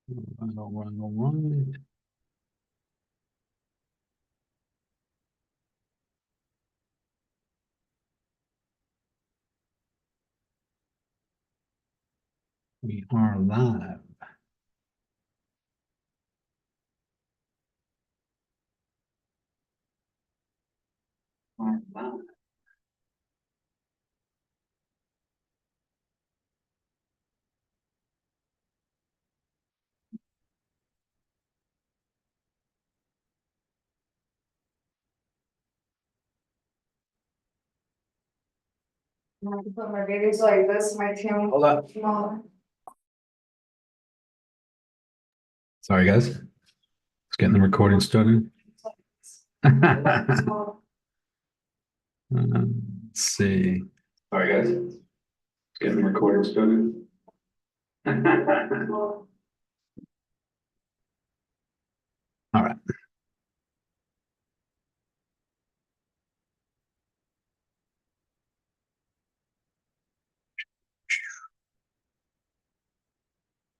All right, all right. We are live. Are live. I have to put my babies like this, my tail. Hold up. Smaller. Sorry, guys. Let's get the recording started. Let's see. Sorry, guys. Let's get the recording started. All right.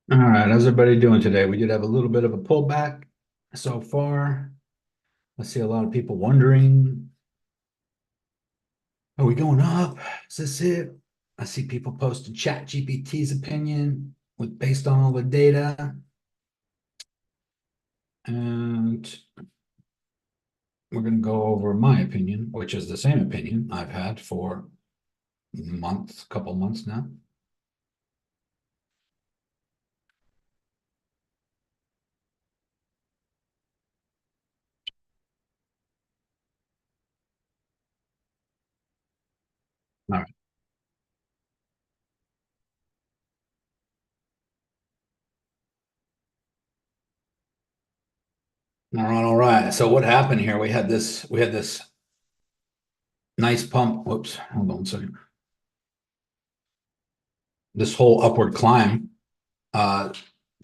All right. How's everybody doing today? We did have a little bit of a pullback so far. I see a lot of people wondering, are we going up? Is this it? I see people posting Chat GPT's opinion with based on all the data. And we're going to go over my opinion, which is the same opinion I've had for couple months now. All right. All right, all right. So what happened here? We had this nice pump. Whoops, hold on a second. This whole upward climb for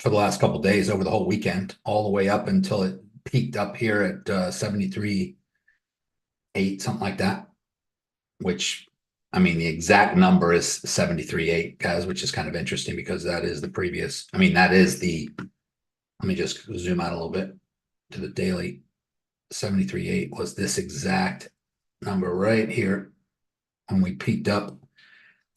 the last couple days over the whole weekend, all the way up until it peaked up here at 73.8, something like that. Which, I mean, the exact number is 73.8, guys, which is kind of interesting because that is the previous. I mean, that is the. Let me just zoom out a little bit to the daily. 73.8 was this exact number right here when we peaked up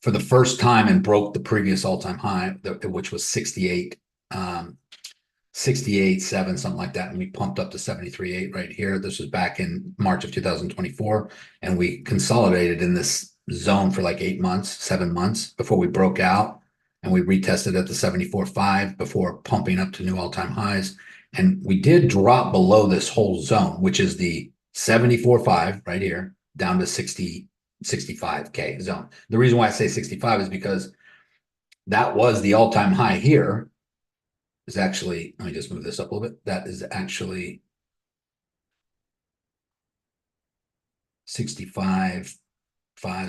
for the first time and broke the previous all-time high, which was 68, 68.7, something like that. And we pumped up to 73.8 right here. This was back in March of 2024. And we consolidated in this zone for like 8 months, 7 months before we broke out. And we retested at the 74.5 before pumping up to new all-time highs. And we did drop below this whole zone, which is the 74.5 right here, down to 65K zone. The reason why I say 65 is because that was the all-time high here. Is actually, let me just move this up a little bit. That is actually 65.5,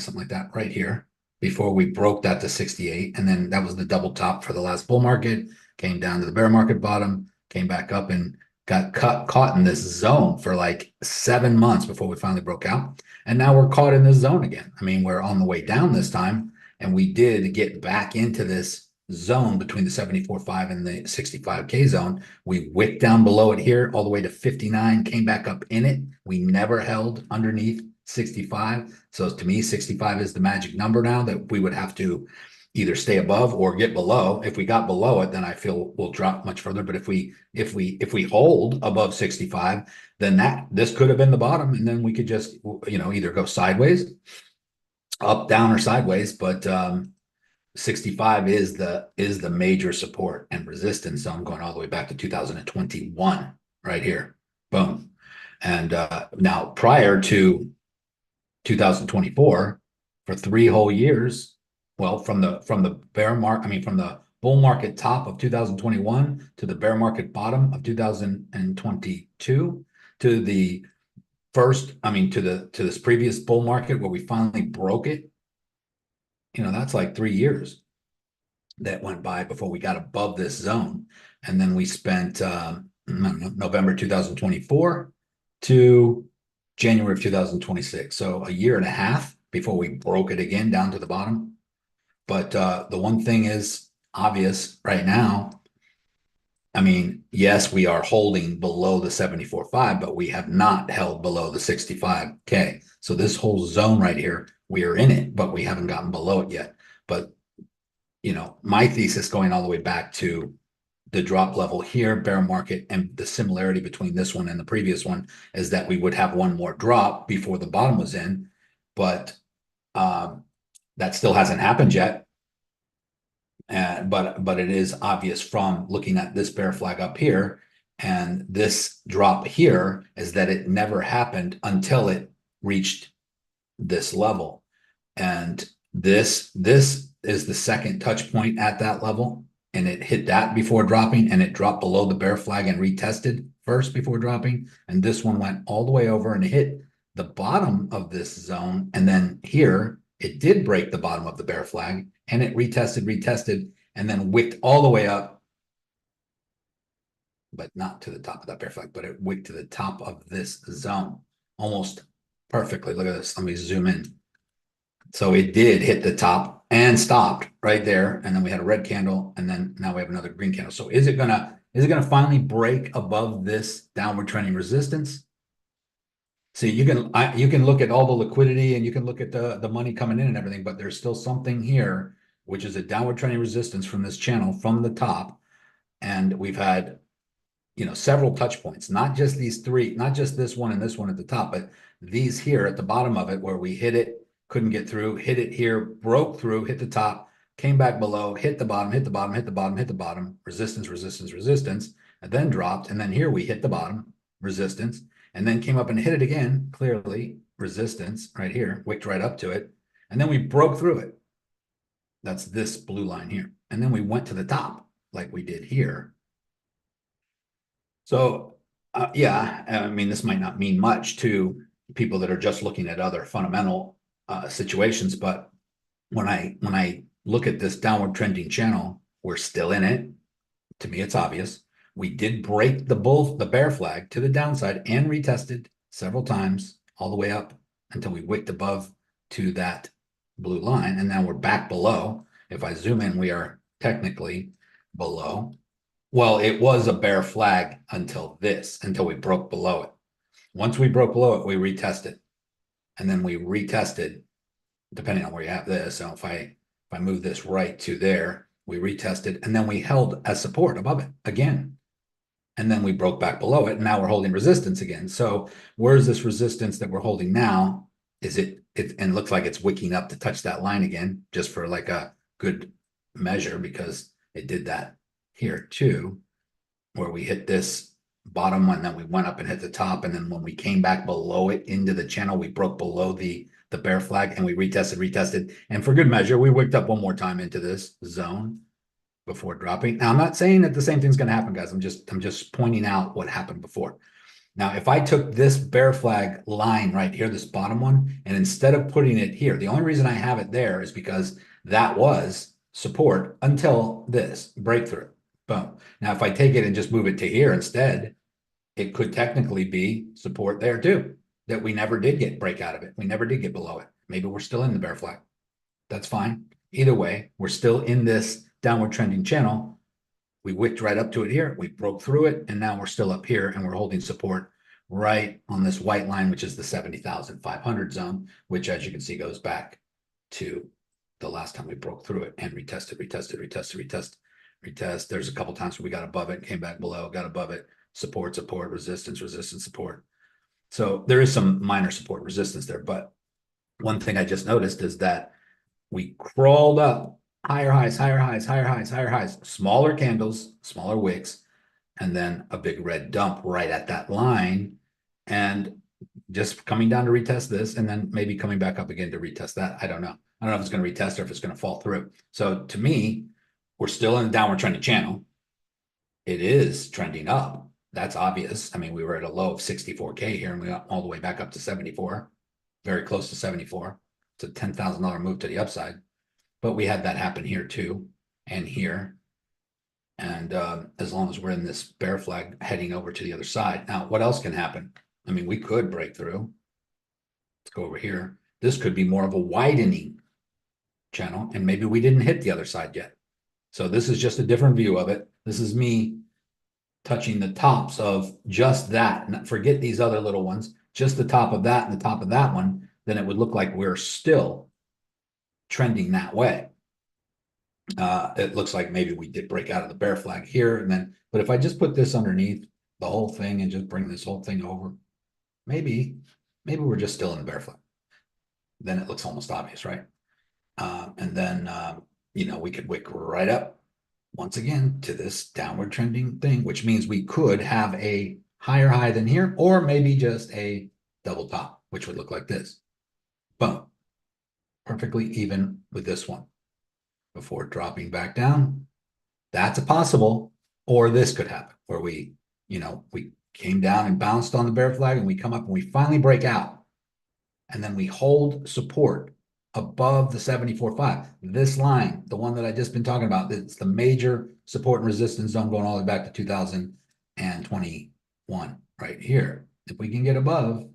something like that right here before we broke that to 68. And then that was the double top for the last bull market, came down to the bear market bottom, came back up and got caught in this zone for like 7 months before we finally broke out. And now we're caught in this zone again. I mean, we're on the way down this time, and we did get back into this zone between the 74.5 and the 65K zone. We wicked down below it here all the way to 59, came back up in it. We never held underneath 65. So to me, 65 is the magic number now that we would have to either stay above or get below. If we got below it, then I feel we'll drop much further. But if we hold above 65, then this could have been the bottom, and then we could just either go sideways, up, down, or sideways. But 65 is the major support and resistance. So I'm going all the way back to 2021 right here. Boom. And now prior to 2024, for 3 whole years, well, from the bear market, I mean, from the bull market top of 2021 to the bear market bottom of 2022 to the first, I mean, to this previous bull market where we finally broke it, that's like 3 years that went by before we got above this zone. And then we spent November 2024 to January of 2026. So a year and a half before we broke it again down to the bottom. But the one thing is obvious right now, I mean, yes, we are holding below the 74.5, but we have not held below the 65K. So this whole zone right here, we are in it, but we haven't gotten below it yet. But, you know, my thesis going all the way back to the drop level here, bear market, and the similarity between this one and the previous one is that we would have one more drop before the bottom was in, but that still hasn't happened yet. But it is obvious from looking at this bear flag up here and this drop here is that it never happened until it reached this level. And this is the second touch point at that level. And it hit that before dropping, and it dropped below the bear flag and retested first before dropping. And this one went all the way over and hit the bottom of this zone. And then here it did break the bottom of the bear flag, and it retested, and then wicked all the way up, but not to the top of that bear flag, but it wicked to the top of this zone almost perfectly. Look at this. Let me zoom in. So it did hit the top and stopped right there. And then we had a red candle, and then now we have another green candle. So is it gonna finally break above this downward trending resistance? See, you can look at all the liquidity and you can look at the money coming in and everything, but there's still something here, which is a downward trending resistance from this channel from the top. And we've had, you know, several touch points, not just these three, not just this one and this one at the top, but these here at the bottom of it where we hit it, couldn't get through, hit it here, broke through, hit the top, came back below, hit the bottom, hit the bottom, hit the bottom, hit the bottom, resistance, resistance, resistance, and then dropped. And then here we hit the bottom, resistance, and then came up and hit it again, clearly resistance right here, wicked right up to it. And then we broke through it. That's this blue line here. And then we went to the top like we did here. So yeah, I mean, this might not mean much to people that are just looking at other fundamental situations, but when I look at this downward trending channel, we're still in it. To me, it's obvious. We did break the bear flag to the downside and retested several times all the way up until we wicked above to that blue line, and now we're back below. If I zoom in, we are technically below. Well, it was a bear flag until we broke below it. Once we broke below it, we retested. And then we retested, depending on where you have this. So if I move this right to there, we retested, and then we held as support above it again. And then we broke back below it, and now we're holding resistance again. So where's this resistance that we're holding now? Is it and looks like it's wicking up to touch that line again, just for like a good measure, because it did that here too, where we hit this bottom one, then we went up and hit the top, and then when we came back below it into the channel, we broke below the bear flag, and we retested, and for good measure, we wicked up one more time into this zone before dropping. Now, I'm not saying that the same thing's going to happen, guys. I'm just pointing out what happened before. Now, if I took this bear flag line right here, this bottom one, and instead of putting it here, the only reason I have it there is because that was support until this breakthrough. Boom. Now, if I take it and just move it to here instead, it could technically be support there too, that we never did get break out of it. We never did get below it. Maybe we're still in the bear flag. That's fine. Either way, we're still in this downward trending channel. We wicked right up to it here. We broke through it, and now we're still up here, and we're holding support right on this white line, which is the 70,500 zone, which, as you can see, goes back to the last time we broke through it and retested. There's a couple times where we got above it, came back below, got above it, support, resistance, support. So there is some minor support resistance there. But one thing I just noticed is that we crawled up higher highs, smaller candles, smaller wicks, and then a big red dump right at that line, and just coming down to retest this, and then maybe coming back up again to retest that. I don't know. I don't know if it's going to retest or if it's going to fall through. So to me, we're still in a downward trending channel. It is trending up. That's obvious. I mean, we were at a low of 64K here, and we got all the way back up to 74, very close to 74. It's a $10,000 move to the upside. But we had that happen here too, and here. And as long as we're in this bear flag heading over to the other side. Now, what else can happen? I mean, we could break through. Let's go over here. This could be more of a widening channel, and maybe we didn't hit the other side yet. So this is just a different view of it. This is me touching the tops of just that, forget these other little ones, just the top of that and the top of that one, then it would look like we're still trending that way. It looks like maybe we did break out of the bear flag here and then, but if I just put this underneath the whole thing and just bring this whole thing over, maybe we're just still in the bear flag. Then it looks almost obvious, right? And then, we could wick right up once again to this downward trending thing, which means we could have a higher high than here, or maybe just a double top, which would look like this. Boom. Perfectly even with this one before dropping back down. That's a possible, or this could happen where we came down and bounced on the bear flag and we come up and we finally break out. And then we hold support above the 74.5. This line, the one that I just been talking about, it's the major support and resistance zone going all the way back to 2021 right here. If we can get above,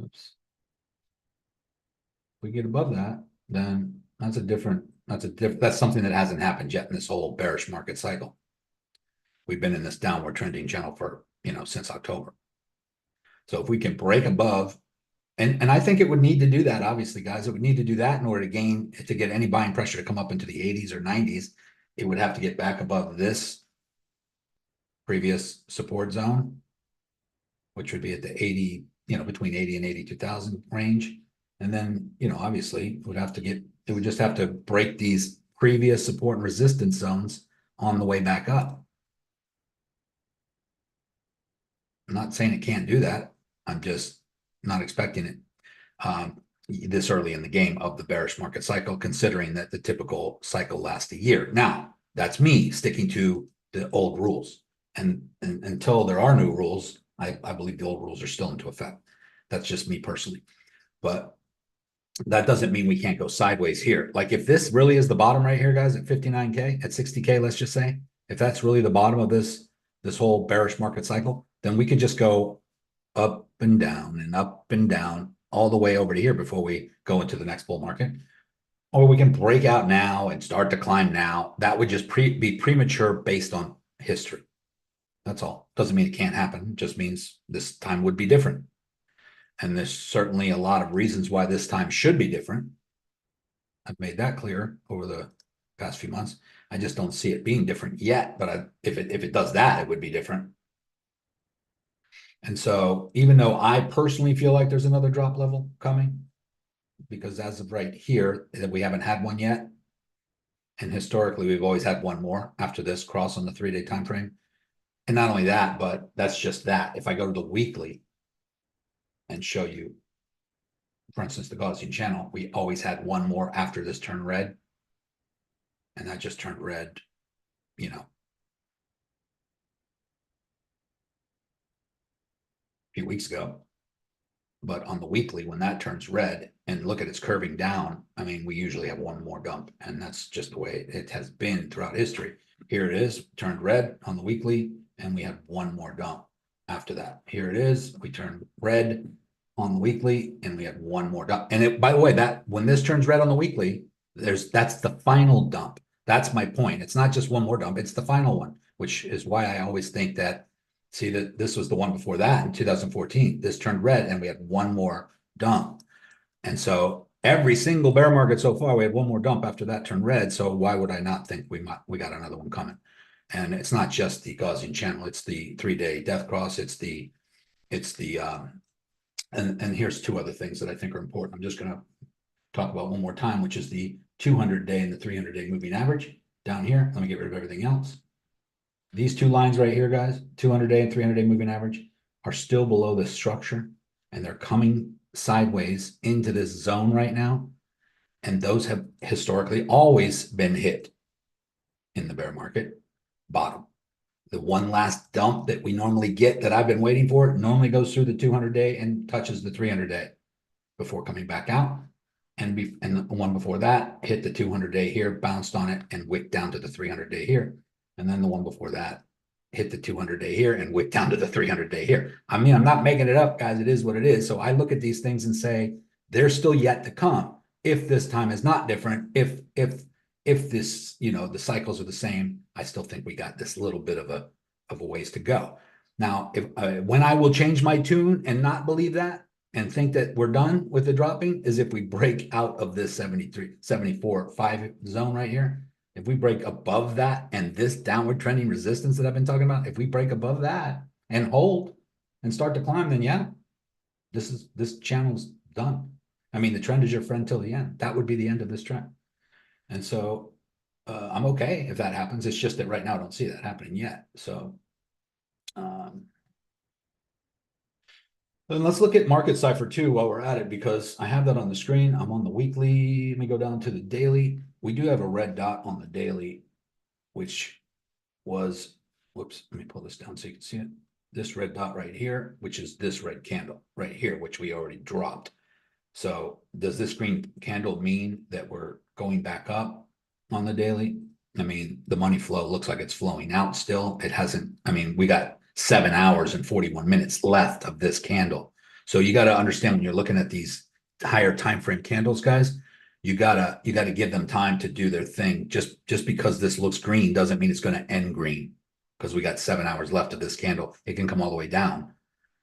oops, if we get above that, then that's something that hasn't happened yet in this whole bearish market cycle. We've been in this downward trending channel for, since October. So if we can break above, and I think it would need to do that, obviously, guys, it would need to do that in order to get any buying pressure to come up into the 80s or 90s. It would have to get back above this previous support zone, which would be at the 80, between 80 and 82,000 range. And then, obviously it would just have to break these previous support and resistance zones on the way back up. I'm not saying it can't do that. I'm just not expecting it this early in the game of the bearish market cycle, considering that the typical cycle lasts a year. Now, that's me sticking to the old rules. And until there are new rules, I believe the old rules are still into effect. That's just me personally. But that doesn't mean we can't go sideways here. Like if this really is the bottom right here, guys, at 59K, at 60K, let's just say, if that's really the bottom of this whole bearish market cycle, then we could just go up and down all the way over to here before we go into the next bull market. Or we can break out now and start to climb now. That would just be premature based on history. That's all. Doesn't mean it can't happen. It just means this time would be different. And there's certainly a lot of reasons why this time should be different. I've made that clear over the past few months. I just don't see it being different yet. But if it does that, it would be different. And so even though I personally feel like there's another drop level coming, because as of right here, that we haven't had one yet. And historically, we've always had one more after this cross on the 3-day time frame. And not only that, but that's just that. If I go to the weekly and show you, for instance, the Gaussian channel, we always had one more after this turned red. And that just turned red, a few weeks ago. But on the weekly, when that turns red and look at it's curving down, I mean, we usually have one more dump, and that's just the way it has been throughout history. Here it is, turned red on the weekly, and we have one more dump after that. Here it is, we turned red on the weekly, and we have one more dump. And by the way, that when this turns red on the weekly, that's the final dump. That's my point. It's not just one more dump, it's the final one, which is why I always think that, see that this was the one before that in 2014. This turned red and we had one more dump. And so every single bear market so far, we had one more dump after that turned red. So why would I not think we got another one coming? And it's not just the Gaussian channel, it's the 3-day death cross, and here's two other things that I think are important. I'm just gonna talk about one more time, which is the 200-day and the 300-day moving average down here. Let me get rid of everything else. These two lines right here, guys, 200-day and 300-day moving average, are still below this structure, and they're coming sideways into this zone right now. And those have historically always been hit in the bear market bottom. The one last dump that we normally get that I've been waiting for normally goes through the 200-day and touches the 300-day before coming back out. And the one before that hit the 200-day here, bounced on it, and wicked down to the 300-day here. And then the one before that hit the 200-day here and wicked down to the 300-day here. I mean, I'm not making it up, guys. It is what it is. So I look at these things and say, they're still yet to come. If this time is not different, if if this, the cycles are the same, I still think we got this little bit of a ways to go. Now, if when I will change my tune and not believe that and think that we're done with the dropping is if we break out of this 73, 74, 5 zone right here. If we break above that and this downward trending resistance that I've been talking about, if we break above that and hold and start to climb, then yeah, this channel's done. I mean, the trend is your friend till the end. That would be the end of this trend. And so I'm okay if that happens. It's just that right now I don't see that happening yet. So then let's look at market cipher too while we're at it, because I have that on the screen. I'm on the weekly. Let me go down to the daily. We do have a red dot on the daily, which was, whoops, let me pull this down so you can see it. This red dot right here, which is this red candle right here, which we already dropped. So does this green candle mean that we're going back up on the daily? I mean, the money flow looks like it's flowing out still. It hasn't, I mean, we got 7 hours and 41 minutes left of this candle. So you got to understand when you're looking at these higher time frame candles, guys, you gotta give them time to do their thing. Just because this looks green doesn't mean it's going to end green, because we got 7 hours left of this candle. It can come all the way down,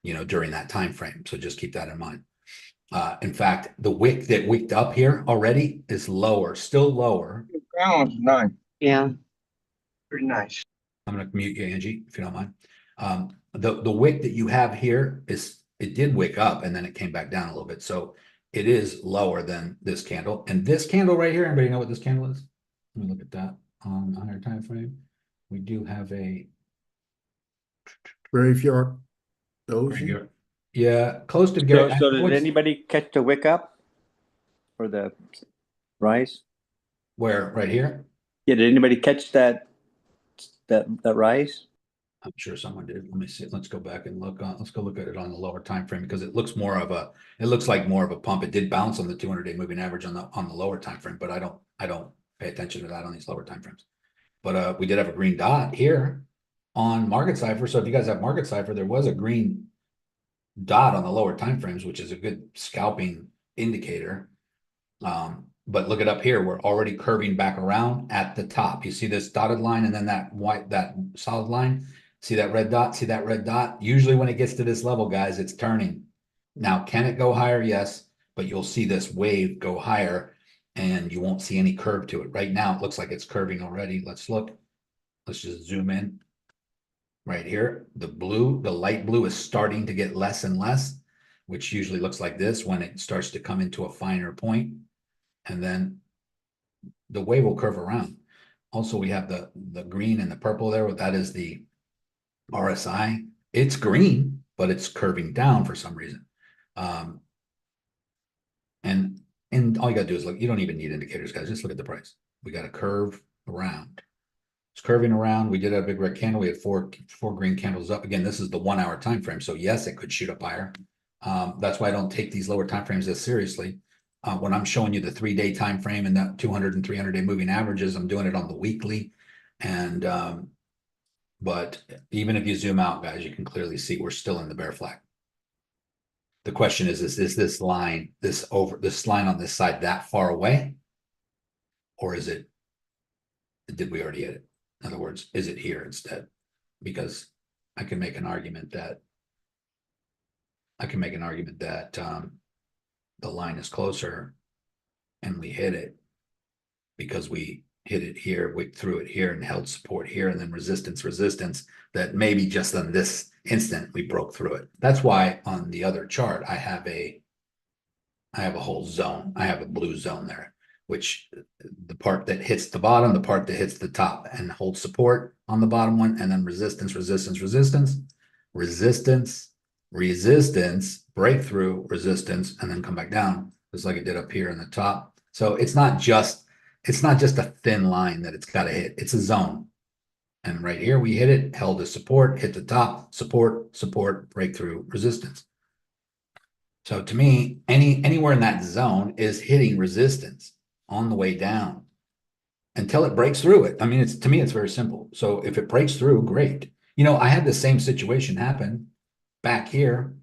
during that time frame. So just keep that in mind. In fact, the wick that wicked up here already is lower, still lower. The ground's nice, Yeah, pretty nice. I'm going to mute you, Angie, if you don't mind. The wick that you have here it did wick up and then it came back down a little bit. So it is lower than this candle. And this candle right here, anybody know what this candle is? Let me look at that on our time frame. We do have a Graveyard doji. yeah, close to so, Garrett. so did anybody catch the wick up? Or the rise? Where, right here? Yeah, did anybody catch that rise? I'm sure someone did. Let me see. Let's go back and look on. Let's go look at it on the lower time frame, because it looks like more of a pump. It did bounce on the 200-day moving average on the lower time frame, but I don't pay attention to that on these lower time frames. But we did have a green dot here on market cipher. So if you guys have market cipher, there was a green dot on the lower time frames, which is a good scalping indicator. But look it up here. We're already curving back around at the top. You see this dotted line and then that solid line. See that red dot? See that red dot? Usually when it gets to this level, guys, it's turning. Now, can it go higher? Yes, but you'll see this wave go higher and you won't see any curve to it. Right now, it looks like it's curving already. Let's look. Let's just zoom in. Right here, the light blue is starting to get less and less, which usually looks like this when it starts to come into a finer point. And then the wave will curve around. Also, we have the green and the purple there. That is the RSI. It's green, but it's curving down for some reason. And all you gotta do is look. You don't even need indicators, guys. Just look at the price. We got a curve around. It's curving around. We did have a big red candle. We had four green candles up. Again, this is the 1 hour time frame. So yes, it could shoot up higher. That's why I don't take these lower time frames as seriously. When I'm showing you the 3-day time frame and that 200 and 300-day moving averages, I'm doing it on the weekly. And but even if you zoom out, guys, you can clearly see we're still in the bear flag. The question is this line, this line on this side that far away? Or did we already hit it? In other words, is it here instead? Because I can make an argument that the line is closer and we hit it because we hit it here, wicked through it here and held support here, and then resistance, that maybe just on this instant we broke through it. That's why on the other chart I have a whole zone. I have a blue zone there, which the part that hits the bottom, the part that hits the top and holds support on the bottom one, and then resistance, breakthrough, resistance, and then come back down, just like it did up here in the top. So it's not just a thin line that it's got to hit. It's a zone. And right here we hit it, held a support, hit the top, support, breakthrough, resistance. So to me, anywhere in that zone is hitting resistance on the way down until it breaks through it. I mean, to me, it's very simple. So if it breaks through, great. I had the same situation happen back here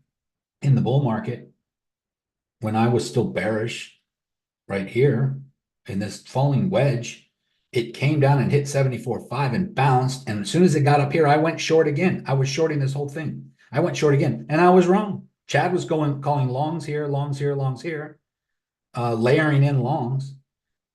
in the bull market when I was still bearish right here in this falling wedge. it came down and hit 74.5 and bounced. And as soon as it got up here, I went short again. I was shorting this whole thing. I went short again, and I was wrong. Chad was calling longs here, longs here, longs here, layering in longs.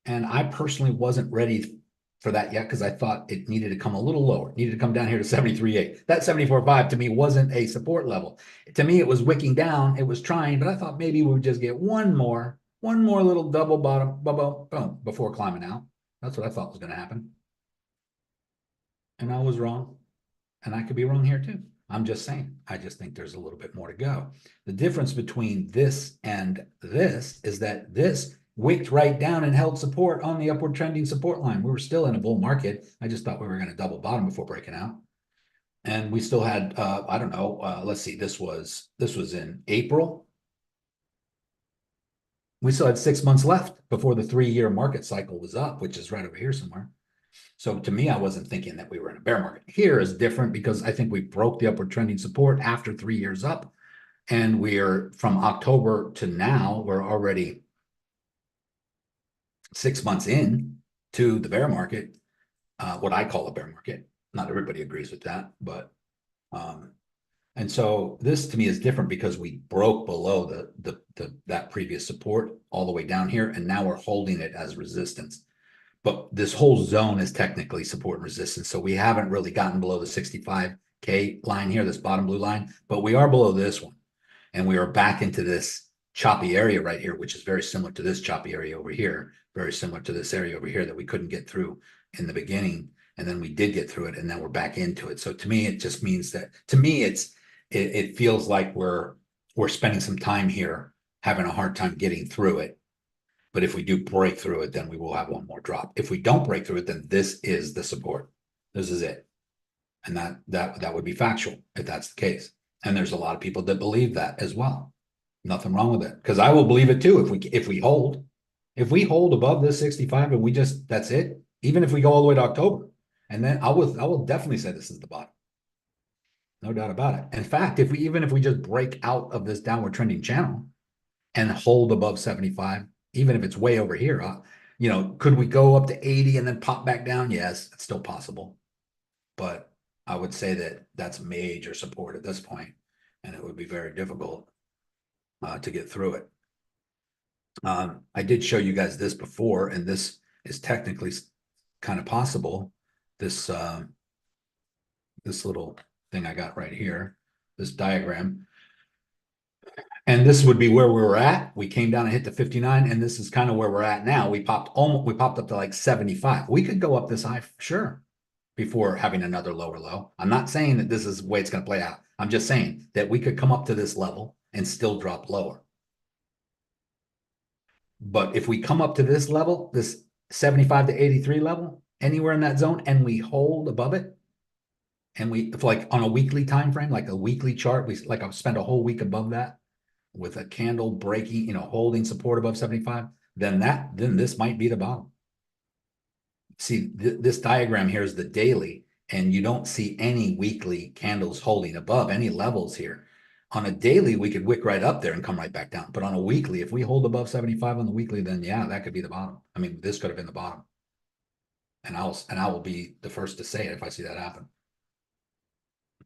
And I personally wasn't ready for that yet because I thought it needed to come a little lower, it needed to come down here to 73.8. That 74.5 to me wasn't a support level. To me, it was wicking down. It was trying, but I thought maybe we would just get one more little double bottom, boom, before climbing out. That's what I thought was going to happen. And I was wrong. And I could be wrong here too. I'm just saying, I just think there's a little bit more to go. The difference between this and this is that this wicked right down and held support on the upward trending support line. We were still in a bull market. I just thought we were going to double bottom before breaking out. And we still had, I don't know, let's see, this was in April. We still had 6 months left before the 3-year market cycle was up, which is right over here somewhere. So to me, I wasn't thinking that we were in a bear market. Here is different because I think we broke the upward trending support after 3 years up. And we're from October to now, we're already 6 months in to the bear market, what I call a bear market. Not everybody agrees with that, but and so this to me is different because we broke below that previous support all the way down here, and now we're holding it as resistance. But this whole zone is technically support and resistance. So we haven't really gotten below the 65K line here, this bottom blue line, but we are below this one. And we are back into this choppy area right here, which is very similar to this choppy area over here, very similar to this area over here that we couldn't get through in the beginning. And then we did get through it, and then we're back into it. So to me, it just means that, to me, it feels like we're spending some time here, having a hard time getting through it. But if we do break through it, then we will have one more drop. If we don't break through it, then this is the support. This is it. And that would be factual if that's the case. And there's a lot of people that believe that as well. Nothing wrong with it. Because I will believe it too if we hold. If we hold above this 65 and we just, that's it. Even if we go all the way to October. And then I will definitely say this is the bottom. No doubt about it. In fact, if we just break out of this downward trending channel and hold above 75, even if it's way over here, could we go up to 80 and then pop back down? Yes, it's still possible. But I would say that that's major support at this point, and it would be very difficult to get through it. I did show you guys this before, and this is technically kind of possible. This little thing I got right here, this diagram. And this would be where we were at. We came down and hit the 59, and this is kind of where we're at now. We popped up to like 75. We could go up this high, sure, before having another lower low. I'm not saying that this is the way it's going to play out. I'm just saying that we could come up to this level and still drop lower. But if we come up to this level, this 75 to 83 level, anywhere in that zone, and we hold above it, and if like on a weekly time frame, like a weekly chart, I'll spend a whole week above that with a candle breaking, holding support above 75, then this might be the bottom. See, this diagram here is the daily, and you don't see any weekly candles holding above any levels here. On a daily, we could wick right up there and come right back down. But on a weekly, if we hold above 75 on the weekly, then yeah, that could be the bottom. I mean, this could have been the bottom. And I will be the first to say it if I see that happen.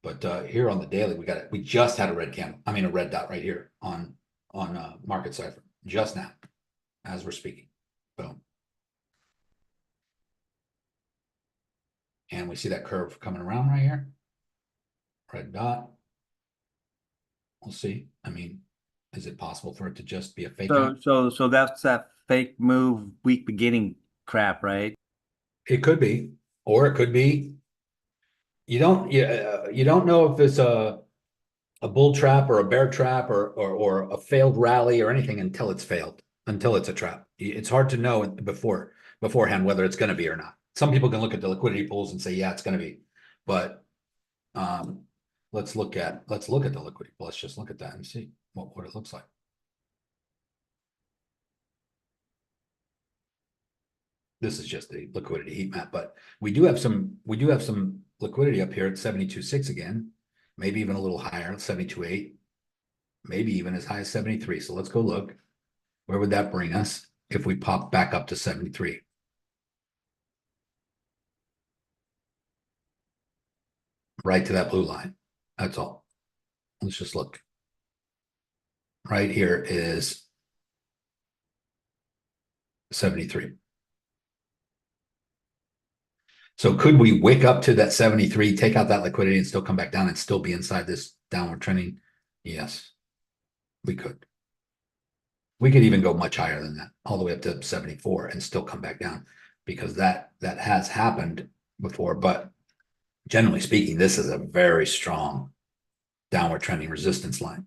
But here on the daily, we just had a red candle. I mean, a red dot right here on market cipher just now, as we're speaking. Boom. And we see that curve coming around right here. Red dot. We'll see. I mean, is it possible for it to just be a fake out? So that's that fake move, weak beginning crap, right? It could be, or it could be. You don't know if it's a bull trap or a bear trap or a failed rally or anything until it's failed, until it's a trap. It's hard to know beforehand whether it's going to be or not. Some people can look at the liquidity pools and say, yeah, it's going to be, but let's look at the liquidity pool. Let's just look at that and see what it looks like. This is just the liquidity heat map, but we do have some liquidity up here at 72.6 again, maybe even a little higher, 72.8, maybe even as high as 73. So let's go look. Where would that bring us if we pop back up to 73? right to that blue line. That's all. Let's just look. Right here is 73. So could we wick up to that 73, take out that liquidity and still come back down and still be inside this downward trending? Yes, we could. We could even go much higher than that, all the way up to 74 and still come back down, because that has happened before. But generally speaking, this is a very strong downward trending resistance line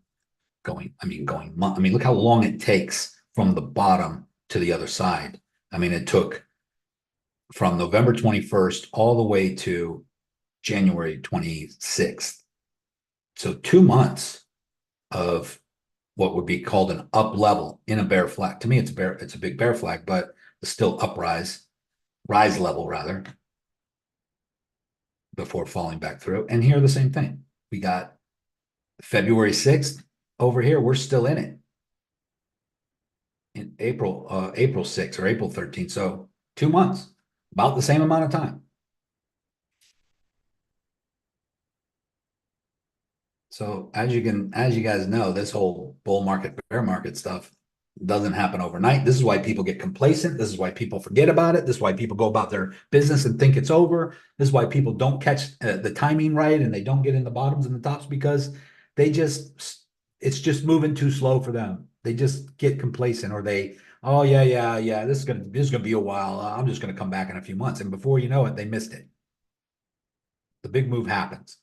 going. I mean, look how long it takes from the bottom to the other side. I mean, it took from November 21st all the way to January 26th. So 2 months of what would be called an up level in a bear flag. To me, it's a big bear flag, but it's still rise level rather, before falling back through. And here the same thing. We got February 6th over here. We're still in it. In April 6th or April 13th. So 2 months, about the same amount of time. So as you guys know, this whole bull market, bear market stuff doesn't happen overnight. This is why people get complacent. This is why people forget about it. This is why people go about their business and think it's over. This is why people don't catch the timing right and they don't get in the bottoms and the tops, because it's just moving too slow for them. They just get complacent, or oh yeah, this is gonna be a while. I'm just gonna come back in a few months, and before you know it, they missed it. The big move happens.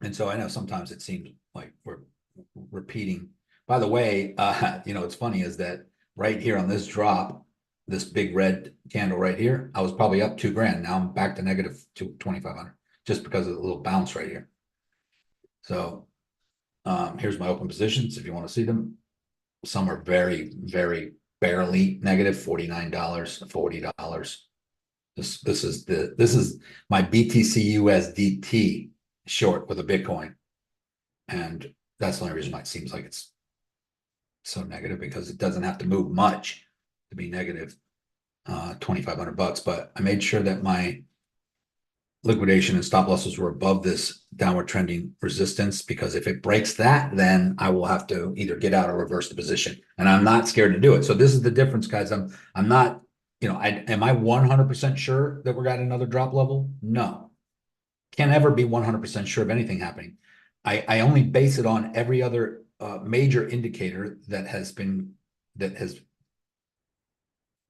And so I know sometimes it seems like we're repeating. By the way, what's funny is that right here on this drop, this big red candle right here, I was probably up $2,000. Now I'm back to negative 2,500 just because of the little bounce right here. So here's my open positions if you want to see them. Some are very, very barely negative, $49, $40. This is my BTC USDT short with a Bitcoin. And that's the only reason why it seems like it's so negative, because it doesn't have to move much to be negative 2,500 bucks. But I made sure that my liquidation and stop losses were above this downward trending resistance, because if it breaks that, then I will have to either get out or reverse the position. And I'm not scared to do it. So this is the difference, guys. I'm not, am I 100% sure that we're at another drop level? No. Can't ever be 100% sure of anything happening. I only base it on every other major indicator that has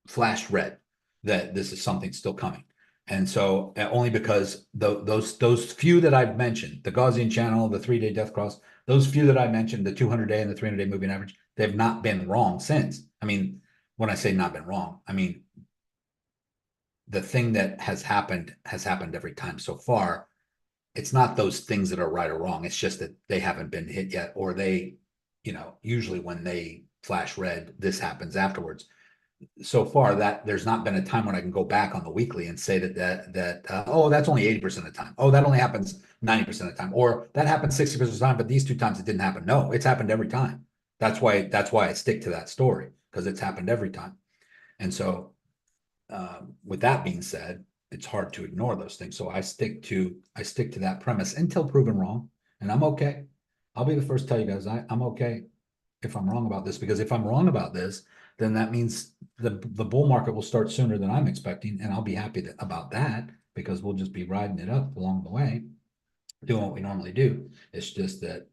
flashed red, that this is something still coming. And so only because those few that I've mentioned, the Gaussian channel, the 3-day death cross, those few that I mentioned, the 200-day and the 300-day moving average, they've not been wrong since. I mean, when I say not been wrong, I mean, the thing that has happened every time so far. It's not those things that are right or wrong. It's just that they haven't been hit yet, or they, usually when they flash red, this happens afterwards. So far, that there's not been a time when I can go back on the weekly and say that oh, that's only 80% of the time. Oh, that only happens 90% of the time, or that happens 60% of the time, but these 2 times it didn't happen. No, it's happened every time. That's why I stick to that story, because it's happened every time. And so with that being said, it's hard to ignore those things. So I stick to that premise until proven wrong, and I'm okay. I'll be the first to tell you guys I'm okay if I'm wrong about this, because if I'm wrong about this, then that means the bull market will start sooner than I'm expecting, and I'll be happy about that, because we'll just be riding it up along the way, doing what we normally do. It's just that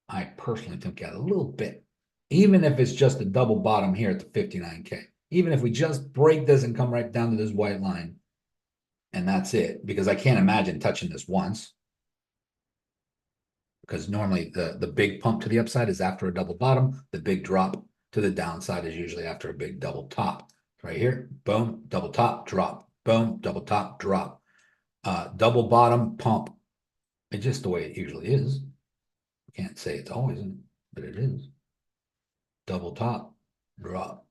I personally think a little bit, even if it's just a double bottom here at the 59K, even if we just break this and come right down to this white line, and that's it, because I can't imagine touching this once, because normally the big pump to the upside is after a double bottom. The big drop to the downside is usually after a big double top. Right here, boom, double top, drop, boom, double top, drop, double bottom, pump. It's just the way it usually is. Can't say it's always, but it is. Double top, drop.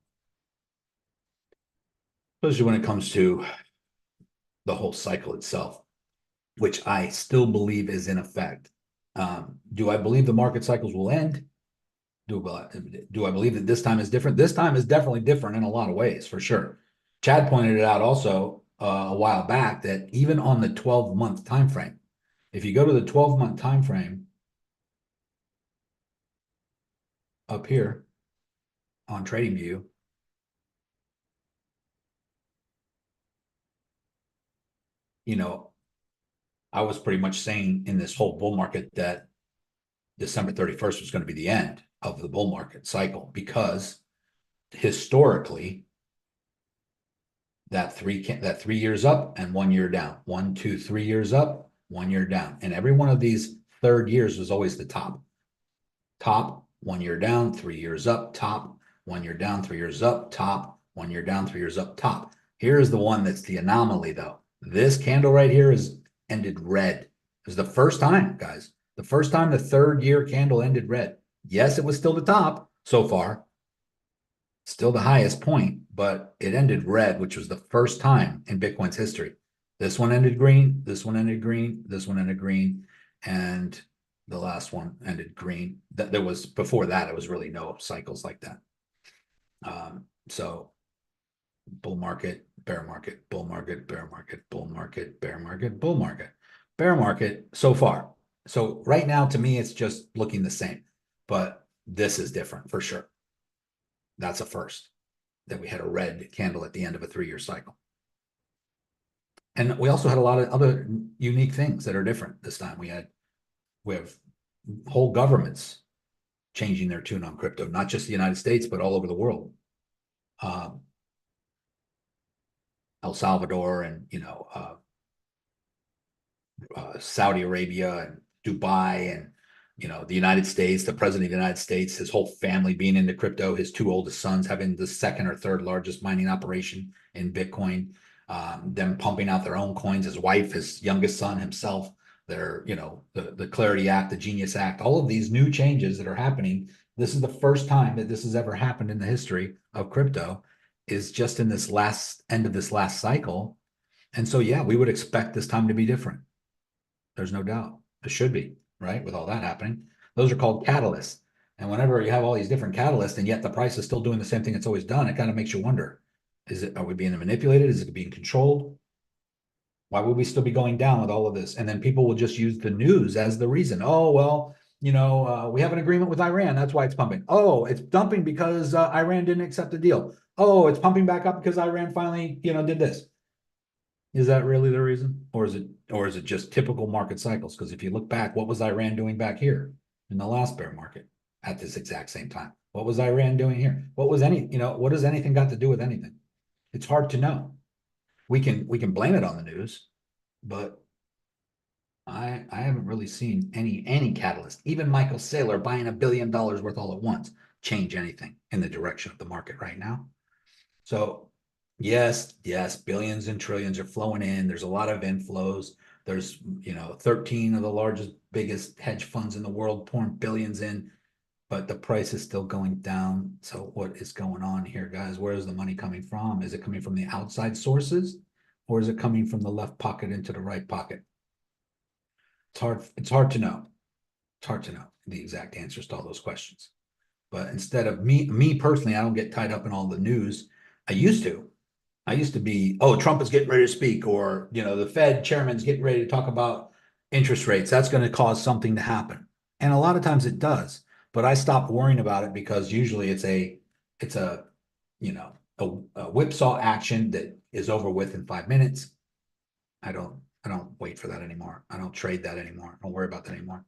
Especially when it comes to the whole cycle itself, which I still believe is in effect. Do I believe the market cycles will end? Do I believe that this time is different? This time is definitely different in a lot of ways, for sure. Chad pointed it out also. a while back that even on the 12-month time frame, if you go to the 12-month time frame up here on TradingView, I was pretty much saying in this whole bull market that December 31st was going to be the end of the bull market cycle, because historically that 3 years up and 1 year down, 1, 2, 3 years up, 1 year down. And every one of these third years was always the top. Top, 1 year down, 3 years up, top, 1 year down, 3 years up, top, 1 year down, 3 years up, top. Here's the one that's the anomaly though. This candle right here is ended red. It's the first time, guys. The first time the third year candle ended red. Yes, it was still the top so far. Still the highest point, but it ended red, which was the first time in Bitcoin's history. This one ended green, this one ended green, this one ended green, and the last one ended green. That there was before that, it was really no cycles like that. So bull market, bear market, bull market, bear market, bull market, bear market, bull market, bear market so far. So right now, to me, it's just looking the same, but this is different for sure. That's a first, that we had a red candle at the end of a 3-year cycle. And we also had a lot of other unique things that are different this time. We have whole governments changing their tune on crypto, not just the United States, but all over the world. El Salvador and, Saudi Arabia and Dubai and, the United States, the president of the United States, his whole family being into crypto, his 2 oldest sons having the 2nd or 3rd largest mining operation in Bitcoin, them pumping out their own coins, his wife, his youngest son, himself, their, the Clarity Act, the Genius Act, all of these new changes that are happening. This is the first time that this has ever happened in the history of crypto, is just in this end of this last cycle. And so, yeah, we would expect this time to be different. There's no doubt. It should be, right? With all that happening, those are called catalysts. And whenever you have all these different catalysts and yet the price is still doing the same thing it's always done, it kind of makes you wonder, are we being manipulated? Is it being controlled? Why would we still be going down with all of this? And then people will just use the news as the reason. Oh, well, we have an agreement with Iran. That's why it's pumping. Oh, it's dumping because Iran didn't accept the deal. Oh, it's pumping back up because Iran finally, did this. Is that really the reason? Or is it just typical market cycles? Because if you look back, what was Iran doing back here in the last bear market at this exact same time? What was Iran doing here? What does anything got to do with anything? It's hard to know. We can blame it on the news, but I haven't really seen any catalyst, even Michael Saylor buying $1 billion worth all at once, change anything in the direction of the market right now. So yes, billions and trillions are flowing in. There's a lot of inflows. There's, 13 of the largest, biggest hedge funds in the world pouring billions in, but the price is still going down. So what is going on here, guys? Where is the money coming from? Is it coming from the outside sources, or is it coming from the left pocket into the right pocket? It's hard to know. It's hard to know the exact answers to all those questions. But instead of me personally, I don't get tied up in all the news. I used to be, oh, Trump is getting ready to speak, or, the Fed chairman's getting ready to talk about interest rates. That's going to cause something to happen. And a lot of times it does, but I stopped worrying about it because usually it's a whipsaw action that is over with in 5 minutes. I don't wait for that anymore. I don't trade that anymore. I don't worry about that anymore.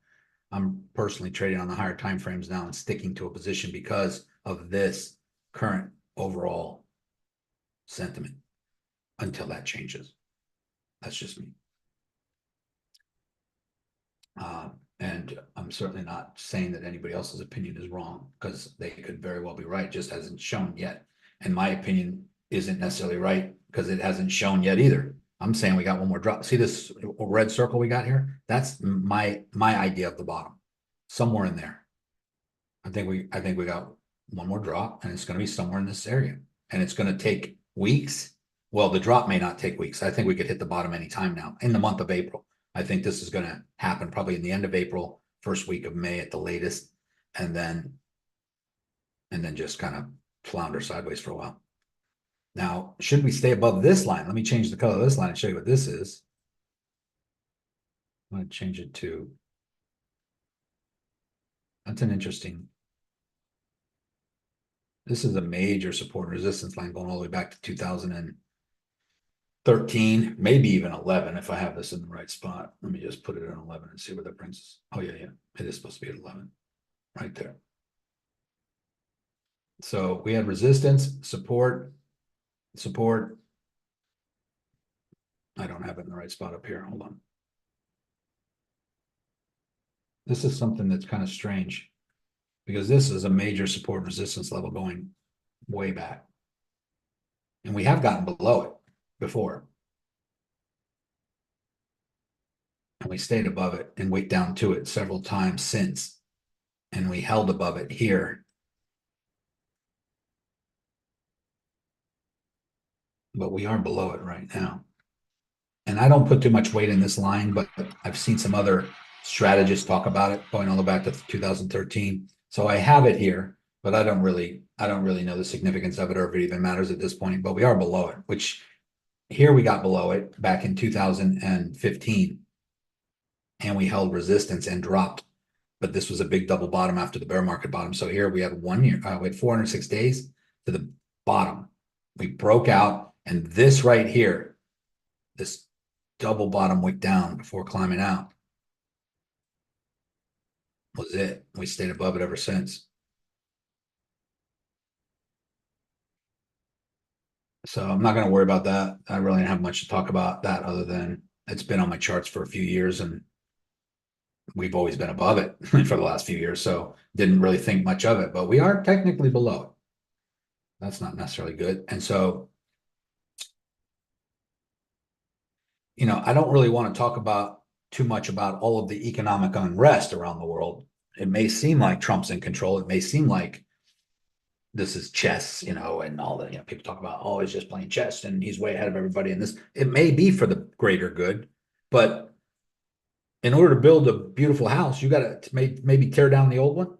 I'm personally trading on the higher time frames now and sticking to a position because of this current overall sentiment until that changes. That's just me. And I'm certainly not saying that anybody else's opinion is wrong, because they could very well be right, just hasn't shown yet. And my opinion isn't necessarily right because it hasn't shown yet either. I'm saying we got one more drop. See this red circle we got here? That's my idea of the bottom, somewhere in there. I think we got one more drop, and it's going to be somewhere in this area, and it's going to take weeks. Well, the drop may not take weeks. I think we could hit the bottom anytime now in the month of April. I think this is going to happen probably in the end of April, first week of May at the latest, and then just kind of flounder sideways for a while. Now, should we stay above this line? Let me change the color of this line and show you what this is. I'm going to change it to. That's an interesting. This is a major support and resistance line going all the way back to 2013, maybe even 11 if I have this in the right spot. Let me just put it in 11 and see where that brings us. Oh, yeah. It is supposed to be at 11 right there. So we had resistance, support. I don't have it in the right spot up here. Hold on. This is something that's kind of strange because this is a major support resistance level going way back. And we have gotten below it before. And we stayed above it and went down to it several times since. And we held above it here. But we are below it right now. And I don't put too much weight in this line, but I've seen some other strategists talk about it going all the way back to 2013. So I have it here, but I don't really know the significance of it or if it even matters at this point, but we are below it, which here we got below it back in 2015 and we held resistance and dropped, but this was a big double bottom after the bear market bottom. So here we had 1 year, we had 406 days to the bottom. We broke out and this right here, this double bottom wick down before climbing out was it. We stayed above it ever since. So I'm not going to worry about that. I really don't have much to talk about that other than it's been on my charts for a few years and we've always been above it for the last few years. So didn't really think much of it, but we are technically below it. That's not necessarily good. And so, you know, I don't really want to talk about too much about all of the economic unrest around the world. It may seem like Trump's in control. It may seem like this is chess, you know, and all that, you know, people talk about, oh, he's just playing chess and he's way ahead of everybody in this. It may be for the greater good, but in order to build a beautiful house, you got to maybe tear down the old one.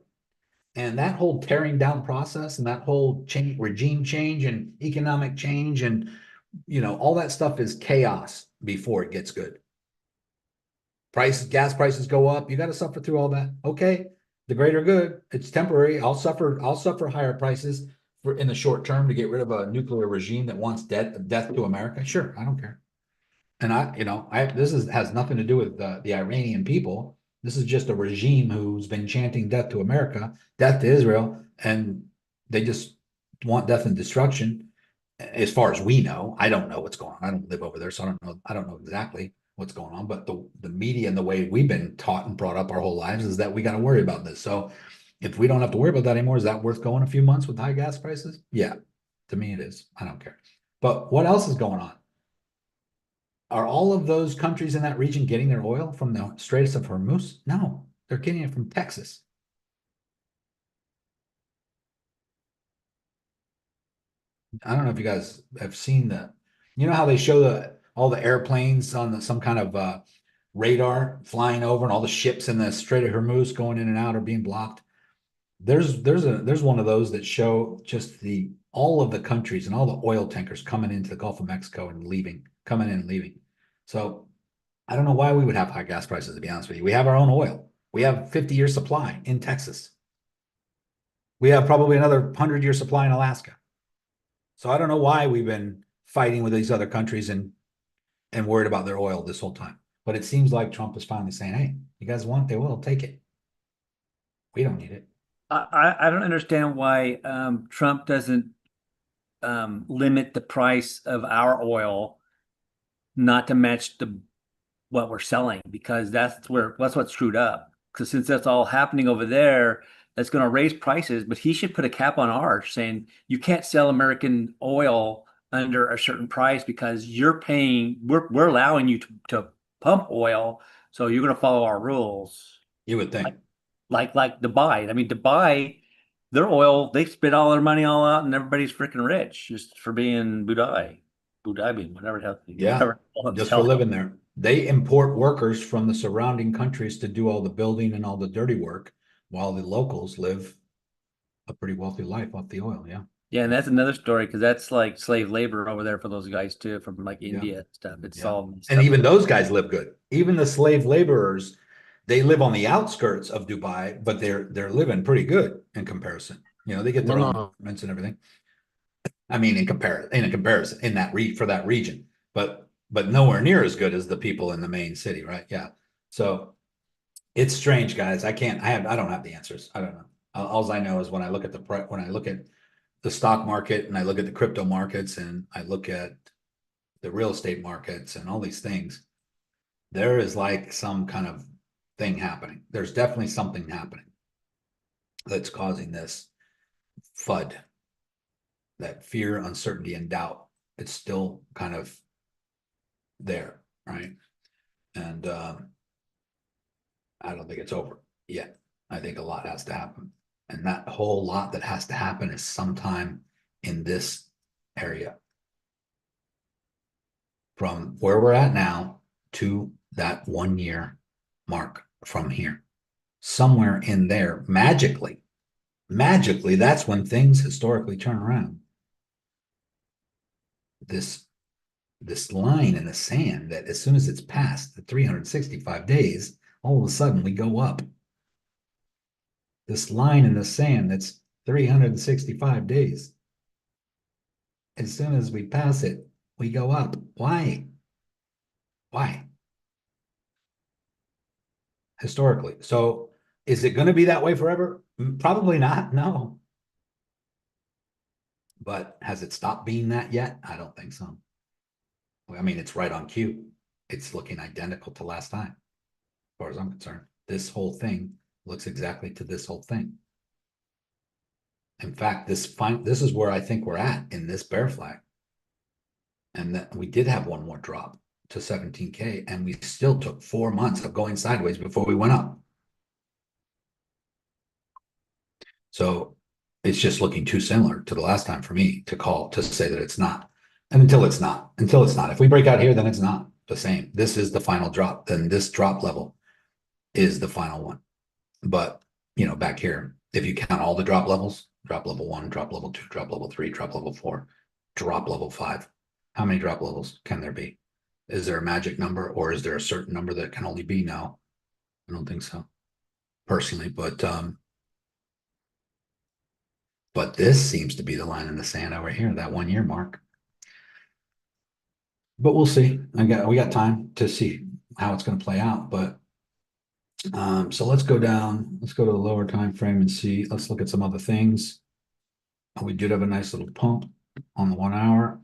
And that whole tearing down process and that whole regime change and economic change and, you know, all that stuff is chaos before it gets good. Gas prices go up. You got to suffer through all that. Okay. The greater good, it's temporary. I'll suffer higher prices in the short term to get rid of a nuclear regime that wants death to America. Sure. I don't care. And this has nothing to do with the Iranian people. This is just a regime who's been chanting death to America, death to Israel, and they just want death and destruction. As far as we know, I don't know what's going on. I don't live over there, so I don't know exactly what's going on. But the media and the way we've been taught and brought up our whole lives is that we got to worry about this. So if we don't have to worry about that anymore, is that worth going a few months with high gas prices? Yeah, to me it is. I don't care. But what else is going on? Are all of those countries in that region getting their oil from the Straits of Hormuz? No, they're getting it from Texas. I don't know if you guys have seen that. You know how they show all the airplanes on some kind of radar flying over and all the ships in the Strait of Hormuz going in and out or being blocked? There's one of those that show just all of the countries and all the oil tankers coming into the Gulf of Mexico and leaving, coming in and leaving. So I don't know why we would have high gas prices, to be honest with you. We have our own oil. We have 50-year supply in Texas. We have probably another 100-year supply in Alaska. So I don't know why we've been fighting with these other countries and worried about their oil this whole time. But it seems like Trump is finally saying, hey, you guys want the oil, take it. We don't need it. I don't understand why Trump doesn't limit the price of our oil not to match what we're selling, because that's what's screwed up. Because since that's all happening over there, that's going to raise prices. But he should put a cap on ours, saying you can't sell American oil under a certain price because we're allowing you to pump oil, so you're going to follow our rules. You would think. Like Dubai. I mean, Dubai, their oil, they spit all their money all out and everybody's freaking rich just for being Budai, whatever. Yeah, just for living there. They import workers from the surrounding countries to do all the building and all the dirty work while the locals live a pretty wealthy life off the oil. Yeah. Yeah, and that's another story because that's like slave labor over there for those guys too, from like India and stuff. It's Yeah. all And stuff. even those guys live good. Even the slave laborers, they live on the outskirts of Dubai, but they're living pretty good in comparison. You know, they get their No, own no. apartments and everything. I mean, in comparison, in that for that region, but nowhere near as good as the people in the main city, right? Yeah. So it's strange, guys. I don't have the answers. I don't know. All I know is when I look at when I look at the stock market and I look at the crypto markets and I look at the real estate markets and all these things, there is like some kind of thing happening. There's definitely something happening that's causing this FUD, that fear, uncertainty, and doubt. It's still kind of there, right? And I don't think it's over yet. I think a lot has to happen. And that whole lot that has to happen is sometime in this area. From where we're at now to that 1 year mark from here. Somewhere in there, magically, that's when things historically turn around. This line in the sand that as soon as it's past the 365 days, all of a sudden we go up. This line in the sand that's 365 days. As soon as we pass it, we go up. Why? Why? Historically. So is it going to be that way forever? Probably not. No. But has it stopped being that yet? I don't think so. I mean, it's right on cue. It's looking identical to last time, as far as I'm concerned. This whole thing looks exactly to this whole thing. In fact, this is where I think we're at in this bear flag. And that we did have one more drop to 17K, and we still took 4 months of going sideways before we went up. So it's just looking too similar to the last time for me to say that it's not. And until it's not. If we break out here, then it's not the same. This is the final drop. Then this drop level is the final one. But, you know, back here, if you count all the drop levels, drop level 1, drop level 2, drop level 3, drop level 4, drop level 5, how many drop levels can there be? Is there a magic number, or is there a certain number that can only be? No, I don't think so, personally. But this seems to be the line in the sand over here, that 1 year mark. But we'll see. We got time to see how it's going to play out. But so let's go down. Let's go to the lower time frame and see. Let's look at some other things. We did have a nice little pump on the 1 hour.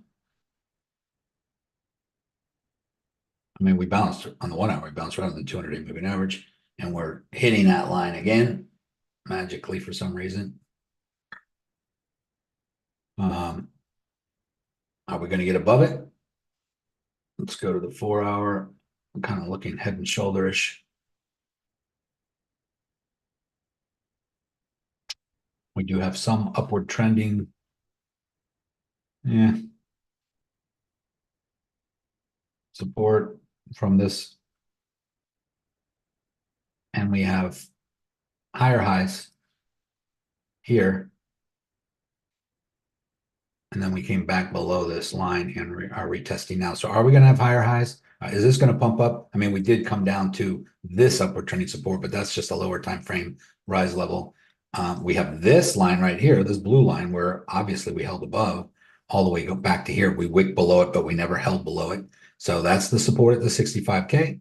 I mean, we bounced on the 1 hour. We bounced right on the 200-day moving average, and we're hitting that line again magically for some reason. Are we going to get above it? Let's go to the 4 hour. I'm kind of looking head and shoulderish. We do have some upward trending. Yeah. Support from this. And we have higher highs here. And then we came back below this line and are retesting now. So are we going to have higher highs? Is this going to pump up? I mean, we did come down to this upward trending support, but that's just a lower time frame rise level. We have this line right here, this blue line, where obviously we held above all the way back to here. We wicked below it, but we never held below it. So that's the support at the 65K.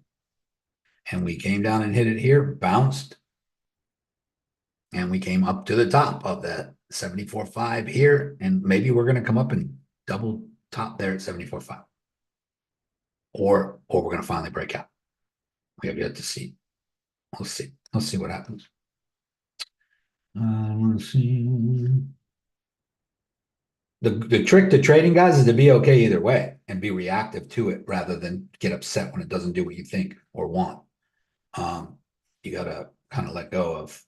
And we came down and hit it here, bounced. And we came up to the top of that 74.5 here. And maybe we're going to come up and double top there at 74.5. Or we're going to finally break out. We have yet to see. We'll see. Let's see what happens. Let's see. The trick to trading, guys, is to be okay either way and be reactive to it rather than get upset when it doesn't do what you think or want. You got to kind of let go of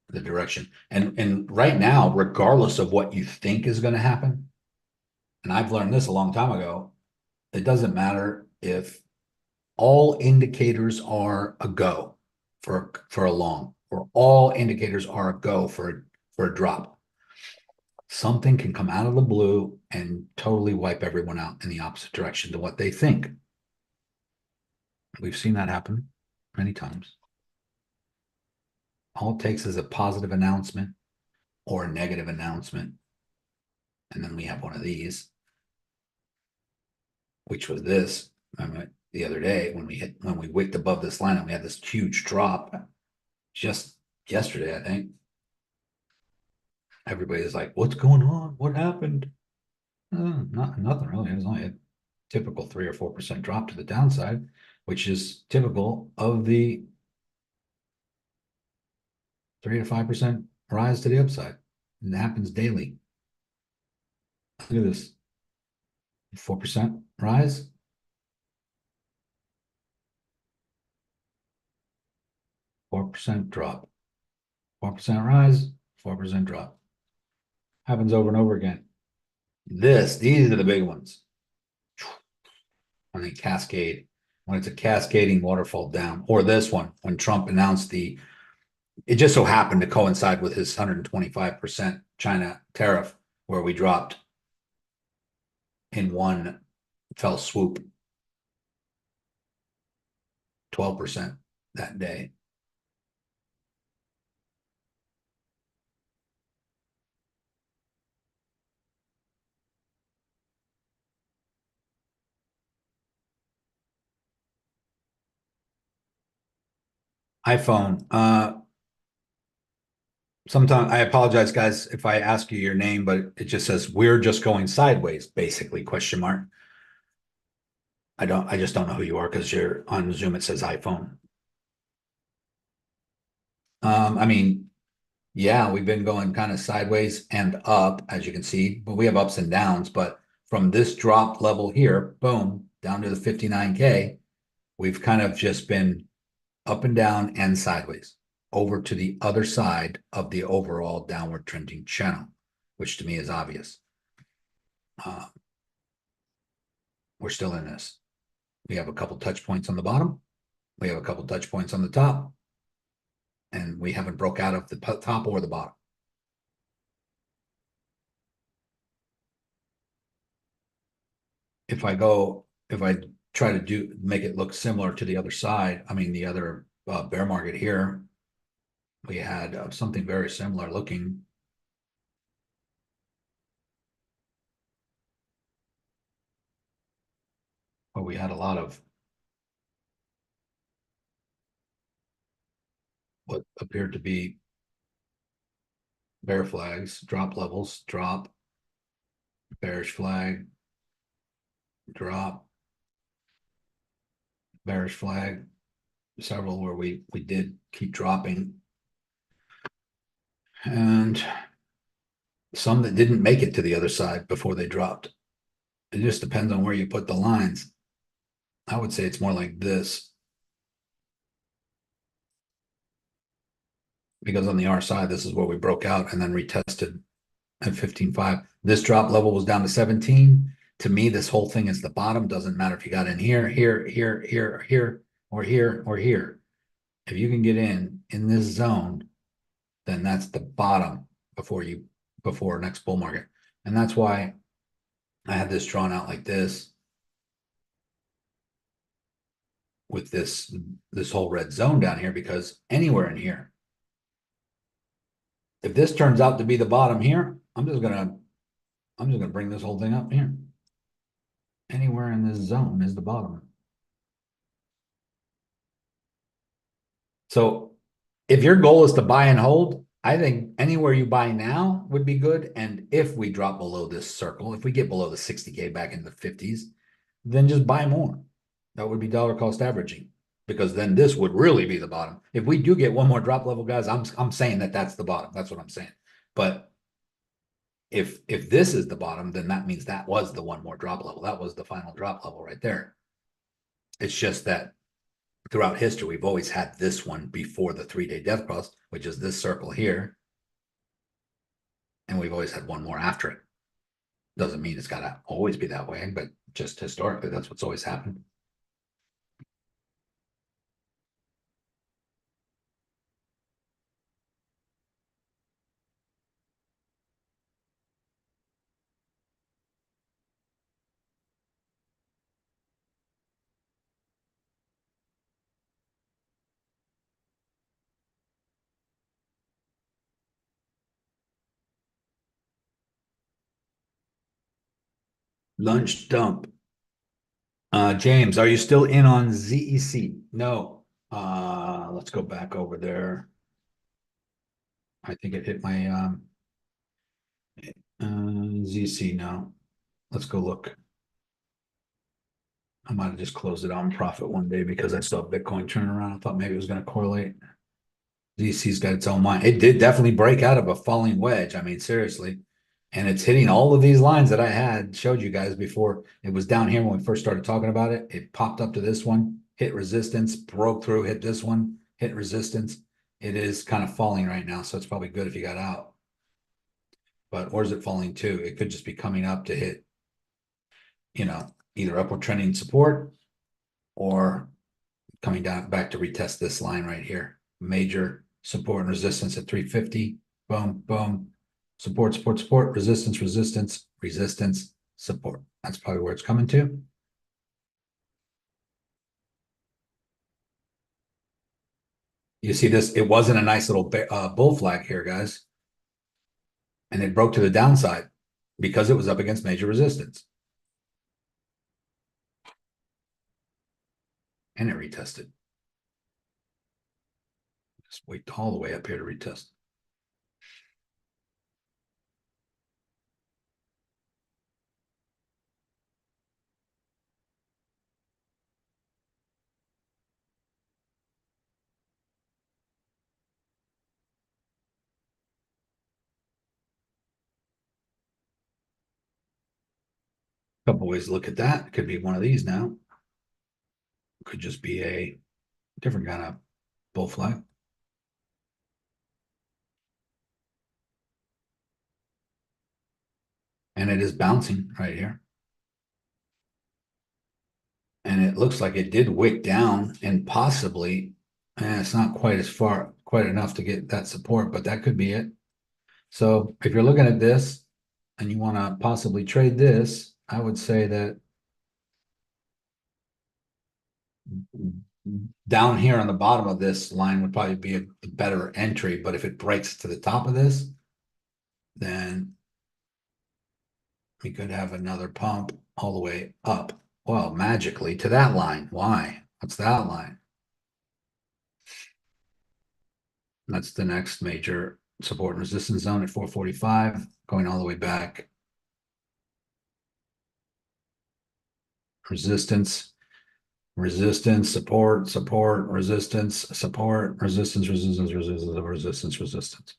the direction. And right now, regardless of what you think is going to happen, and I've learned this a long time ago, it doesn't matter if all indicators are a go for a long, or all indicators are a go for a drop. Something can come out of the blue and totally wipe everyone out in the opposite direction to what they think. We've seen that happen many times. All it takes is a positive announcement or a negative announcement. And then we have one of these, which was this. The other day when we wicked above this line and we had this huge drop just yesterday, I think. Everybody's like, what's going on? What happened? Nothing really. It was only a typical 3 or 4% drop to the downside, which is typical of the 3 to 5% rise to the upside. And it happens daily. Look at this. 4% rise. 4% drop. 4% rise, 4% drop. Happens over and over again. These are the big ones. When they cascade, when it's a cascading waterfall down, or this one, when Trump announced it just so happened to coincide with his 125% China tariff, where we dropped in one fell swoop 12% that day. iPhone. Sometimes I apologize, guys, if I ask you your name, but it just says we're just going sideways, basically, question mark. I just don't know who you are because you're on Zoom. It says iPhone. I mean, yeah, we've been going kind of sideways and up, as you can see, but we have ups and downs. But from this drop level here, boom, down to the 59K, we've kind of just been up and down and sideways over to the other side of the overall downward trending channel, which to me is obvious. We're still in this. We have a couple touch points on the bottom. We have a couple touch points on the top. And we haven't broke out of the top or the bottom. If I try to make it look similar to the other side, I mean, the other bear market here, we had something very similar looking. But we had a lot of what appeared to be bear flags, drop levels, drop, bearish flag, drop, bearish flag, several where we did keep dropping, and some that didn't make it to the other side before they dropped. It just depends on where you put the lines. I would say it's more like this. Because on the R side, this is where we broke out and then retested at 15.5. This drop level was down to 17. To me, this whole thing is the bottom. Doesn't matter if you got in here, here, here, here, here, or here, or here. If you can get in this zone, then that's the bottom before next bull market. And that's why I had this drawn out like this with this whole red zone down here, because anywhere in here, if this turns out to be the bottom here, I'm just gonna bring this whole thing up here. Anywhere in this zone is the bottom. So if your goal is to buy and hold, I think anywhere you buy now would be good. And if we drop below this circle, if we get below the 60K back in the 50s, then just buy more. That would be dollar cost averaging, because then this would really be the bottom. If we do get one more drop level, guys, I'm saying that's the bottom. That's what I'm saying. But if this is the bottom, then that means that was the one more drop level. That was the final drop level right there. It's just that throughout history, we've always had this one before the 3-day death cross, which is this circle here. And we've always had one more after it. Doesn't mean it's got to always be that way, but just historically, that's what's always happened. Lunch dump. James, are you still in on ZEC? No. Let's go back over there. I think it hit my ZC now. Let's go look. I might have just closed it on profit one day because I saw Bitcoin turn around. I thought maybe it was going to correlate. ZC's got its own mind. It did definitely break out of a falling wedge. I mean, seriously. And it's hitting all of these lines that I had showed you guys before. It was down here when we first started talking about it. It popped up to this one, hit resistance, broke through, hit this one, hit resistance. It is kind of falling right now, so it's probably good if you got out. But where's it falling to? It could just be coming up to hit, either upward trending support or coming down back to retest this line right here. Major support and resistance at 350. Boom, boom. Support, support, support, resistance, resistance, resistance, support. That's probably where it's coming to. You see this, it wasn't a nice little bull flag here, guys. And it broke to the downside because it was up against major resistance. And it retested. Just wait all the way up here to retest. Couple ways to look at that. It could be one of these now. Could just be a different kind of bull flag. And it is bouncing right here. And it looks like it did wick down and possibly, it's not quite as far, quite enough to get that support, but that could be it. So if you're looking at this and you want to possibly trade this, I would say that down here on the bottom of this line would probably be a better entry. But if it breaks to the top of this, then we could have another pump all the way up. Well, magically to that line. Why? What's that line? That's the next major support and resistance zone at 445, going all the way back. Resistance, resistance, support, support, resistance, support, resistance, resistance, resistance, resistance, resistance.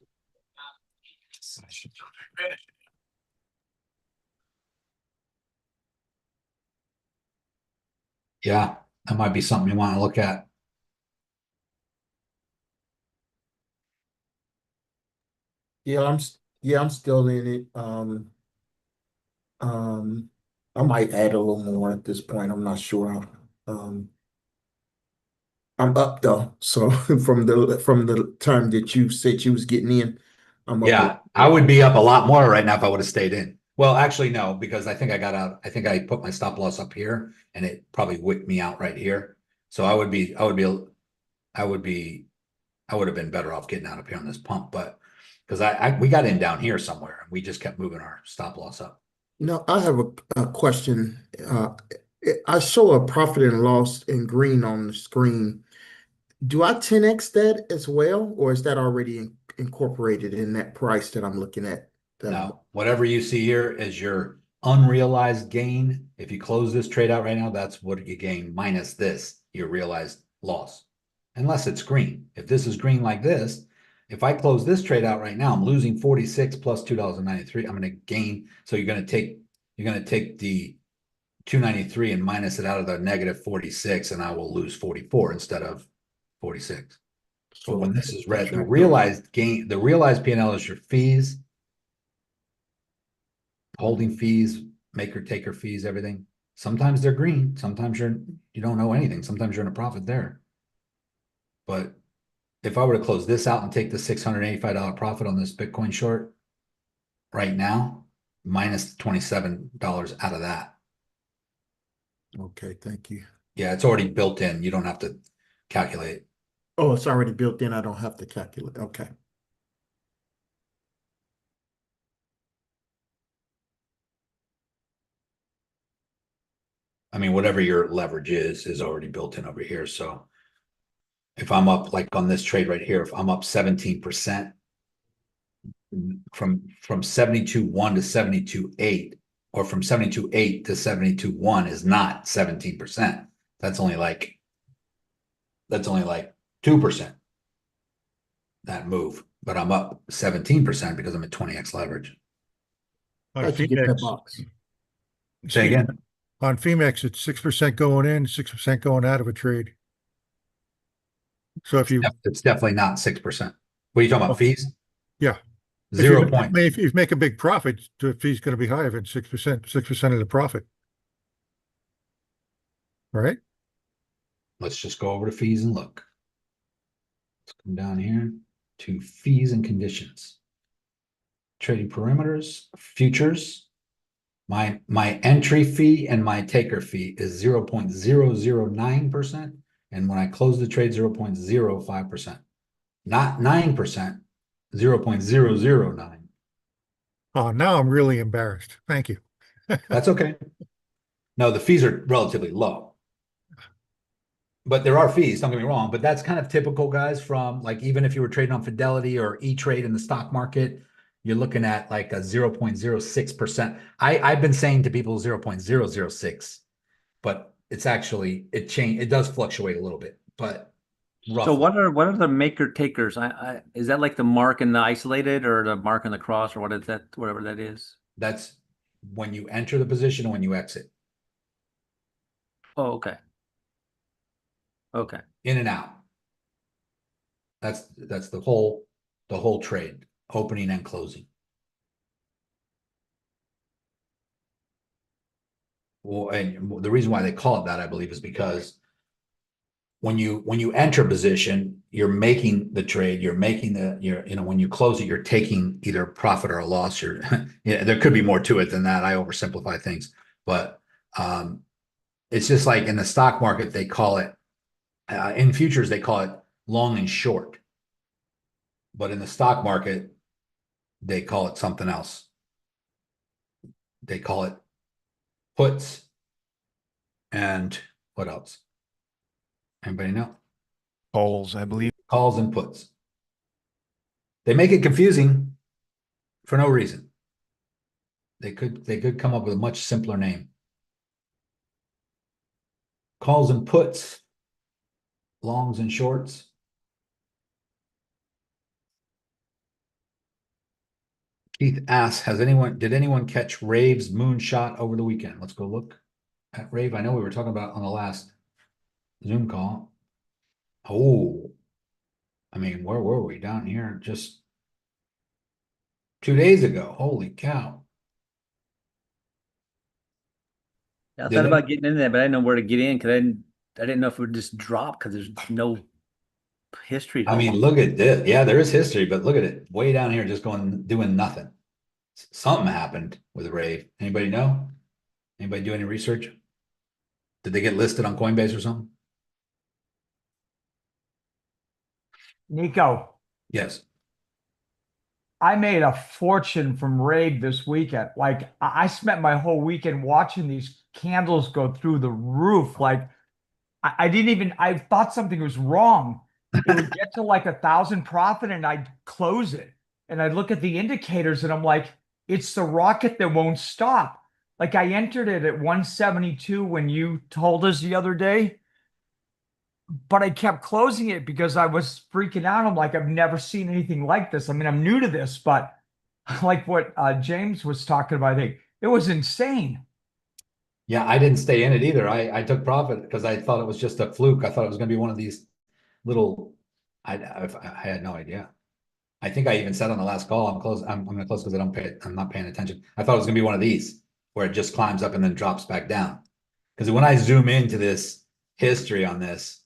Yeah, that might be something you want to look at. Yeah, I'm still in it. I might add a little more at this point. I'm not sure. I'm up though. So from the time that you said you was getting in, I'm up. Yeah, I would be up a lot more right now if I would have stayed in. Well, actually, no, because I think I got out. I think I put my stop loss up here and it probably wicked me out right here. So I would have been better off getting out up here on this pump, but because we got in down here somewhere. We just kept moving our stop loss up. Now, I have a question. I show a profit and loss in green on the screen. Do I 10x that as well, or is that already incorporated in that price that I'm looking at? Now, whatever you see here is your unrealized gain. If you close this trade out right now, that's what you gain minus this, your realized loss. Unless it's green. If this is green like this, if I close this trade out right now, I'm losing 46 plus $2.93. I'm going to gain. So you're going to take the 293 and minus it out of the negative 46, and I will lose 44 instead of 46. So when this is red, the realized gain, the realized P&L is your fees, holding fees, maker taker fees, everything. Sometimes they're green. Sometimes you don't know anything. Sometimes you're in a profit there. But if I were to close this out and take the $685 profit on this Bitcoin short right now, minus $27 out of that. Okay, thank you. Yeah, it's already built in. You don't have to calculate. Oh, it's already built in. I don't have to calculate. Okay. I mean, whatever your leverage is already built in over here. So if I'm up like on this trade right here, if I'm up 17% from 72.1 to 72.8, or from 72.8 to 72.1 is not 17%. That's only like 2% that move, but I'm up 17% because I'm at 20x leverage. On How'd you get that Phemex, box? Say excuse me, again. on Phemex, it's 6% going in, 6% going out of a trade. So if you, It's definitely not 6%. What are you talking about? Fees? yeah, if 0 you, point. if you make a big profit, the fee's going to be higher than 6% of the profit. Right? Let's just go over to fees and look. Let's come down here to fees and conditions. Trading parameters, futures. My entry fee and my taker fee is 0.009%. And when I close the trade, 0.05%. Not 9%, 0.009. Oh, now I'm really embarrassed. Thank you. That's okay. No, the fees are relatively low. But there are fees, don't get me wrong, but that's kind of typical, guys, from like even if you were trading on Fidelity or E-Trade in the stock market, you're looking at like a 0.06%. I've been saying to people 0.006, but it's actually it does fluctuate a little bit, but So roughly. what are the maker takers? I is that like the mark and the isolated or the mark and the cross or what is that, whatever that is? That's when you enter the position and when you exit, Oh, okay. Okay. in and out. That's the whole trade, opening and closing. Well, and the reason why they call it that, I believe, is because when you enter a position, you're making the trade, when you close it, you're taking either a profit or a loss. There could be more to it than that. I oversimplify things, but it's just like in the stock market, they call it in futures, they call it long and short. But in the stock market, they call it something else. They call it puts and what else? Anybody know? Calls, I believe. Calls and puts. They make it confusing for no reason. They could come up with a much simpler name. Calls and puts, longs and shorts. Keith asks, did anyone catch Rave's moonshot over the weekend? Let's go look at Rave. I know we were talking about on the last Zoom call. Oh, I mean, where were we? Down here just 2 days ago. Holy cow. I Did thought it? about getting in there, but I didn't know where to get in because I didn't know if it would just drop because there's no history at I mean, all. look at this. Yeah, there is history, but look at it. Way down here, just doing nothing. Something happened with Rave. Anybody know? Anybody do any research? Did they get listed on Coinbase or something? Niko, Yes. I made a fortune from Rave this weekend. Like I spent my whole weekend watching these candles go through the roof. Like I didn't even, I thought something was wrong. It would get to like 1,000 profit and I'd close it. And I'd look at the indicators and I'm like, it's the rocket that won't stop. Like I entered it at 172 when you told us the other day, but I kept closing it because I was freaking out. I'm like, I've never seen anything like this. I mean, I'm new to this, but like what James was talking about, I think it was insane. Yeah, I didn't stay in it either. I took profit because I thought it was just a fluke. I thought it was going to be one of these little. I had no idea. I think I even said on the last call, I'm close. I'm going to close because I'm not paying attention. I thought it was going to be one of these where it just climbs up and then drops back down. Because when I zoom into this history on this,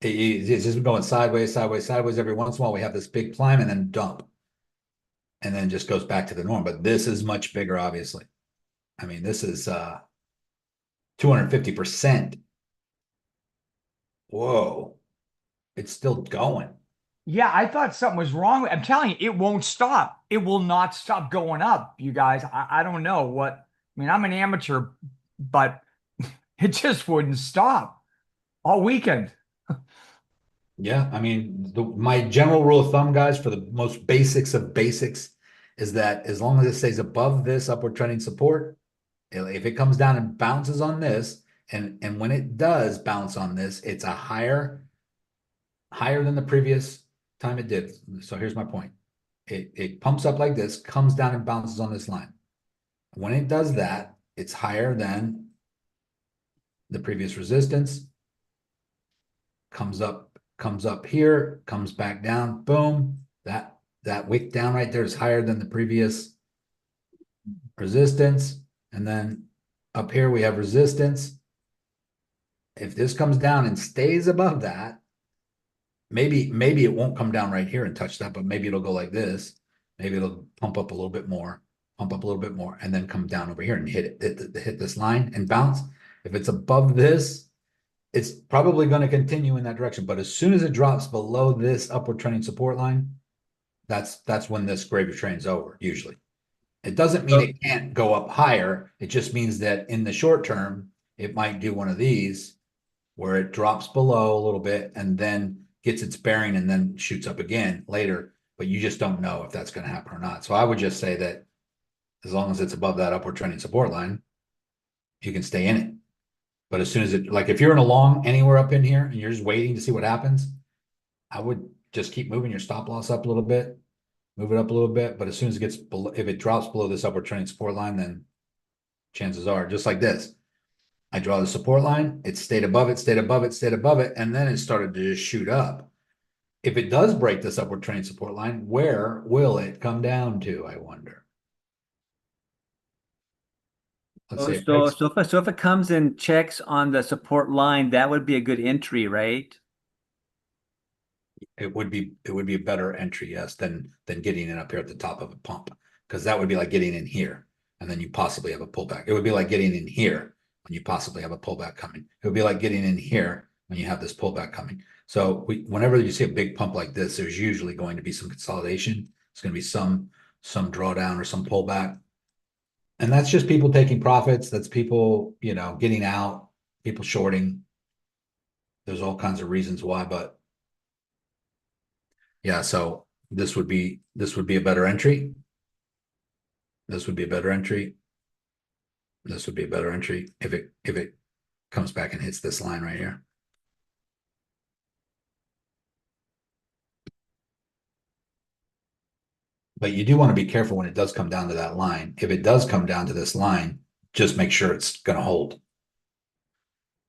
it's just going sideways, sideways, sideways. Every once in a while, we have this big climb and then dump, and then just goes back to the norm. But this is much bigger, obviously. I mean, this is 250%. Whoa, it's still going. Yeah, I thought something was wrong. I'm telling you, it won't stop. It will not stop going up, you guys. I don't know what, I mean, I'm an amateur, but It just wouldn't stop all weekend. Yeah, I mean, my general rule of thumb, guys, for the most basics of basics, is that as long as it stays above this upward trending support, if it comes down and bounces on this, and when it does bounce on this, it's a higher than the previous time it did. So here's my point. It pumps up like this, comes down and bounces on this line. When it does that, it's higher than the previous resistance, comes up here, comes back down, boom. That wick down right there is higher than the previous resistance. And then up here we have resistance. If this comes down and stays above that, maybe it won't come down right here and touch that, but maybe it'll go like this. Maybe it'll pump up a little bit more, and then come down over here and hit this line and bounce. If it's above this, it's probably going to continue in that direction. But as soon as it drops below this upward trending support line, that's when this gravy train's over, usually. It doesn't mean it can't go up higher. It just means that in the short term, it might do one of these where it drops below a little bit and then gets its bearing and then shoots up again later. But you just don't know if that's going to happen or not. So I would just say that as long as it's above that upward trending support line, you can stay in it. But as soon as it, like if you're in a long anywhere up in here and you're just waiting to see what happens, I would just keep moving your stop loss up a little bit, move it up a little bit. But as soon as it gets below, if it drops below this upward trending support line, then chances are just like this. I draw the support line, it stayed above it, and then it started to just shoot up. If it does break this upward trending support line, where will it come down to, I wonder? Let's say So if it comes and checks on the support line, that would be a good entry, right? it would be a better entry, yes, than getting in up here at the top of a pump, because that would be like getting in here and then you possibly have a pullback. It would be like getting in here when you possibly have a pullback coming. It would be like getting in here when you have this pullback coming. So whenever you see a big pump like this, there's usually going to be some consolidation. It's going to be some drawdown or some pullback. And that's just people taking profits. That's people, getting out, people shorting. There's all kinds of reasons why, but yeah, so this would be a better entry. This would be a better entry. This would be a better entry if it comes back and hits this line right here. But you do want to be careful when it does come down to that line. If it does come down to this line, just make sure it's going to hold.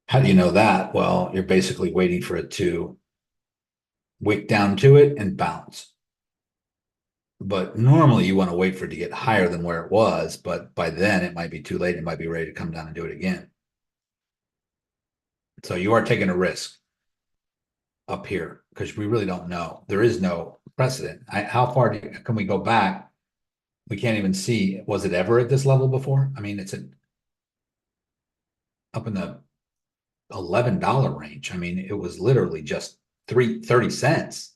How do you know that? Well, you're basically waiting for it to wick down to it and bounce. But normally you want to wait for it to get higher than where it was, but by then it might be too late. It might be ready to come down and do it again. So you are taking a risk up here because we really don't know. There is no precedent. How far can we go back? We can't even see. Was it ever at this level before? I mean, it's up in the $11 range. I mean, it was literally just 30 cents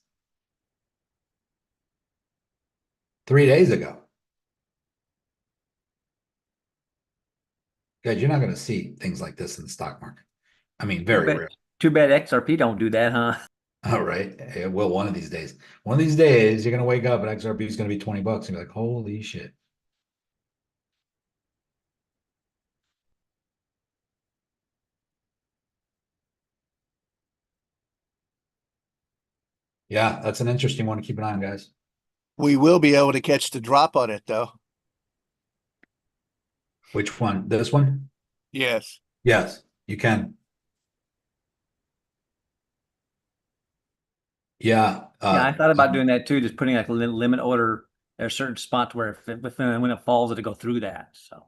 3 days ago. Guys, you're not going to see things like this in the stock market. I mean, very rare. Too bad XRP don't do that, huh? All right. It will one of these days. One of these days, you're going to wake up and XRP is going to be $20 and you're like, holy shit. Yeah, that's an interesting one to keep an eye on, guys. We will be able to catch the drop on it, though. Which one? This one? Yes. Yes, you can. Yeah. Yeah, I thought about doing that too, just putting like a limit order at a certain spot where when it falls, it'll go through that. So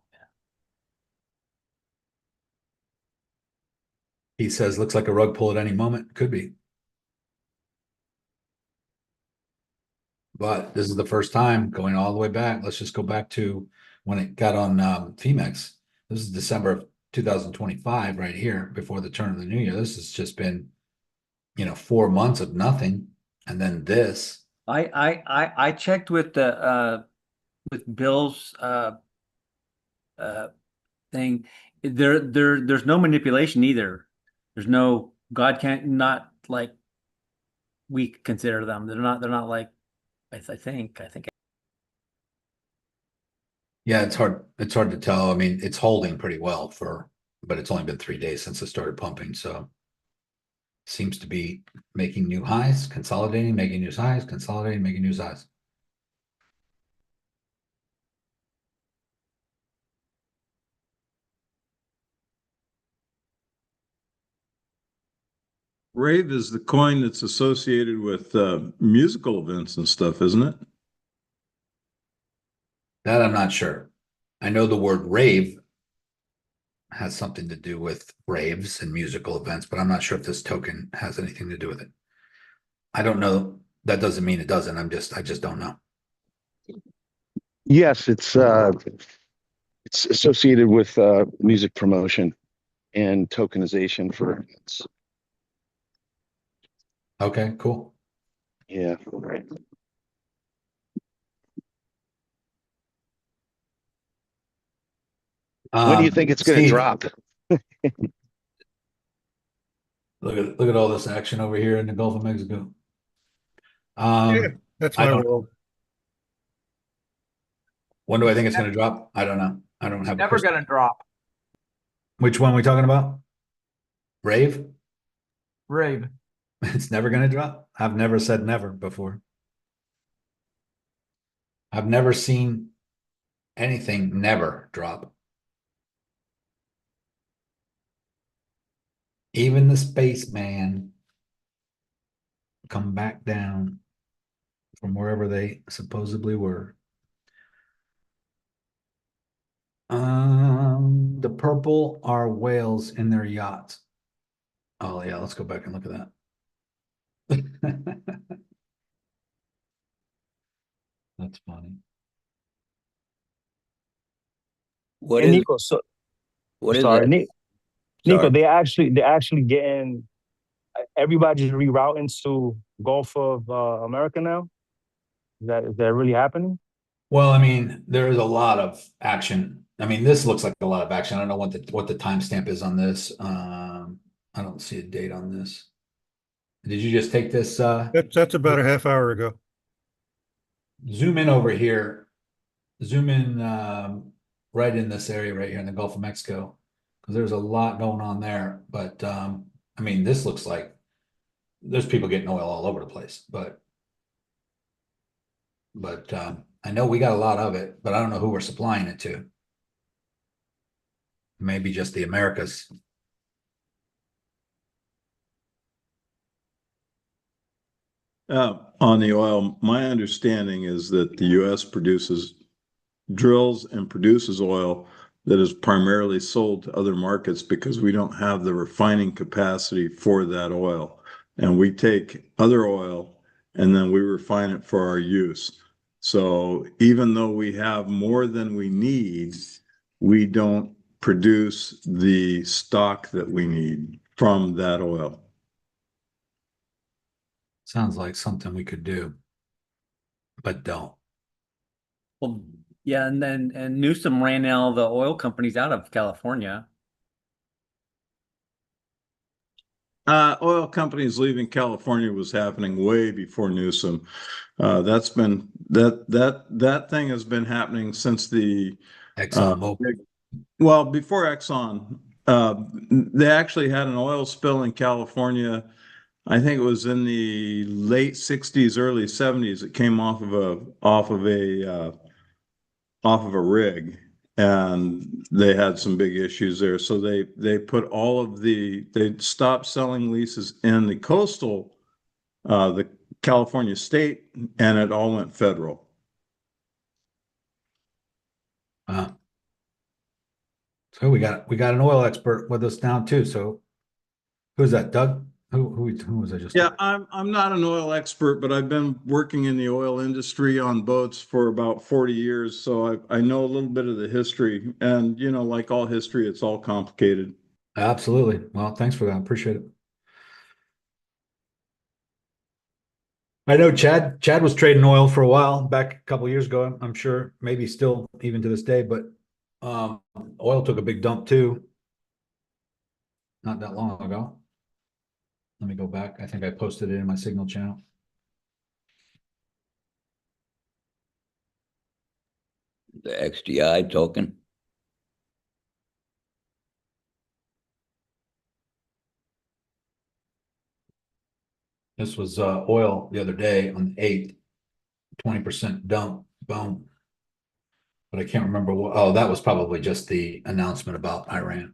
He says, looks like a rug pull at any moment. Could be. But this is the first time going all the way back. Let's just go back to when it got on Phemex. This is December of 2025 right here before the turn of the new year. This has just been, 4 months of nothing. And then this. I checked with the with Bill's thing. there's no manipulation either. There's no God can't not like we consider them. They're not like I think. Yeah, it's hard to tell. I mean, it's holding pretty well but it's only been 3 days since it started pumping, so seems to be making new highs, consolidating, making new highs, consolidating, making new highs. Rave is the coin that's associated with musical events and stuff, isn't it? That I'm not sure. I know the word rave has something to do with raves and musical events, but I'm not sure if this token has anything to do with it. I don't know. That doesn't mean it doesn't. I just don't know. Yes, it's associated with music promotion and tokenization for events. Okay, cool. Yeah. When do you think it's going to Steve, drop? look at all this action over here in the Gulf of Mexico. Yeah, that's I my don't. world. When do I think it's going to drop? I don't know. I don't have a Never crystal. gonna drop. Which one are we talking about? Rave? Rave. It's never going to drop. I've never said never before. I've never seen anything never drop. Even the spaceman come back down from wherever they supposedly were. The purple are whales in their yachts. Oh yeah, let's go back and look at that. That's funny. What And is Niko, so what is sorry, that? Niko, Sorry. they're actually getting everybody's rerouting to Gulf of America now. Is that really happening? Well, I mean, there is a lot of action. I mean, this looks like a lot of action. I don't know what the timestamp is on this. I don't see a date on this. Did you just take this? That's about a half hour ago. Zoom in over here. Zoom in right in this area right here in the Gulf of Mexico, because there's a lot going on there. But I mean, this looks like there's people getting oil all over the place. But I know we got a lot of it, but I don't know who we're supplying it to. Maybe just the Americas. On the oil, my understanding is that the U.S. drills and produces oil that is primarily sold to other markets because we don't have the refining capacity for that oil. And we take other oil and then we refine it for our use. So even though we have more than we need, we don't produce the stock that we need from that oil. Sounds like something we could do, but don't. Well, yeah, and Newsom ran all the oil companies out of California. Oil companies leaving California was happening way before Newsom. That thing has been happening since the ExxonMobil. well, before Exxon. They actually had an oil spill in California. I think it was in the late 60s, early 70s. It came off of a rig, and they had some big issues there. So they put they stopped selling leases in the coastal, the California state, and it all went federal. So we got an oil expert with us now too. So who's that, Doug? Who was I just? Yeah, I'm not an oil expert, but I've been working in the oil industry on boats for about 40 years, so I know a little bit of the history. And like all history, it's all complicated. Absolutely. Well, thanks for that. I appreciate it. I know Chad was trading oil for a while back a couple of years ago. I'm sure maybe still even to this day, but oil took a big dump too. not that long ago. Let me go back. I think I posted it in my Signal channel. The XDI token. This was oil the other day on the 8th, 20% dump, boom. But I can't remember what, oh, that was probably just the announcement about Iran.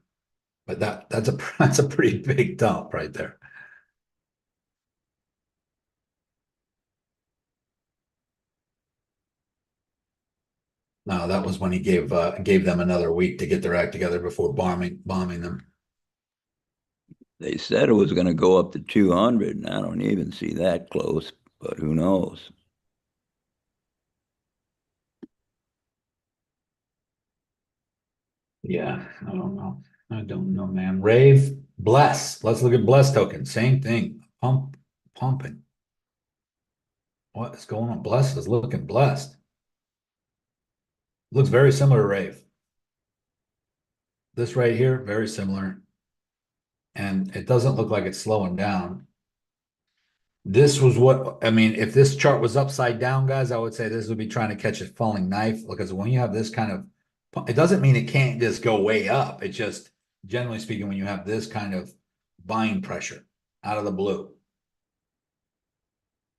But that's a that's a pretty big dump right there. No, that was when he gave them another week to get their act together before bombing them. They said it was going to go up to 200, and I don't even see that close, but who knows? Yeah, I don't know. I don't know, man. Rave, bless. Let's look at bless token. Same thing. Pumping. What is going on? Bless is looking blessed. Looks very similar to Rave. This right here, very similar. And it doesn't look like it's slowing down. This was what, I mean, if this chart was upside down, guys, I would say this would be trying to catch a falling knife, because when you have this kind of, it doesn't mean it can't just go way up. It just, generally speaking, when you have this kind of buying pressure out of the blue,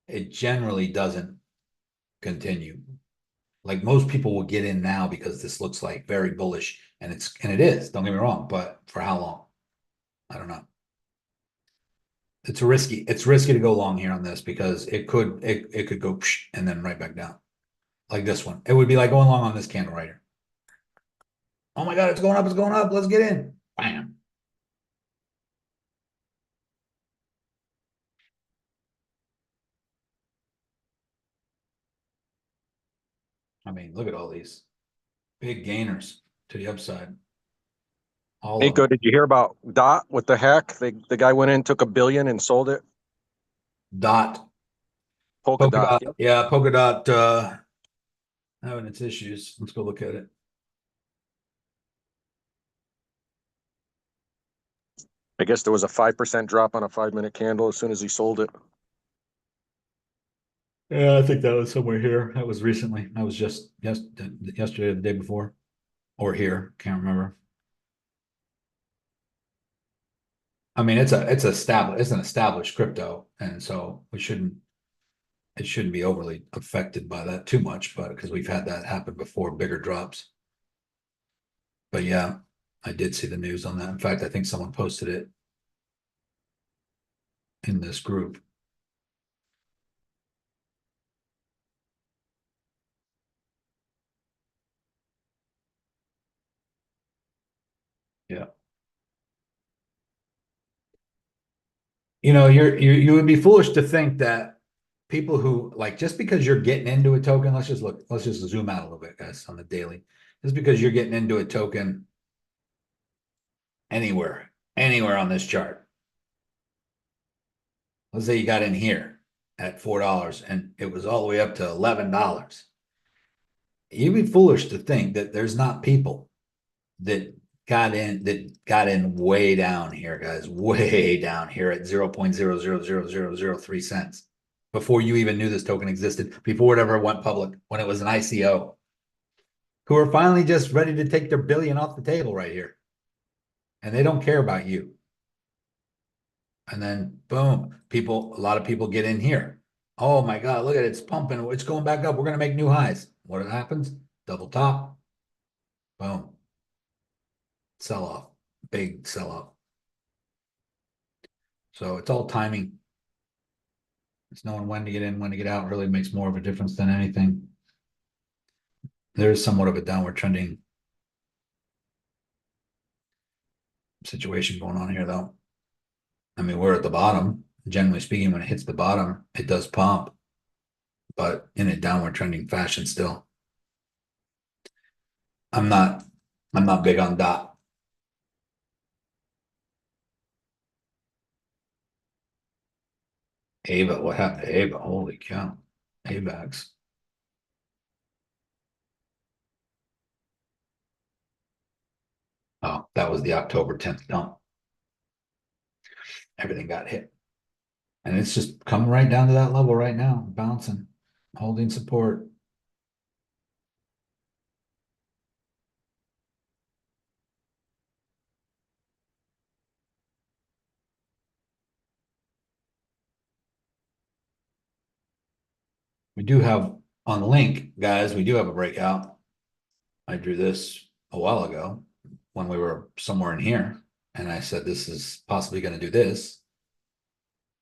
it generally doesn't continue. Like most people will get in now because this looks like very bullish, and it is, don't get me wrong, but for how long? I don't know. It's risky to go long here on this, because it could go and then right back down like this one. It would be like going long on this candle right here. Oh my God, it's going up, let's get in. Bam. I mean, look at all these big gainers to the upside. All of Niko, them. did you hear about Dot? What the heck? The guy went in, took $1 billion and sold it. Dot. Polka dot. Yeah, polka dot having its issues. Let's go look at it. I guess there was a 5% drop on a 5-minute candle as soon as he sold it. Yeah, I think that was somewhere here. That was recently. That was just yesterday or the day before, or here. Can't remember. I mean, it's an established crypto, and so it shouldn't be overly affected by that too much, but because we've had that happen before, bigger drops. But yeah, I did see the news on that. In fact, I think someone posted it in this group. Yeah. You would be foolish to think that people who, like, just because you're getting into a token, let's just zoom out a little bit, guys, on the daily. Just because you're getting into a token anywhere on this chart. Let's say you got in here at $4 and it was all the way up to $11. You'd be foolish to think that there's not people that got in way down here, guys, way down here at 0.0000003 cents before you even knew this token existed, before it ever went public, when it was an ICO, who are finally just ready to take their billion off the table right here. And they don't care about you. And then boom, a lot of people get in here. Oh my God, look at it, it's pumping, it's going back up. We're going to make new highs. What happens? Double top. Boom. Sell off, big sell off. So it's all timing. It's knowing when to get in, when to get out really makes more of a difference than anything. There is somewhat of a downward trending situation going on here, though. I mean, we're at the bottom. Generally speaking, when it hits the bottom, it does pump, but in a downward trending fashion still. I'm not big on DOT. Ava, what happened to Ava? Holy cow. AVAX. Oh, that was the October 10th dump. everything got hit. And it's just coming right down to that level right now, bouncing, holding support. We do have on the link, guys, we do have a breakout. I drew this a while ago when we were somewhere in here, and I said this is possibly going to do this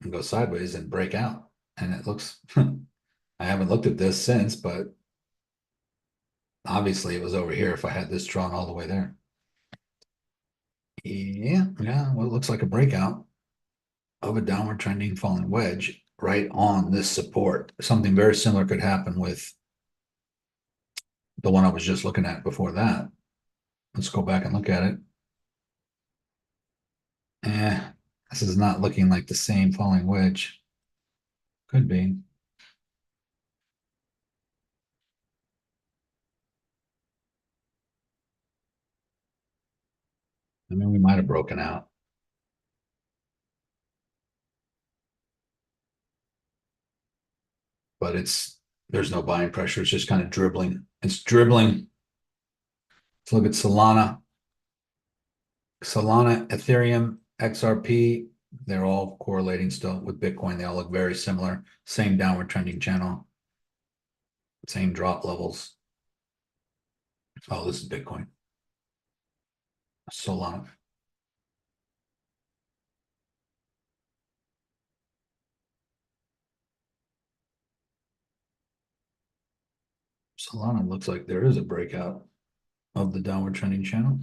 and go sideways and break out. And it looks, I haven't looked at this since, but obviously it was over here if I had this drawn all the way there. Yeah, well, it looks like a breakout of a downward trending falling wedge right on this support. Something very similar could happen with the one I was just looking at before that. Let's go back and look at it. This is not looking like the same falling wedge. Could be. I mean, we might have broken out. But there's no buying pressure. It's just kind of dribbling. It's dribbling. Let's look at Solana. Solana, Ethereum, XRP, they're all correlating still with Bitcoin. They all look very similar. Same downward trending channel. Same drop levels. Oh, this is Bitcoin. Solana. Solana looks like there is a breakout of the downward trending channel.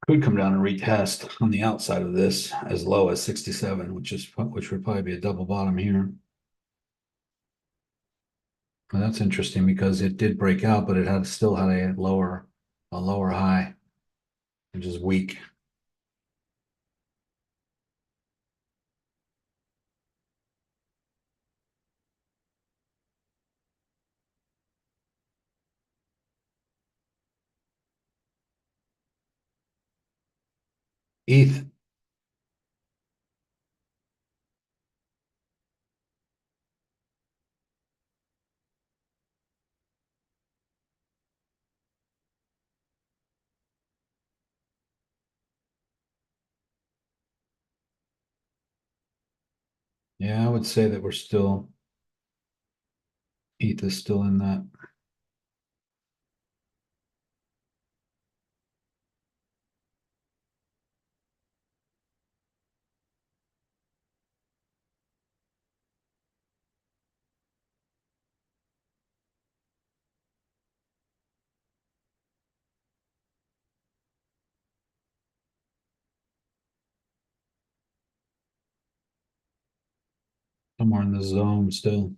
Could come down and retest on the outside of this as low as 67, which would probably be a double bottom here. Well, that's interesting because it did break out, but it still had a lower high, which is weak. ETH. Yeah, I would say that ETH is still in that. Somewhere in the zone still.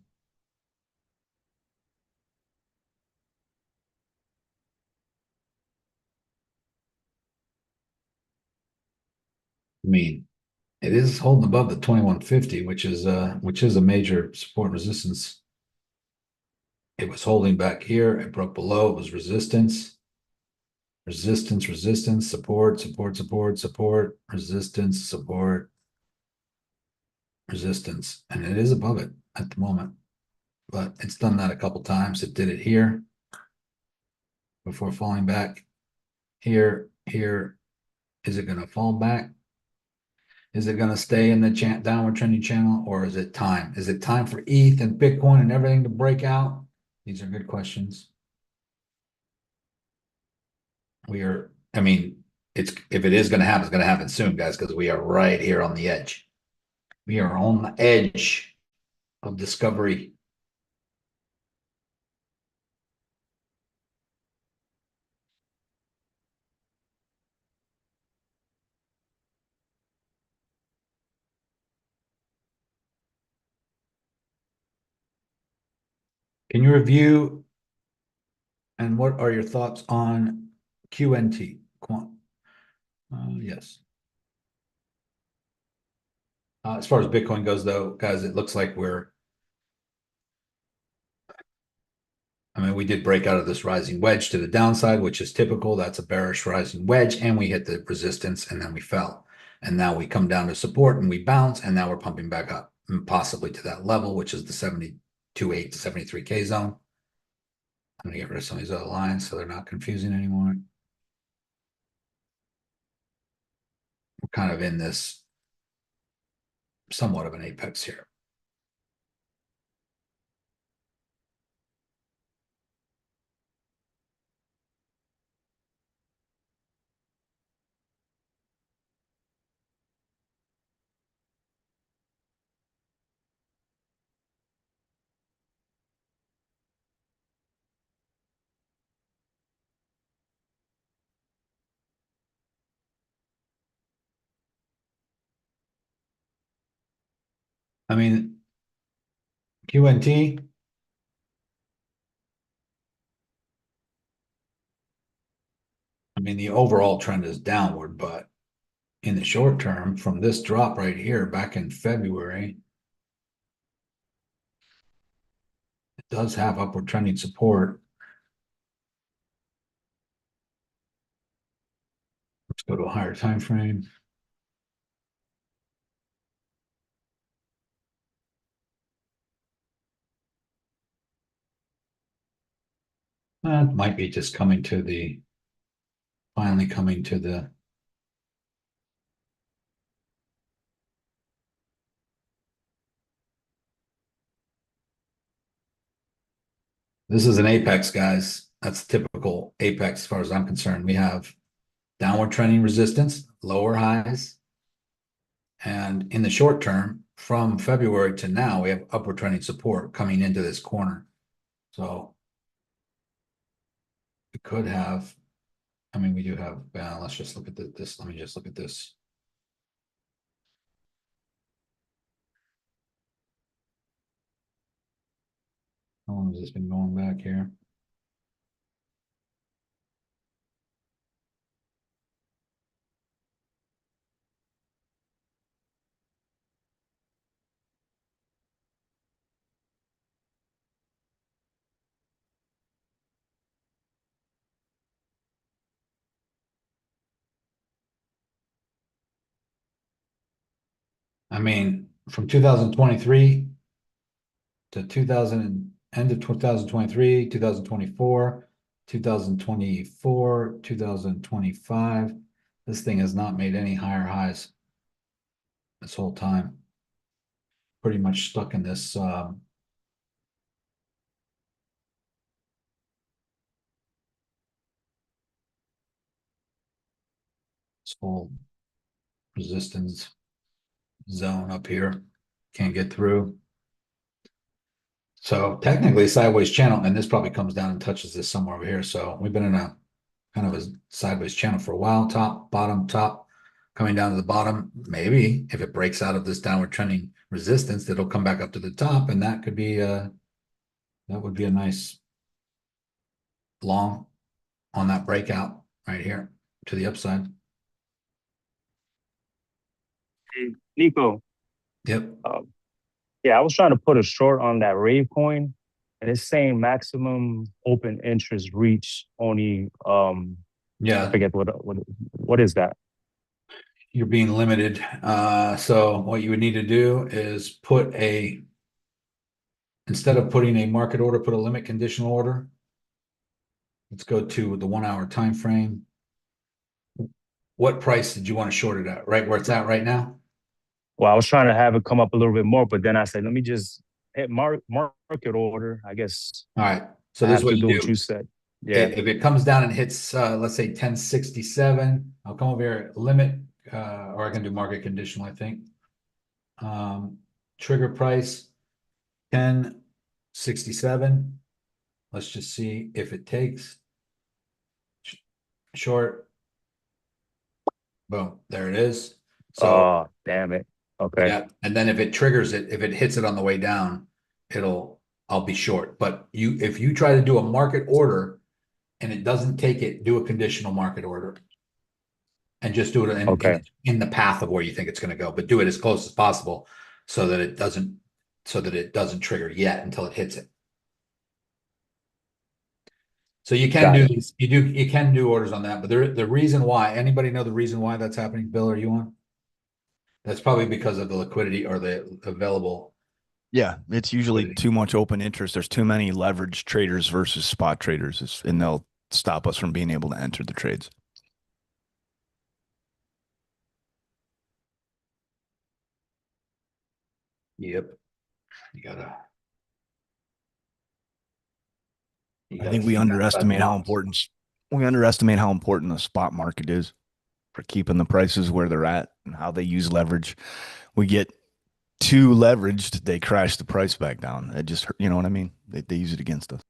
I mean, it is holding above the 2150, which is a major support resistance. It was holding back here. It broke below. It was resistance. Resistance, resistance, support, support, support, support, resistance, support, resistance. And it is above it at the moment. But it's done that a couple times. It did it here before falling back. Here. Is it going to fall back? Is it going to stay in the downward trending channel, or is it time? Is it time for ETH and Bitcoin and everything to break out? These are good questions. I mean, if it is going to happen, it's going to happen soon, guys, because we are right here on the edge. We are on the edge of discovery. Can you review and what are your thoughts on QNT? Yes. As far as Bitcoin goes though, guys, it looks like I mean, we did break out of this rising wedge to the downside, which is typical. That's a bearish rising wedge, and we hit the resistance and then we fell. And now we come down to support and we bounce, and now we're pumping back up, and possibly to that level, which is the 72.8 to 73K zone. I'm gonna get rid of some of these other lines so they're not confusing anymore. We're kind of in this somewhat of an apex here. I mean, QNT. I mean, the overall trend is downward, but in the short term, from this drop right here back in February, it does have upward trending support. Let's go to a higher time frame. It might be just finally coming to the. This is an apex, guys. That's typical apex as far as I'm concerned. We have downward trending resistance, lower highs. And in the short term, from February to now, we have upward trending support coming into this corner. So we could have, I mean, we do have, let's just look at this. Let me just look at this. How long has this been going back here? I mean, from 2023 to end of 2023, 2024, 2024, 2025. This thing has not made any higher highs this whole time. Pretty much stuck in this whole resistance zone up here. Can't get through. So technically sideways channel, and this probably comes down and touches this somewhere over here. So we've been in a kind of a sideways channel for a while. Top, bottom, top, coming down to the bottom. Maybe if it breaks out of this downward trending resistance, it'll come back up to the top, and that could be that would be a nice long on that breakout right here to the upside. Hey, Niko. Yep. Yeah, I was trying to put a short on that Rave coin, and it's saying maximum open interest reach only. Yeah. I forget what is that? You're being limited. So what you would need to do is instead of putting a market order, put a limit conditional order. Let's go to the 1 hour time frame. What price did you want to short it at? Right where it's at right now? Well, I was trying to have it come up a little bit more, but then I said, let me just hit market order, I guess. All right. So I this have is what to you do do. what you said. Yeah. If it comes down and hits, let's say 1067, I'll come over here, limit, or I can do market conditional, I think. Trigger price 1067. Let's just see if it takes. Short. Boom, there it is. So, Oh, damn it. Okay. yeah, and then if it triggers it, if it hits it on the way down, I'll be short. But if you try to do a market order and it doesn't take it, do a conditional market order. and just do it Okay. in the path of where you think it's going to go, but do it as close as possible so that it doesn't trigger yet until it hits it. So you can Got do it. these, you can do orders on that, but the reason why, anybody know the reason why that's happening? Bill, are you on? That's probably because of the liquidity or the available. Yeah, it's usually liquidity. too much open interest. There's too many leveraged traders versus spot traders, and they'll stop us from being able to enter the trades. Yep. You gotta I think we underestimate how important the spot market is for keeping the prices where they're at and how they use leverage. We get too leveraged, they crash the price back down. It just, you know what I mean? They use it against us.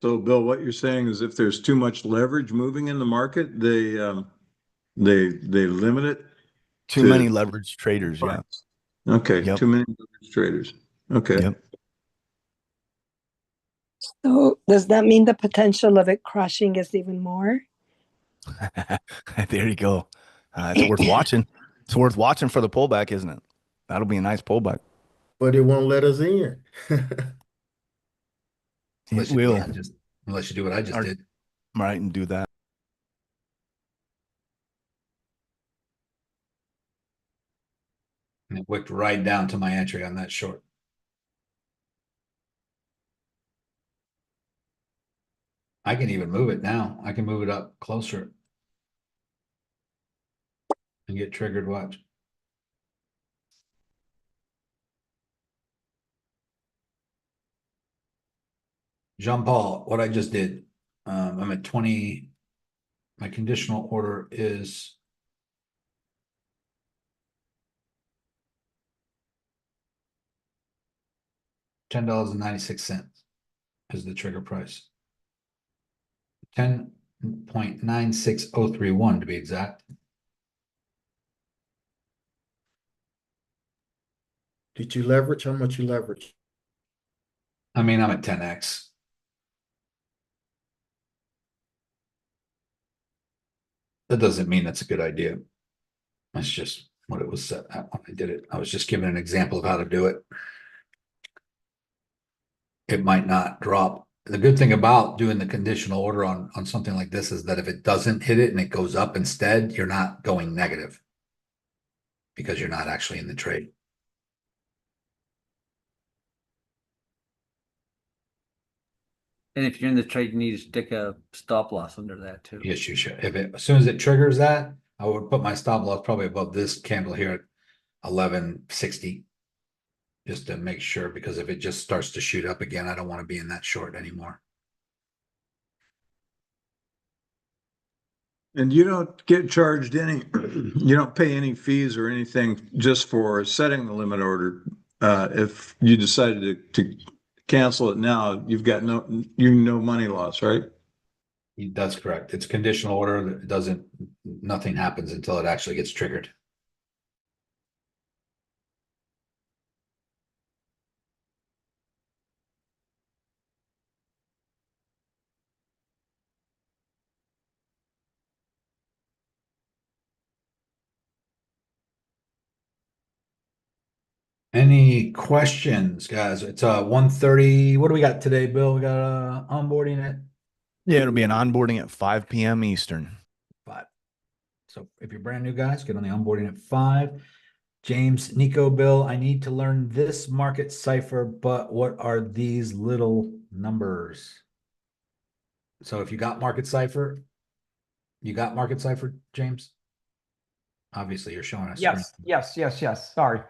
So Bill, what you're saying is if there's too much leverage moving in the market, they limit it Too many leveraged traders, yeah. Okay, Yep. too many leveraged traders. Okay. Yep. So does that mean the potential of it crashing is even more? There you go. It's worth watching. It's worth watching for the pullback, isn't it? That'll be a nice pullback. But it won't let us in. It will. Unless you do what I just did. Right, and do that. And it wicked right down to my entry on that short. I can even move it now. I can move it up closer and get triggered. Watch. Jean Paul, what I just did, I'm at 20. My conditional order is $10.96 is the trigger price. 10.96031 to be exact. Did you leverage? How much you leverage? I mean, I'm at 10x. That doesn't mean that's a good idea. That's just what it was set at when I did it. I was just giving an example of how to do it. It might not drop. The good thing about doing the conditional order on something like this is that if it doesn't hit it and it goes up instead, you're not going negative because you're not actually in the trade. And if you're in the trade, you need to stick a stop loss under that too. Yes, you should. As soon as it triggers that, I would put my stop loss probably above this candle here at 1160. Just to make sure, because if it just starts to shoot up again, I don't want to be in that short anymore. And you don't get charged any, you don't pay any fees or anything just for setting the limit order. If you decided to cancel it now, you've got no money loss, right? That's correct. It's conditional order. It nothing happens until it actually gets triggered. Any questions, guys? It's 1:30. What do we got today, Bill? We got onboarding at Yeah, it'll be an onboarding at 5 p.m. Eastern. 5. So if you're brand new, guys, get on the onboarding at 5. James, Niko, Bill, I need to learn this market cipher, but what are these little numbers? So if you got market cipher, James? Obviously, you're showing us. Yes. Sorry.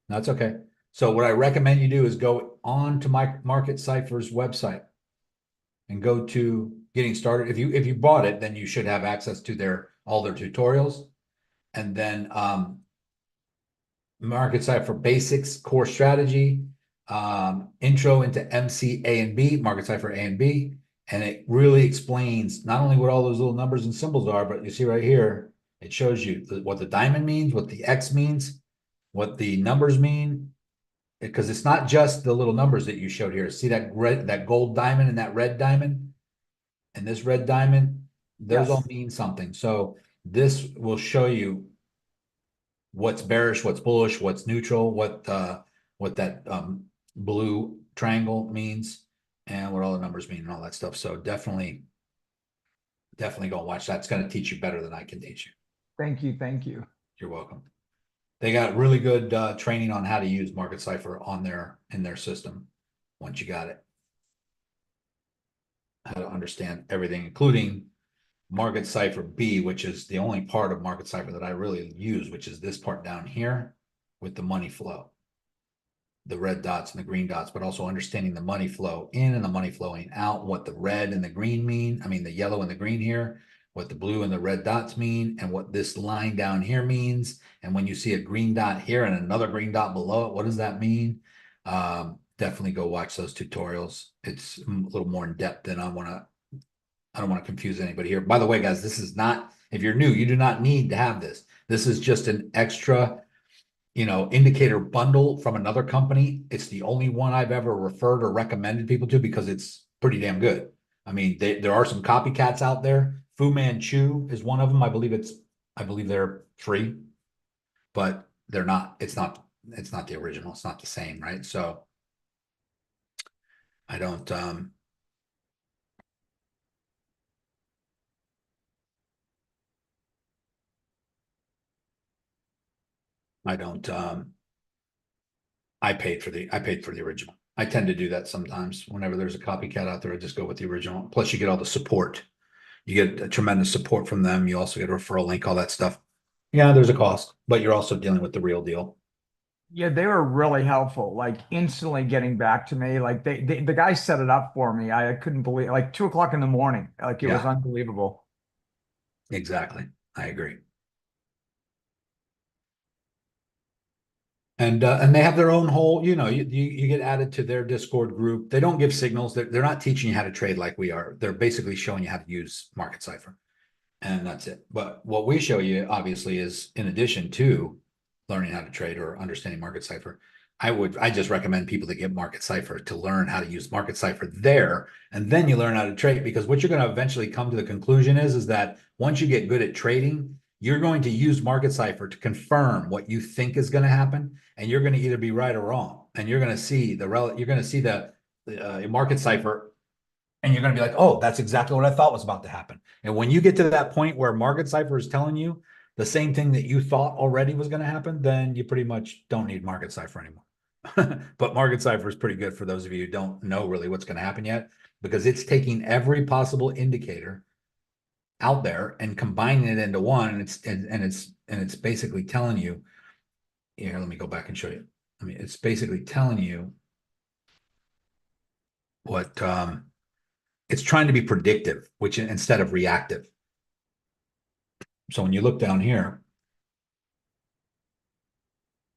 That's okay. So what I recommend you do is go on to my Market Cipher's website and go to getting started. If you bought it, then you should have access to all their tutorials. And then Market Cipher Basics, Core Strategy, Intro into MC A and B, Market Cipher A and B. And it really explains not only what all those little numbers and symbols are, but you see right here, It shows you what the diamond means, what the X means, what the numbers mean, because it's not just the little numbers that you showed here. See that gold diamond and that red diamond and this red diamond? Those all mean something. So this will show you what's bearish, what's bullish, what's neutral, what that blue triangle means, and what all the numbers mean and all that stuff. So definitely go watch that. It's going to teach you better than I can teach you. Thank you. Thank you. You're welcome. They got really good training on how to use Market Cipher in their system once you got it. How to understand everything, including Market Cipher B, which is the only part of Market Cipher that I really use, which is this part down here with the money flow. The red dots and the green dots, but also understanding the money flow in and the money flowing out, what the red and the green mean. I mean, the yellow and the green here, what the blue and the red dots mean, and what this line down here means. And when you see a green dot here and another green dot below it, what does that mean? Definitely go watch those tutorials. It's a little more in depth than I don't want to confuse anybody here. By the way, guys, this is not, if you're new, you do not need to have this. This is just an extra, indicator bundle from another company. It's the only one I've ever referred or recommended people to because it's pretty damn good. I mean, there are some copycats out there. Fu Manchu is one of them. I believe they're free, but they're not. It's not the original. It's not the same, right? So I don't. I paid for the original. I tend to do that sometimes. Whenever there's a copycat out there, I just go with the original. Plus, you get all the support. You get a tremendous support from them. You also get a referral link, all that stuff. Yeah, there's a cost, but you're also dealing with the real deal. Yeah, they were really helpful, like instantly getting back to me. Like the guy set it up for me. I couldn't believe, like 2 o'clock in the morning. Like it was unbelievable. Exactly. I agree. And they have their own whole, you get added to their Discord group. They don't give signals. They're not teaching you how to trade like we are. They're basically showing you how to use Market Cipher. And that's it. But what we show you, obviously, is in addition to learning how to trade or understanding Market Cipher, I just recommend people that get Market Cipher to learn how to use Market Cipher there, and then you learn how to trade. Because what you're going to eventually come to the conclusion is that once you get good at trading, you're going to use Market Cipher to confirm what you think is going to happen, and you're going to either be right or wrong. And you're going to see the Market Cipher, and you're going to be like, oh, that's exactly what I thought was about to happen. And when you get to that point where Market Cipher is telling you the same thing that you thought already was going to happen, then you pretty much don't need Market Cipher anymore. But Market Cipher is pretty good for those of you who don't know really what's going to happen yet, because it's taking every possible indicator out there and combining it into one, and it's basically telling you. Here, let me go back and show you. I mean, it's basically telling you what it's trying to be predictive, which instead of reactive. So when you look down here,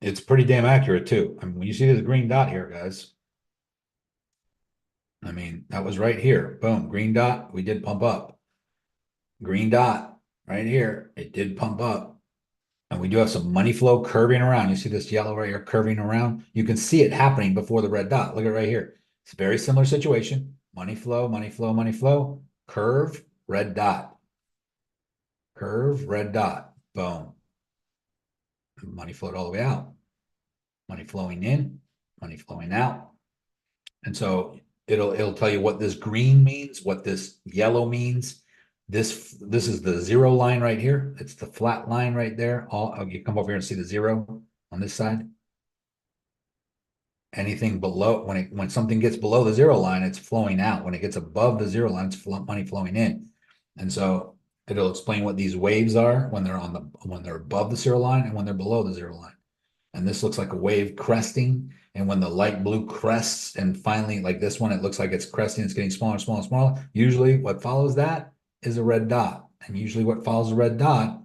it's pretty damn accurate too. I mean, when you see this green dot here, guys, I mean, that was right here. Boom, green dot, we did pump up. Green dot right here, it did pump up. And we do have some money flow curving around. You see this yellow right here curving around? You can see it happening before the red dot. Look at it right here. It's a very similar situation. Money flow, money flow, money flow, curve, red dot. Curve, red dot, boom. Money flowed all the way out. Money flowing in, money flowing out. And so it'll tell you what this green means, what this yellow means. This is the zero line right here. It's the flat line right there. You come over here and see the zero on this side. Anything below, when something gets below the zero line, it's flowing out. When it gets above the zero line, it's money flowing in. And so it'll explain what these waves are when they're above the zero line and when they're below the zero line. And this looks like a wave cresting. And when the light blue crests, and finally, like this one, it looks like it's cresting. It's getting smaller, smaller, smaller. Usually, what follows that is a red dot, and usually what follows a red dot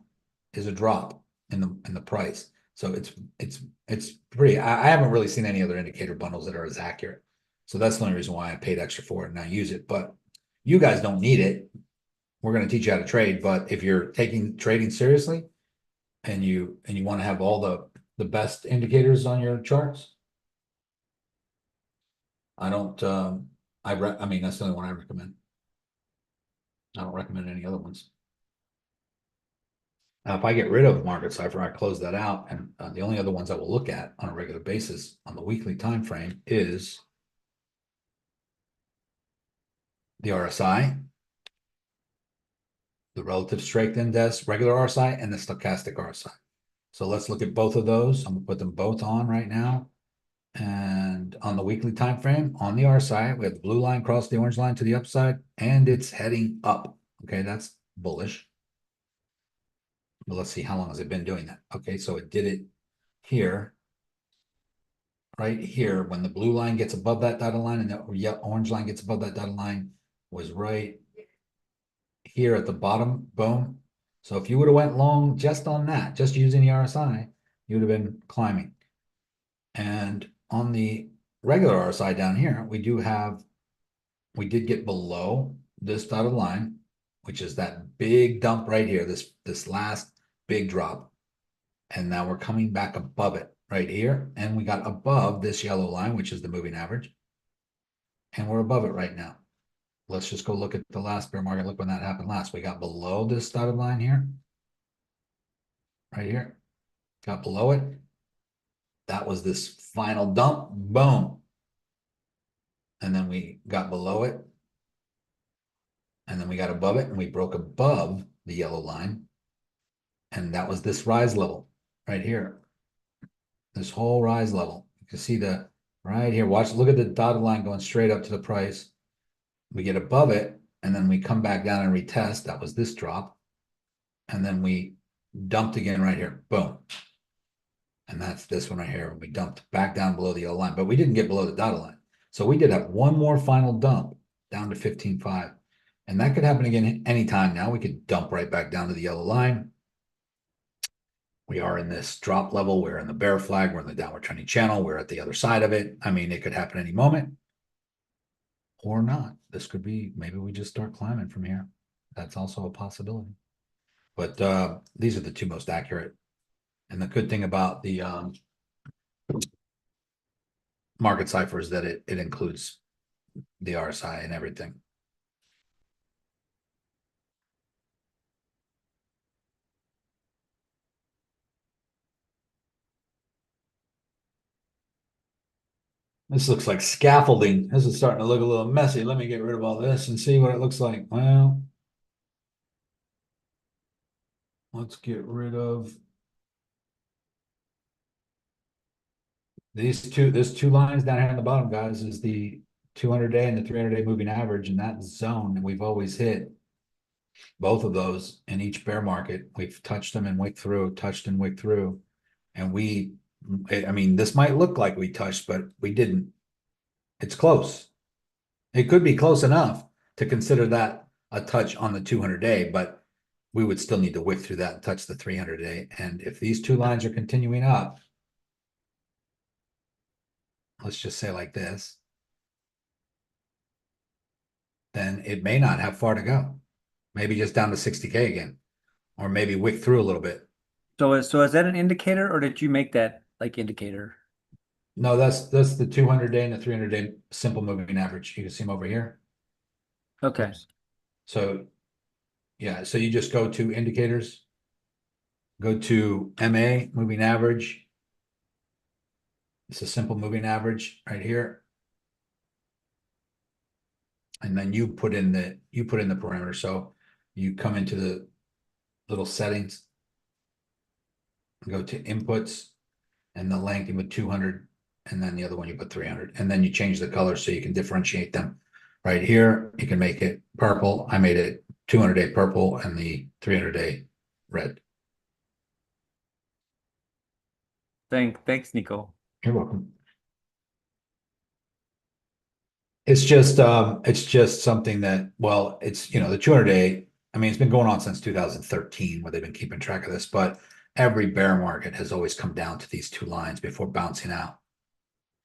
is a drop in the price. So it's pretty. I haven't really seen any other indicator bundles that are as accurate. So that's the only reason why I paid extra for it and I use it. But you guys don't need it. we're going to teach you how to trade, but if you're taking trading seriously and you want to have all the best indicators on your charts, I don't, I mean, that's the only one I recommend. I don't recommend any other ones. Now, if I get rid of market cipher, I close that out, and the only other ones I will look at on a regular basis on the weekly time frame is the RSI, the relative strength index, regular RSI, and the stochastic RSI. So let's look at both of those. I'm gonna put them both on right now. And on the weekly time frame, on the RSI, we have the blue line cross the orange line to the upside, and it's heading up. Okay, that's bullish. But let's see, how long has it been doing that? Okay, so it did it here, right here, when the blue line gets above that dotted line and the orange line gets above that dotted line, was right here at the bottom, boom. So if you would have went long just on that, just using the RSI, you would have been climbing. And on the regular RSI down here, we did get below this dotted line, which is that big dump right here, this last big drop. And now we're coming back above it right here. And we got above this yellow line, which is the moving average. And we're above it right now. Let's just go look at the last bear market. Look when that happened last. We got below this dotted line here. Right here. Got below it. That was this final dump. Boom. And then we got below it. And then we got above it and we broke above the yellow line. And that was this rise level right here. This whole rise level. You can see the right here. Watch, look at the dotted line going straight up to the price. We get above it and then we come back down and retest. That was this drop. And then we dumped again right here. Boom. And that's this one right here. We dumped back down below the yellow line, but we didn't get below the dotted line. So we did have one more final dump down to 15.5. And that could happen again anytime now. We could dump right back down to the yellow line. We are in this drop level. We're in the bear flag. We're in the downward trending channel. We're at the other side of it. I mean, it could happen any moment or not. This could be, maybe we just start climbing from here. That's also a possibility. But these are the two most accurate. And the good thing about the market cipher is that it includes the RSI and everything. This looks like scaffolding. This is starting to look a little messy. Let me get rid of all this and see what it looks like. Well, let's get rid of these two. There's two lines down here on the bottom, guys, is the 200-day and the 300-day moving average in that zone. And we've always hit both of those in each bear market. We've touched them and wicked through, touched and wicked through. And I mean, this might look like we touched, but we didn't. It's close. It could be close enough to consider that a touch on the 200-day, but we would still need to wick through that and touch the 300-day. And if these two lines are continuing up, let's just say like this, then it may not have far to go. Maybe just down to 60K again, or maybe wick through a little bit. So is that an indicator, or did you make that like indicator? No, that's the 200-day and the 300-day simple moving average. You can see them over here. Okay. So yeah, so you just go to indicators, go to MA moving average. It's a simple moving average right here. And then you put in the parameter. So you come into the little settings, go to inputs, and the length you put 200, and then the other one you put 300, and then you change the color so you can differentiate them. Right here, you can make it purple. I made it 200-day purple and the 300-day red. Thanks, Niko. You're welcome. It's just something that, well, it's, the 200-day, I mean, it's been going on since 2013 where they've been keeping track of this, but every bear market has always come down to these two lines before bouncing out.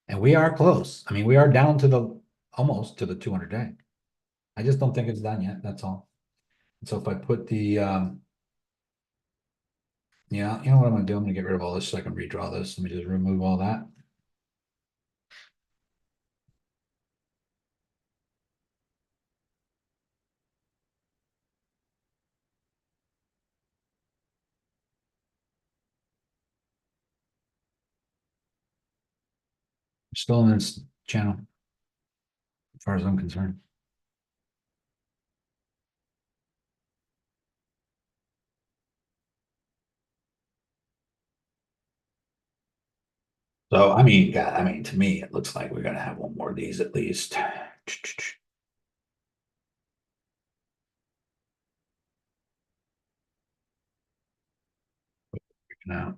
And we are close. I mean, we are down to almost to the 200-day. I just don't think it's done yet. That's all. So if I put the, yeah, you know what I'm gonna do? I'm gonna get rid of all this so I can redraw this. Let me just remove all that. Still in this channel, as far as I'm concerned. So, I mean, God, I mean, to me, it looks like we're gonna have one more of these at least. Now,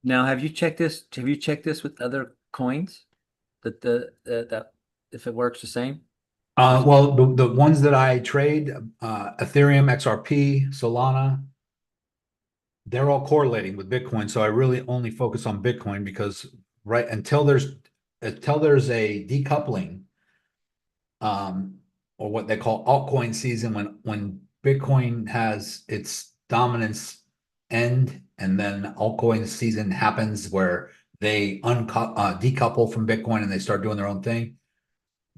Now, have you checked this? Have you checked this with other coins? That if it works the same? well, the ones that I trade, Ethereum, XRP, Solana, they're all correlating with Bitcoin. So I really only focus on Bitcoin because right until there's a decoupling, or what they call altcoin season, when Bitcoin has its dominance end, and then altcoin season happens where they decouple from Bitcoin and they start doing their own thing.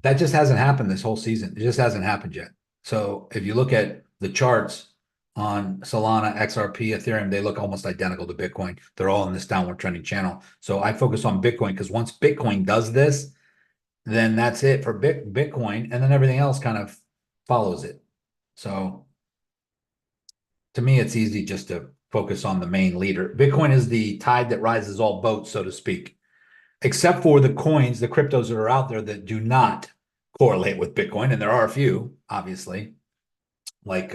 That just hasn't happened this whole season. It just hasn't happened yet. So if you look at the charts on Solana, XRP, Ethereum, they look almost identical to Bitcoin. They're all in this downward trending channel. So I focus on Bitcoin because once Bitcoin does this, then that's it for Bitcoin, and then everything else kind of follows it. So to me, it's easy just to focus on the main leader. Bitcoin is the tide that rises all boats, so to speak, except for the coins, the cryptos that are out there that do not correlate with Bitcoin. And there are a few, obviously, like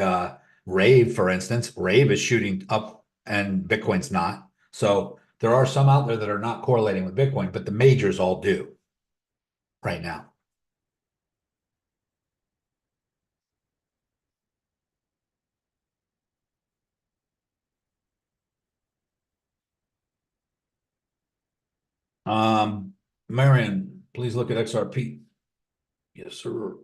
Rave, for instance. Rave is shooting up and Bitcoin's not. So there are some out there that are not correlating with Bitcoin, but the majors all do right now. Marion, please look at XRP. Yes, sir.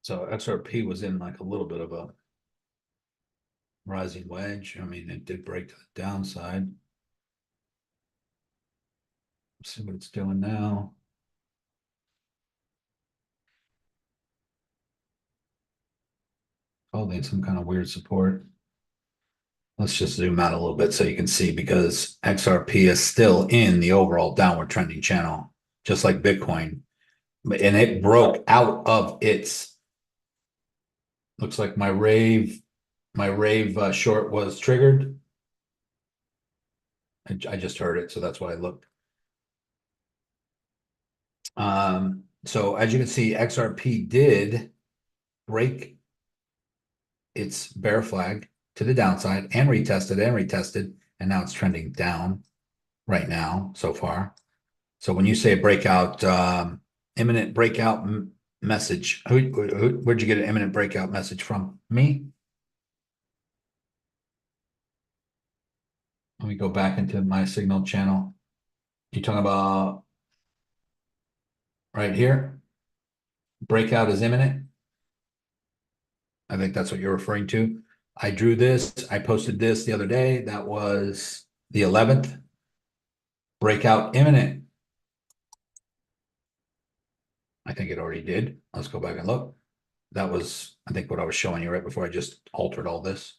So XRP was in like a little bit of a rising wedge. I mean, it did break to the downside. Let's see what it's doing now. Holding some kind of weird support. Let's just zoom out a little bit so you can see, because XRP is still in the overall downward trending channel, just like Bitcoin. And it broke out of its, looks like my rave short was triggered. I just heard it, so that's why I looked. So as you can see, XRP did break its bear flag to the downside and retested, and now it's trending down right now so far. So when you say breakout, imminent breakout message, where'd you get an imminent breakout message from? Me? Let me go back into my signal channel. You talking about right here? Breakout is imminent. I think that's what you're referring to. I drew this. I posted this the other day. That was the 11th. Breakout imminent. I think it already did. Let's go back and look. That was, I think, what I was showing you right before I just altered all this.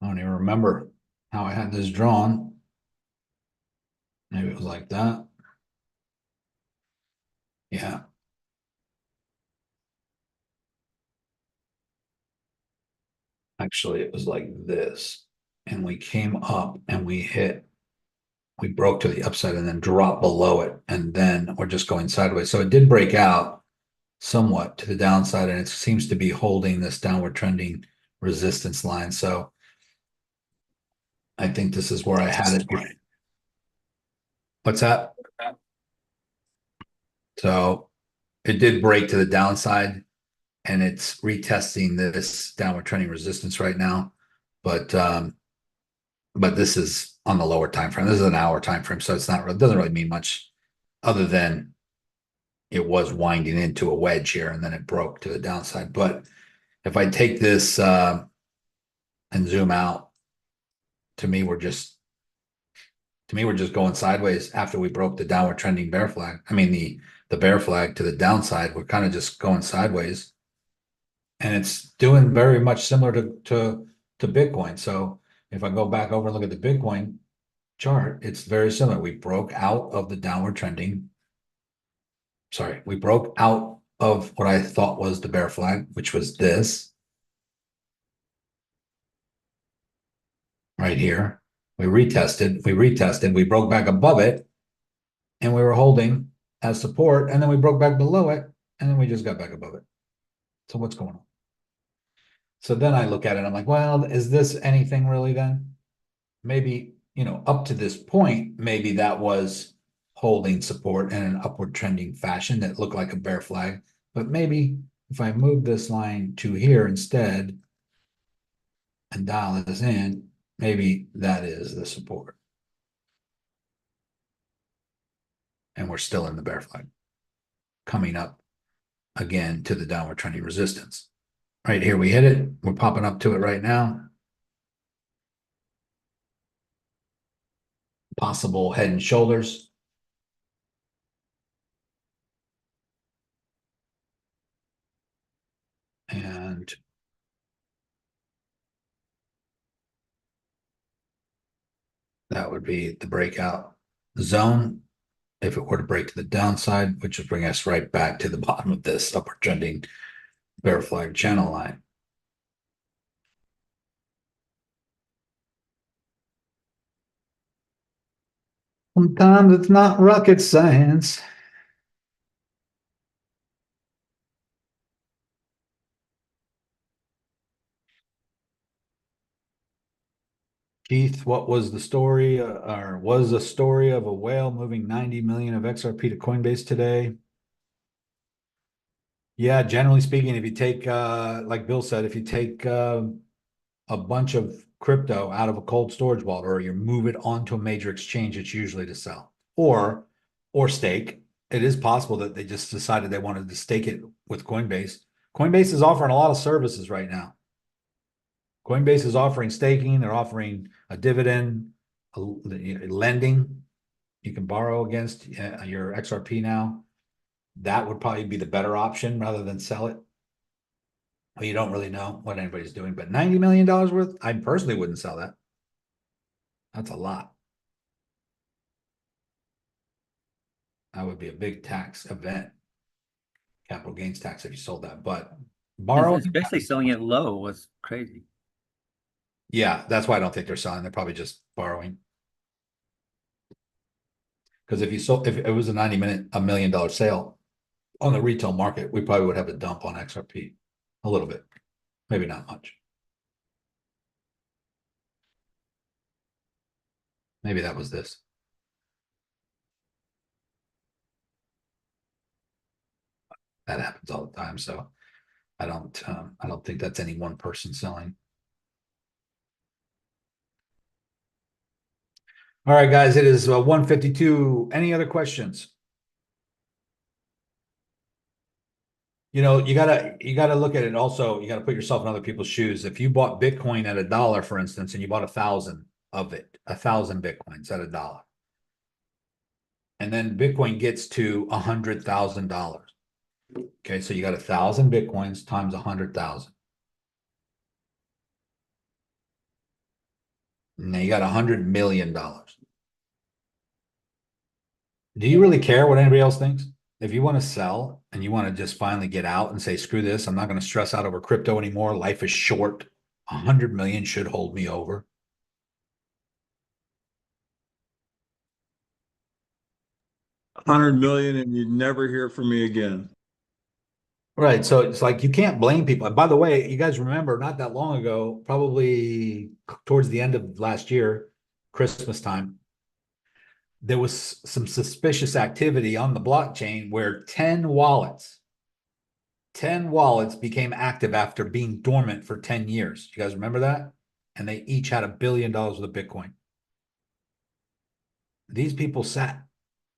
I don't even remember how I had this drawn. Maybe it was like that. Yeah. Actually, it was like this. And we came up and we hit we broke to the upside and then dropped below it, and then we're just going sideways. So it did break out somewhat to the downside, and it seems to be holding this downward trending resistance line. So I think this is where I had it. What's that? So it did break to the downside, and it's retesting this downward trending resistance right now. But this is on the lower time frame. This is an hour time frame, so it's not, it doesn't really mean much other than it was winding into a wedge here and then it broke to the downside. But if I take this and zoom out, to me we're just going sideways after we broke the downward trending bear flag. I mean the bear flag to the downside. We're kind of just going sideways, and it's doing very much similar to Bitcoin. So if I go back over and look at the Bitcoin chart, it's very similar. We broke out of the downward trending. Sorry, we broke out of what I thought was the bear flag, which was this right here. We retested, we broke back above it, and we were holding as support, and then we broke back below it, and then we just got back above it. So what's going on? So then I look at it, I'm like, well, is this anything really then? Maybe, up to this point, maybe that was holding support in an upward trending fashion that looked like a bear flag. But maybe if I move this line to here instead and dial this in, maybe that is the support. And we're still in the bear flag, coming up again to the downward trending resistance. Right here, we hit it. We're popping up to it right now. Possible head and shoulders. And that would be the breakout zone if it were to break to the downside, which would bring us right back to the bottom of this upward trending bear flag channel line. Sometimes it's not rocket science. Keith, what was the story, or was a story of a whale moving 90 million of XRP to Coinbase today? Yeah, generally speaking, if you take, like Bill said, if you take a bunch of crypto out of a cold storage wallet, or you move it onto a major exchange, it's usually to sell or stake. It is possible that they just decided they wanted to stake it with Coinbase. Coinbase is offering a lot of services right now. Coinbase is offering staking. They're offering a dividend, lending. You can borrow against your XRP now. That would probably be the better option rather than sell it. Well, you don't really know what anybody's doing, but $90 million worth, I personally wouldn't sell that. That's a lot. That would be a big tax event. Capital gains tax if you sold that, but borrowing, especially selling it low, was crazy. Yeah, that's why I don't think they're selling. They're probably just borrowing. Because if it was a $90 million sale on the retail market, we probably would have a dump on XRP. A little bit, maybe not much. Maybe that was this. That happens all the time. So I don't think that's any one person selling. All right, guys, it is 1:52. Any other questions? You gotta look at it also. You gotta put yourself in other people's shoes. If you bought Bitcoin at $1, for instance, and you bought 1,000 of it, 1,000 Bitcoins at $1, and then Bitcoin gets to $100,000. Okay, so you got 1,000 Bitcoins times 100,000. Now you got $100 million. Do you really care what anybody else thinks? If you want to sell and you want to just finally get out and say, screw this, I'm not going to stress out over crypto anymore. Life is short. 100 million should hold me over. 100 million and you'd never hear from me again. Right. So it's like you can't blame people. And by the way, you guys remember not that long ago, probably towards the end of last year, Christmas time, there was some suspicious activity on the blockchain where 10 wallets became active after being dormant for 10 years. You guys remember that? And they each had $1 billion worth of Bitcoin. These people sat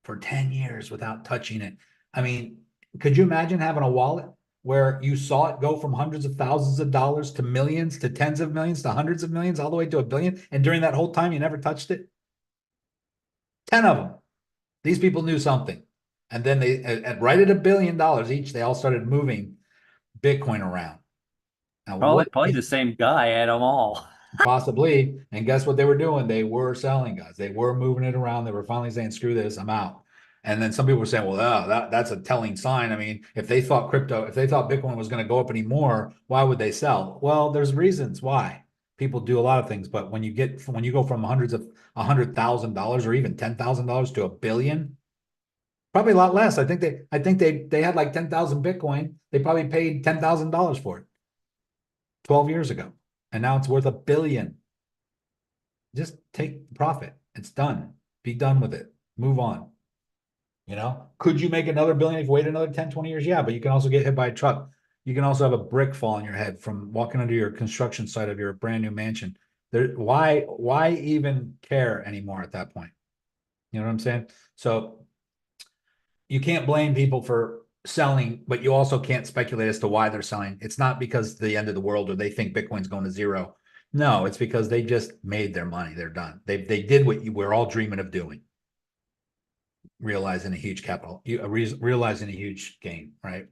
for 10 years without touching it. I mean, could you imagine having a wallet where you saw it go from hundreds of thousands of dollars to millions to tens of millions to hundreds of millions all the way to $1 billion, and during that whole time you never touched it? 10 of them. These people knew something. And then they, right at $1 billion each, they all started moving Bitcoin around. Now, Probably the same guy had them all. Possibly. And guess what they were doing? They were selling, guys. They were moving it around. They were finally saying, screw this, I'm out. And then some people were saying, well, that's a telling sign. I mean, if they thought Bitcoin was going to go up anymore, why would they sell? Well, there's reasons why. People do a lot of things, but when you go from hundreds of $100,000 or even $10,000 to $1 billion, probably a lot less. I think they had like 10,000 Bitcoin. They probably paid $10,000 for it 12 years ago. And now it's worth $1 billion. Just take the profit. It's done. Be done with it. Move on. Could you make another $1 billion if you wait another 10, 20 years? Yeah, but you can also get hit by a truck. You can also have a brick fall on your head from walking under your construction site of your brand new mansion. Why even care anymore at that point? You know what I'm saying? So you can't blame people for selling, but you also can't speculate as to why they're selling. It's not because the end of the world or they think Bitcoin's going to zero. No, it's because they just made their money. They're done. They did what we're all dreaming of doing. Realizing a huge realizing a huge gain, right?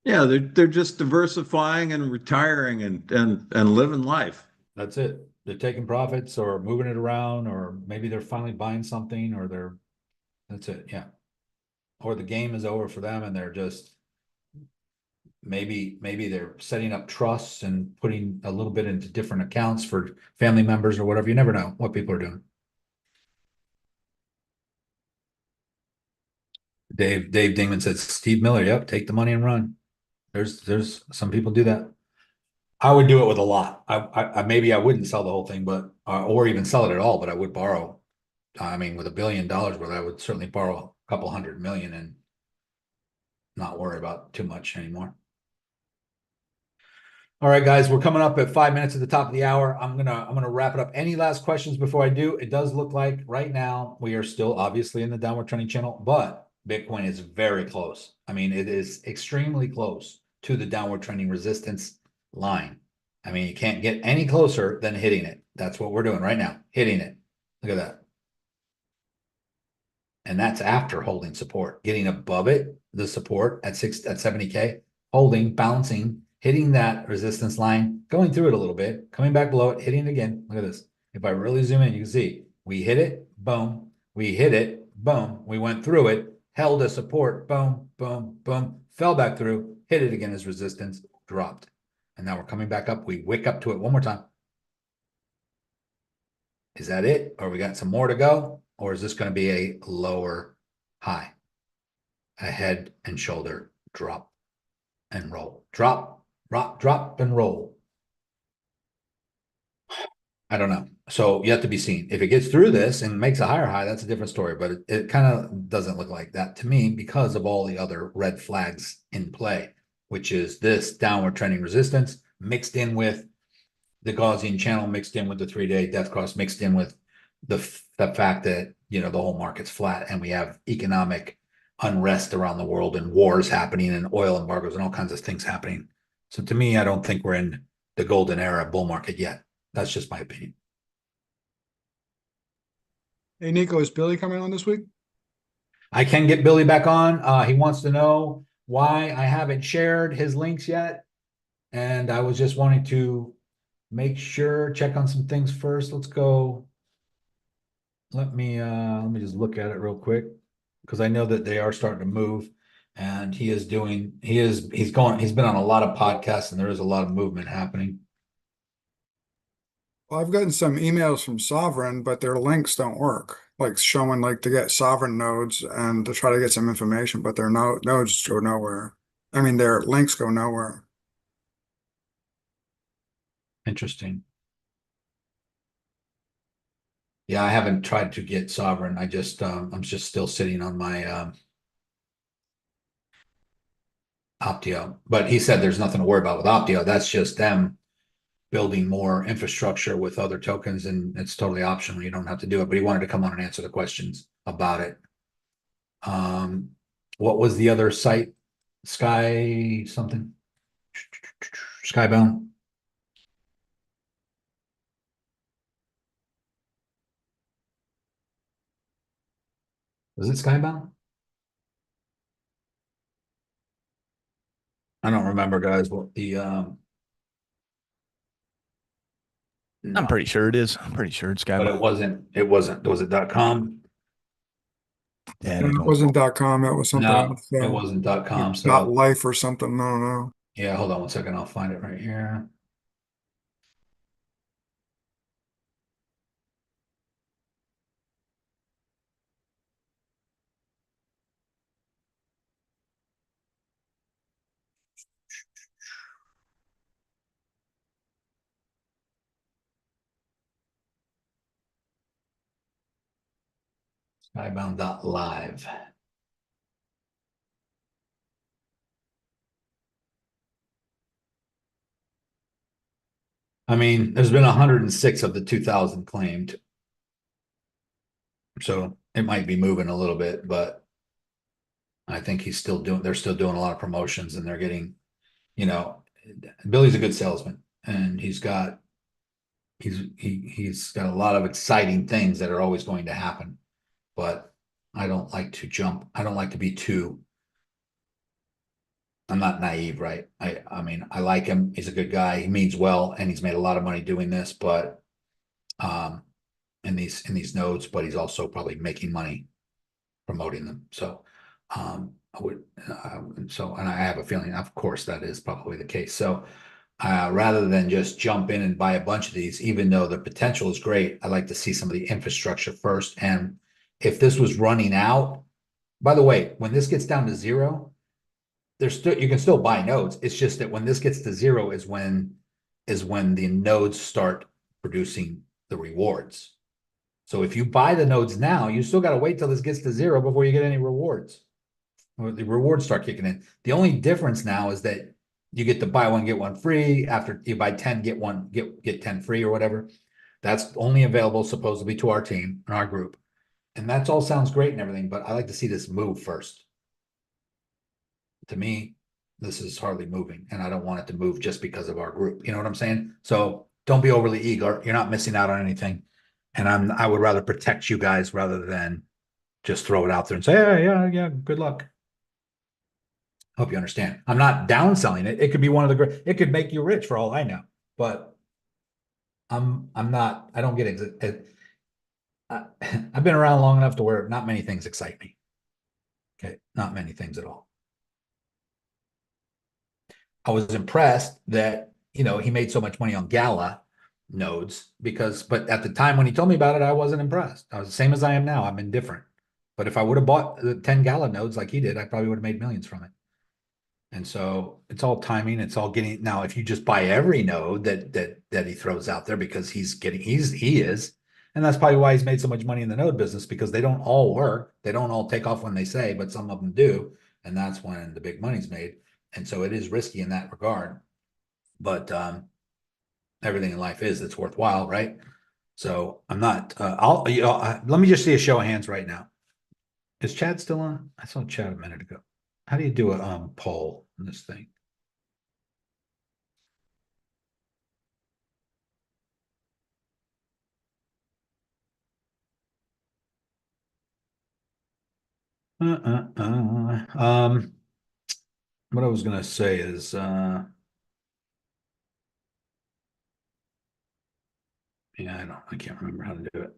Yeah, they're just diversifying and retiring and living life. That's it. They're taking profits or moving it around, or maybe they're finally buying something, or that's it. Yeah. Or the game is over for them and they're just maybe they're setting up trusts and putting a little bit into different accounts for family members or whatever. You never know what people are doing. Dave Dingman said, Steve Miller, yep, take the money and run. There's some people do that. I would do it with a lot. I maybe I wouldn't sell the whole thing, but or even sell it at all, but I would borrow. I mean, with $1 billion worth, I would certainly borrow a couple $100 million and not worry about too much anymore. All right, guys, we're coming up at 5 minutes at the top of the hour. I'm gonna wrap it up. Any last questions before I do? It does look like right now we are still obviously in the downward trending channel, but Bitcoin is very close. I mean, it is extremely close to the downward trending resistance line. I mean, you can't get any closer than hitting it. That's what we're doing right now, hitting it. Look at that. And that's after holding support, getting above it, the support at 70K, holding, bouncing, hitting that resistance line, going through it a little bit, coming back below it, hitting it again. Look at this. If I really zoom in, you can see we hit it, boom. We hit it, boom. We went through it, held a support, boom, boom, boom, fell back through, hit it again as resistance, dropped. And now we're coming back up. We wick up to it one more time. Is that it? Or we got some more to go? Or is this going to be a lower high? A head and shoulder drop and roll. Drop, drop, and roll. I don't know. So yet to be seen. If it gets through this and makes a higher high, that's a different story. But it kind of doesn't look like that to me because of all the other red flags in play, which is this downward trending resistance mixed in with the Gaussian channel, mixed in with the 3-day death cross, mixed in with the fact that, the whole market's flat and we have economic unrest around the world and wars happening and oil embargoes and all kinds of things happening. So to me, I don't think we're in the golden era bull market yet. That's just my opinion. Hey, Niko, is Billy coming on this week? I can get Billy back on. He wants to know why I haven't shared his links yet. And I was just wanting to make sure, check on some things first. Let's go. Let me just look at it real quick because I know that they are starting to move and he's been on a lot of podcasts and there is a lot of movement happening. Well, I've gotten some emails from Sovereign, but their links don't work. like showing like to get sovereign nodes and to try to get some information, but their nodes go nowhere. I mean, their links go nowhere. Interesting. Yeah, I haven't tried to get sovereign. I'm just still sitting on my Optio. But he said there's nothing to worry about with Optio. That's just them building more infrastructure with other tokens, and it's totally optional. You don't have to do it. But he wanted to come on and answer the questions about it. What was the other site? Sky something? Skybound? Was it Skybound? I don't remember, guys, what the I'm pretty sure it is. I'm pretty sure it's but Skybound. was it .com? Yeah, And it wasn't .com, it was something No, else. it wasn't .com. Not So life or something. No, no. yeah, hold on one second. I'll find it right here. Skybound.live. I mean, there's been 106 of the 2,000 claimed. So it might be moving a little bit, but I think they're still doing a lot of promotions, and they're getting, Billy's a good salesman, and he's got a lot of exciting things that are always going to happen. But I don't like to jump. I don't like to be too. I'm not naive, right? I mean, I like him. He's a good guy. He means well, and he's made a lot of money doing this, but in these nodes, but he's also probably making money promoting them. So I would and I have a feeling, of course, that is probably the case. So rather than just jump in and buy a bunch of these, even though the potential is great, I'd like to see some of the infrastructure first. And if this was running out, by the way, when this gets down to zero, you can still buy nodes. It's just that when this gets to zero is when the nodes start producing the rewards. So if you buy the nodes now, you still got to wait till this gets to zero before you get any rewards. Or the rewards start kicking in. The only difference now is that you get to buy one, get one free. After you buy 10, get 10 free or whatever. That's only available supposedly to our team and our group. And that's all sounds great and everything, but I like to see this move first. To me, this is hardly moving, and I don't want it to move just because of our group. You know what I'm saying? So don't be overly eager. You're not missing out on anything. And I would rather protect you guys rather than just throw it out there and say, yeah, good luck. Hope you understand. I'm not downselling it. It could be one of the great, it could make you rich for all I know, but I don't get it. I've been around long enough to where not many things excite me. Okay. Not many things at all. I was impressed that, he made so much money on Gala nodes but at the time when he told me about it, I wasn't impressed. I was the same as I am now. I'm indifferent. But if I would have bought the 10 Gala nodes like he did, I probably would have made millions from it. And so it's all timing. It's all getting, now, if you just buy every node that he throws out there because he is, and that's probably why he's made so much money in the node business, because they don't all work. They don't all take off when they say, but some of them do. And that's when the big money's made. And so it is risky in that regard. But everything in life it's worthwhile, right? So I'm not, let me just see a show of hands right now. Is Chad still on? I saw Chad a minute ago. How do you do a poll on this thing? What I was gonna say is yeah, I can't remember how to do it.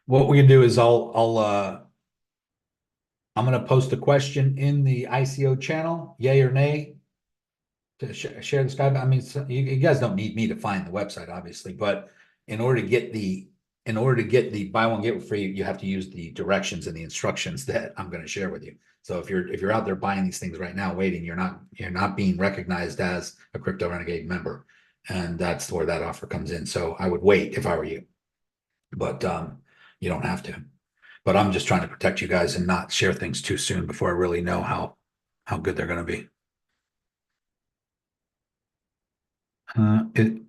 What we can do is I'm gonna post a question in the ICO channel, yay or nay, to share the Skype. I mean, you guys don't need me to find the website, obviously, but in order to get the in order to get the buy one, get free, you have to use the directions and the instructions that I'm going to share with you. So if you're out there buying these things right now, waiting, you're not being recognized as a Crypto Renegade member. And that's where that offer comes in. So I would wait if I were you, but you don't have to. But I'm just trying to protect you guys and not share things too soon before I really know how good they're going to be.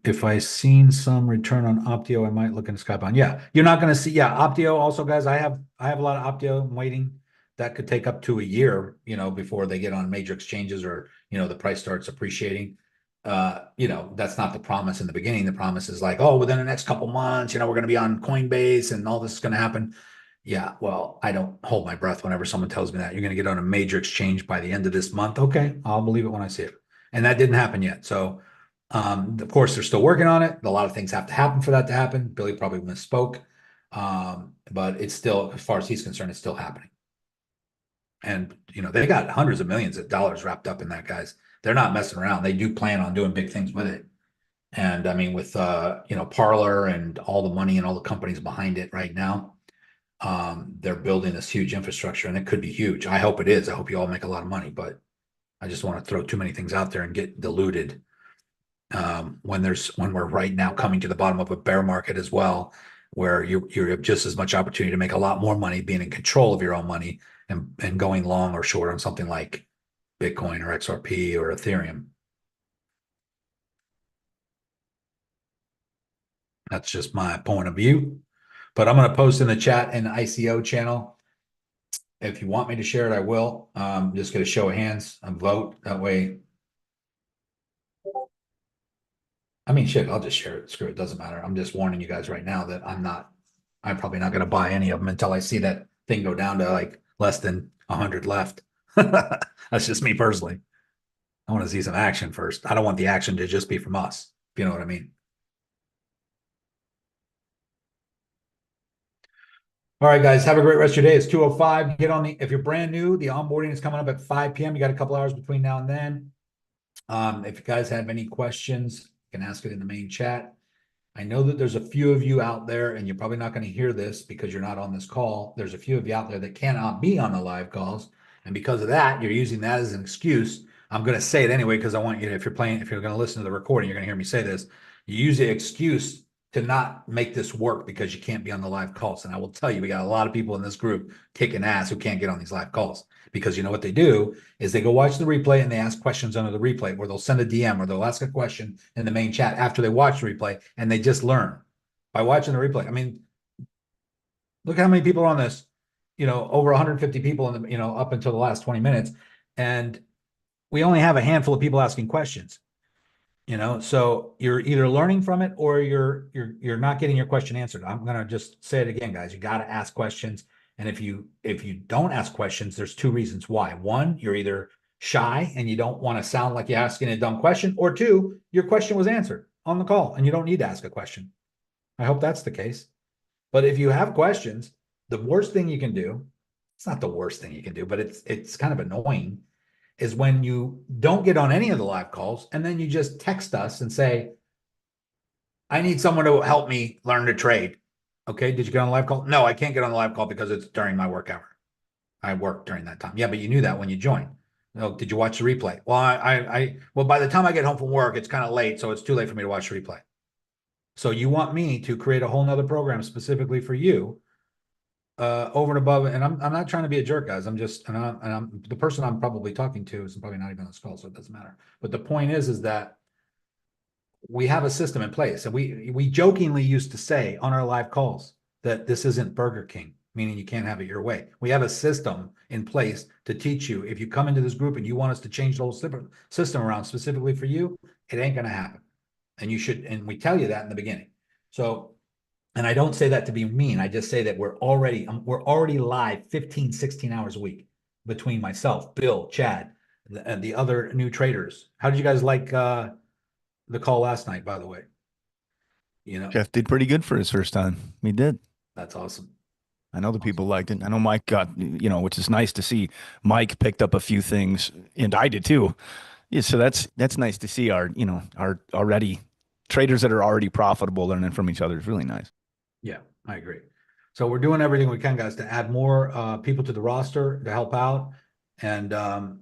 If I seen some return on Optio, I might look into Skybound. Yeah, you're not going to see. Yeah, Optio also, guys. I have a lot of Optio waiting. That could take up to a year, before they get on major exchanges or the price starts appreciating. That's not the promise in the beginning. The promise is like, oh, within the next couple months, we're going to be on Coinbase and all this is going to happen. Yeah, well, I don't hold my breath whenever someone tells me that you're going to get on a major exchange by the end of this month. Okay, I'll believe it when I see it. And that didn't happen yet. So, of course, they're still working on it. A lot of things have to happen for that to happen. Billy probably misspoke. But it's still, as far as he's concerned, it's still happening. And, they got hundreds of millions of dollars wrapped up in that, guys. They're not messing around. They do plan on doing big things with it. And I mean, with, Parler and all the money and all the companies behind it right now, they're building this huge infrastructure and it could be huge. I hope it is. I hope you all make a lot of money, but I just want to throw too many things out there and get diluted. When we're right now coming to the bottom of a bear market as well, where you have just as much opportunity to make a lot more money being in control of your own money and going long or short on something like Bitcoin or XRP or Ethereum. That's just my point of view. But I'm going to post in the chat in the ICO channel. If you want me to share it, I will. Just get a show of hands and vote. That way. I mean, shit, I'll just share it. Screw it. Doesn't matter. I'm just warning you guys right now that I'm probably not going to buy any of them until I see that thing go down to like less than 100 left. That's just me personally. I want to see some action first. I don't want the action to just be from us, if you know what I mean. All right, guys, have a great rest of your day. It's 2:05. Get on if you're brand new, the onboarding is coming up at 5 p.m. You got a couple hours between now and then. If you guys have any questions, you can ask it in the main chat. I know that there's a few of you out there, and you're probably not going to hear this because you're not on this call. There's a few of you out there that cannot be on the live calls. And because of that, you're using that as an excuse. I'm going to say it anyway, because I want you to, if you're going to listen to the recording, you're going to hear me say this. You use the excuse to not make this work because you can't be on the live calls. And I will tell you, we got a lot of people in this group kicking ass who can't get on these live calls, because you know what they do is they go watch the replay and they ask questions under the replay, or they'll send a DM or they'll ask a question in the main chat after they watch the replay, and they just learn by watching the replay. I mean, look how many people are on this, over 150 people in the, up until the last 20 minutes. And we only have a handful of people asking questions. So you're either learning from it or you're not getting your question answered. I'm going to just say it again, guys. You got to ask questions. And if you don't ask questions, there's two reasons why. One, you're either shy and you don't want to sound like you're asking a dumb question, or two, your question was answered on the call and you don't need to ask a question. I hope that's the case. But if you have questions, the worst thing you can do, it's not the worst thing you can do, but it's kind of annoying, is when you don't get on any of the live calls and then you just text us and say, I need someone to help me learn to trade. Okay, did you get on the live call? No, I can't get on the live call because it's during my work hour. I work during that time. Yeah, but you knew that when you joined. Oh, did you watch the replay? Well, well, by the time I get home from work, it's kind of late, so it's too late for me to watch the replay. So you want me to create a whole nother program specifically for you, over and above, and I'm not trying to be a jerk, guys. I'm just, and I'm the person I'm probably talking to is probably not even on this call, so it doesn't matter. But the point is that we have a system in place, and we jokingly used to say on our live calls that this isn't Burger King, meaning you can't have it your way. We have a system in place to teach you. If you come into this group and you want us to change the whole system around specifically for you, it ain't going to happen. And you should, and we tell you that in the beginning. So, and I don't say that to be mean. I just say that we're already live 15, 16 hours a week between myself, Bill, Chad, and the other new traders. How did you guys like the call last night, by the way? Jeff did pretty good for his first time. He did. That's awesome. I know the people liked it. I know Mike got, which is nice to see. Mike picked up a few things, and I did too. Yeah, so that's nice to see our already traders that are already profitable learning from each other. Is really nice. Yeah, I agree. So we're doing everything we can, guys, to add more people to the roster to help out. And I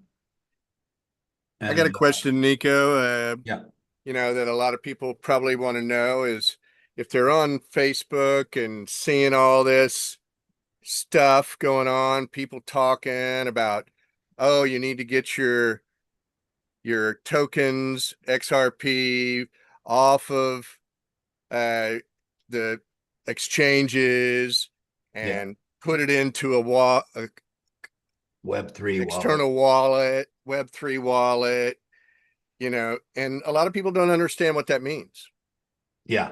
got a question, Nico. Yeah. You know, that a lot of people probably want to know is if they're on Facebook and seeing all this stuff going on, people talking about, oh, you need to get your tokens XRP off of the exchanges and put it into a Web3 external wallet, Web3 wallet, you know, and a lot of people don't understand what that means. Yeah.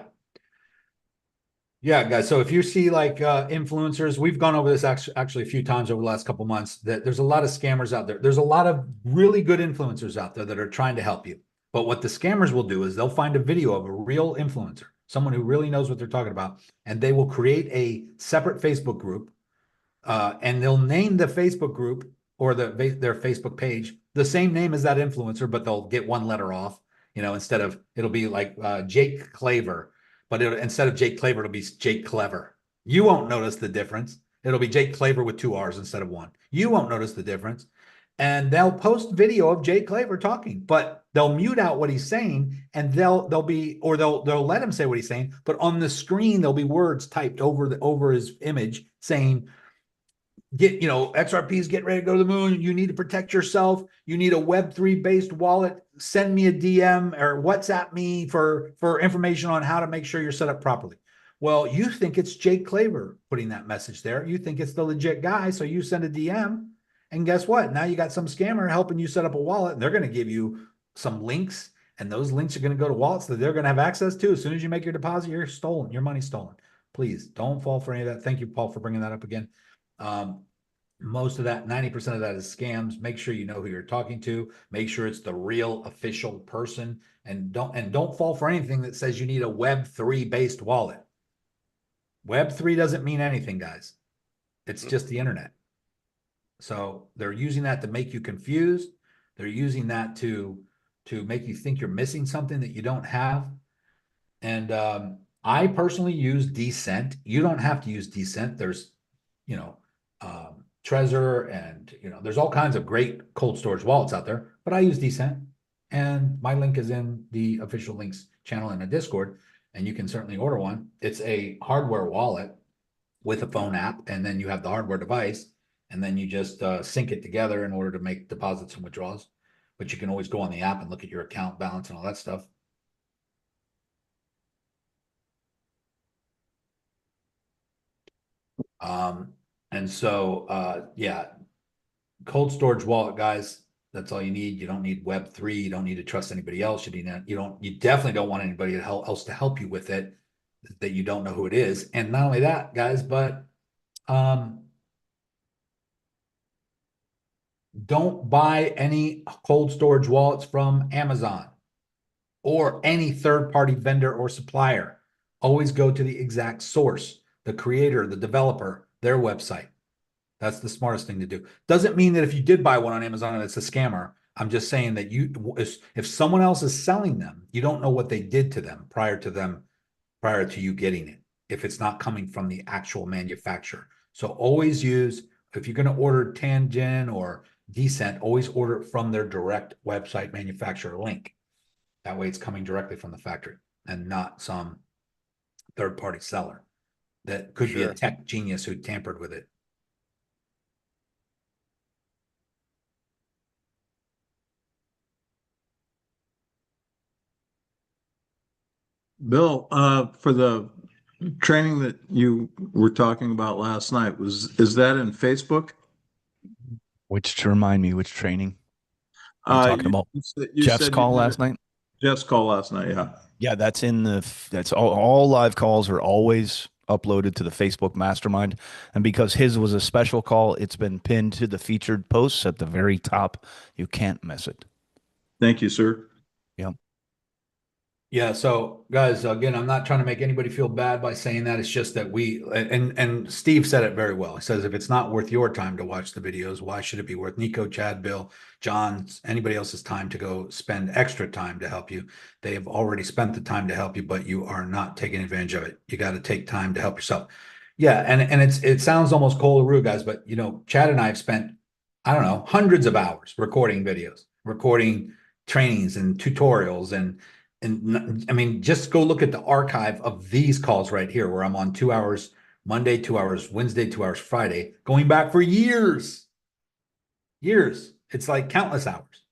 Yeah, guys. So if you see like influencers, we've gone over this actually a few times over the last couple months, that there's a lot of scammers out there. There's a lot of really good influencers out there that are trying to help you. But what the scammers will do is they'll find a video of a real influencer, someone who really knows what they're talking about, and they will create a separate Facebook group, and they'll name the Facebook group or their Facebook page the same name as that influencer, but they'll get one letter off. You know, instead of, it'll be like Jake Claver. But instead of Jake Claver, it'll be Jake Clever. You won't notice the difference. It'll be Jake Claver with 2 R's instead of 1. You won't notice the difference. And they'll post video of Jake Claver talking, but they'll mute out what he's saying, and they'll let him say what he's saying. But on the screen, there'll be words typed over his image saying, XRPs get ready to go to the moon. You need to protect yourself. You need a Web3 based wallet. Send me a DM or WhatsApp me for information on how to make sure you're set up properly. Well, you think it's Jake Claver putting that message there. You think it's the legit guy. So you send a DM, and guess what? Now you got some scammer helping you set up a wallet, and they're going to give you some links, and those links are going to go to wallets that they're going to have access to. As soon as you make your deposit, you're stolen. Your money's stolen. Please don't fall for any of that. Thank you, Paul, for bringing that up again. Most of that, 90% of that is scams. Make sure you know who you're talking to. Make sure it's the real official person, and don't fall for anything that says you need a Web3 based wallet. Web3 doesn't mean anything, guys. It's just the internet. So they're using that to make you confused. They're using that to make you think you're missing something that you don't have. And I personally use Decent. You don't have to use Decent. There's, Trezor, and there's all kinds of great cold storage wallets out there, but I use Decent, and my link is in the official links channel in a Discord, and you can certainly order one. It's a hardware wallet with a phone app, and then you have the hardware device, and then you just sync it together in order to make deposits and withdrawals. But you can always go on the app and look at your account balance and all that stuff. And so, cold storage wallet, guys, that's all you need. You don't need Web3. You don't need to trust anybody else. You definitely don't want anybody else to help you with it that you don't know who it is. And not only that, guys, but don't buy any cold storage wallets from Amazon or any third-party vendor or supplier. Always go to the exact source, the creator, the developer, their website. That's the smartest thing to do. Doesn't mean that if you did buy one on Amazon and it's a scammer. I'm just saying that if someone else is selling them, you don't know what they did to them prior to you getting it, if it's not coming from the actual manufacturer. So always use, if you're going to order Tangent or Decent, always order it from their direct website manufacturer link. That way it's coming directly from the factory and not some third-party seller that could be a tech genius who tampered with it. Bill, for the training that you were talking about last night, is that in Facebook? To remind me, which training? I'm talking about Jeff's call last night. Jeff's call last night, yeah. Yeah, that's that's all live calls are always uploaded to the Facebook Mastermind. And because his was a special call, it's been pinned to the featured posts at the very top. You can't miss it. Thank you, sir. Yeah. Yeah, so guys, again, I'm not trying to make anybody feel bad by saying that. It's just that and Steve said it very well. He says if it's not worth your time to watch the videos, why should it be worth Niko, Chad, Bill, John, anybody else's time to go spend extra time to help you? They have already spent the time to help you, but you are not taking advantage of it. You got to take time to help yourself. Yeah, and it sounds almost cold or rude, guys, but Chad and I have spent, I don't know, hundreds of hours recording videos, recording trainings and tutorials and I mean, just go look at the archive of these calls right here, where I'm on 2 hours Monday, 2 hours Wednesday, 2 hours Friday, going back for years. Years. It's like countless hours.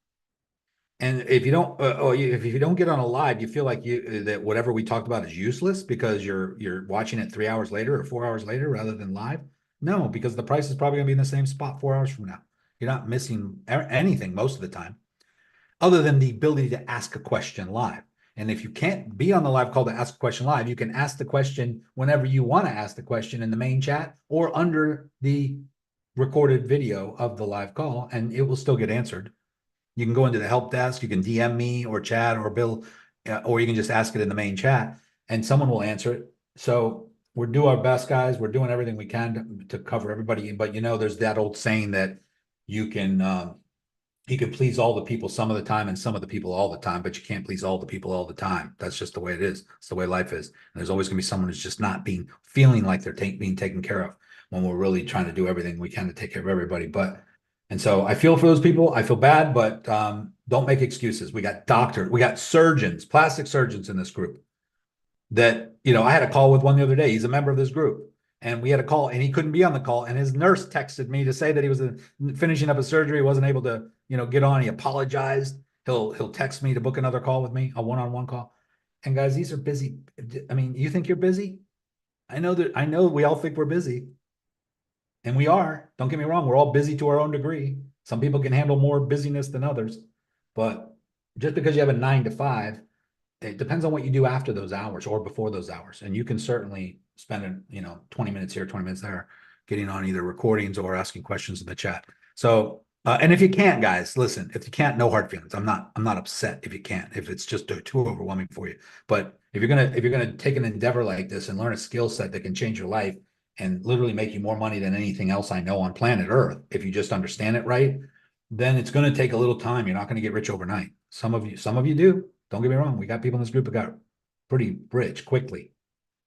And if you don't, if you don't get on a live, you feel like that whatever we talked about is useless because you're watching it 3 hours later or 4 hours later rather than live. No, because the price is probably going to be in the same spot 4 hours from now. You're not missing anything most of the time, other than the ability to ask a question live. And if you can't be on the live call to ask a question live, you can ask the question whenever you want to ask the question in the main chat or under the recorded video of the live call, and it will still get answered. You can go into the help desk, you can DM me or Chad or Bill, or you can just ask it in the main chat and someone will answer it. So we're doing our best, guys. We're doing everything we can to cover everybody. But there's that old saying that you can please all the people some of the time and some of the people all the time, but you can't please all the people all the time. That's just the way it is. It's the way life is. And there's always going to be someone who's just not feeling like they're being taken care of when we're really trying to do everything we can to take care of everybody. And so I feel for those people. I feel bad, but don't make excuses. We got doctors, we got surgeons, plastic surgeons in this group that, I had a call with one the other day. He's a member of this group. And we had a call and he couldn't be on the call. And his nurse texted me to say that he was finishing up a surgery. He wasn't able to, get on. He apologized. He'll text me to book another call with me, a one-on-one call. And guys, these are busy. I mean, you think you're busy? I know we all think we're busy. And we are. Don't get me wrong. We're all busy to our own degree. Some people can handle more busyness than others. But just because you have a 9 to 5, it depends on what you do after those hours or before those hours. And you can certainly spend 20 minutes here, 20 minutes there, getting on either recordings or asking questions in the chat. So, and if you can't, guys, listen, if you can't, no hard feelings. I'm not upset if you can't, if it's just too overwhelming for you. But if you're going to take an endeavor like this and learn a skill set that can change your life and literally make you more money than anything else I know on planet Earth, if you just understand it right, then it's going to take a little time. You're not going to get rich overnight. Some of you do. Don't get me wrong. We got people in this group that got pretty rich quickly,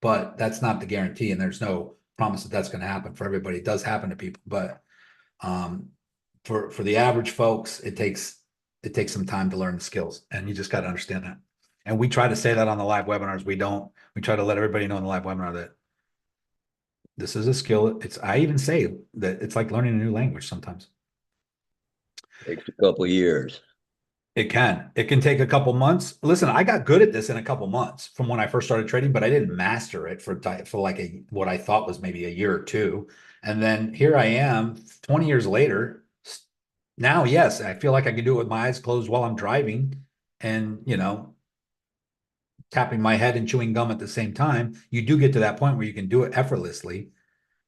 but that's not the guarantee. And there's no promise that that's going to happen for everybody. It does happen to people, but for the average folks, it takes some time to learn the skills, and you just got to understand that. And we try to say that on the live webinars. We try to let everybody know in the live webinar that this is a skill. I even say that it's like learning a new language sometimes. Takes a couple of years. It can take a couple months. Listen, I got good at this in a couple months from when I first started trading, but I didn't master it for like what I thought was maybe a year or two. And then here I am 20 years later. Now, yes, I feel like I can do it with my eyes closed while I'm driving and, tapping my head and chewing gum at the same time. You do get to that point where you can do it effortlessly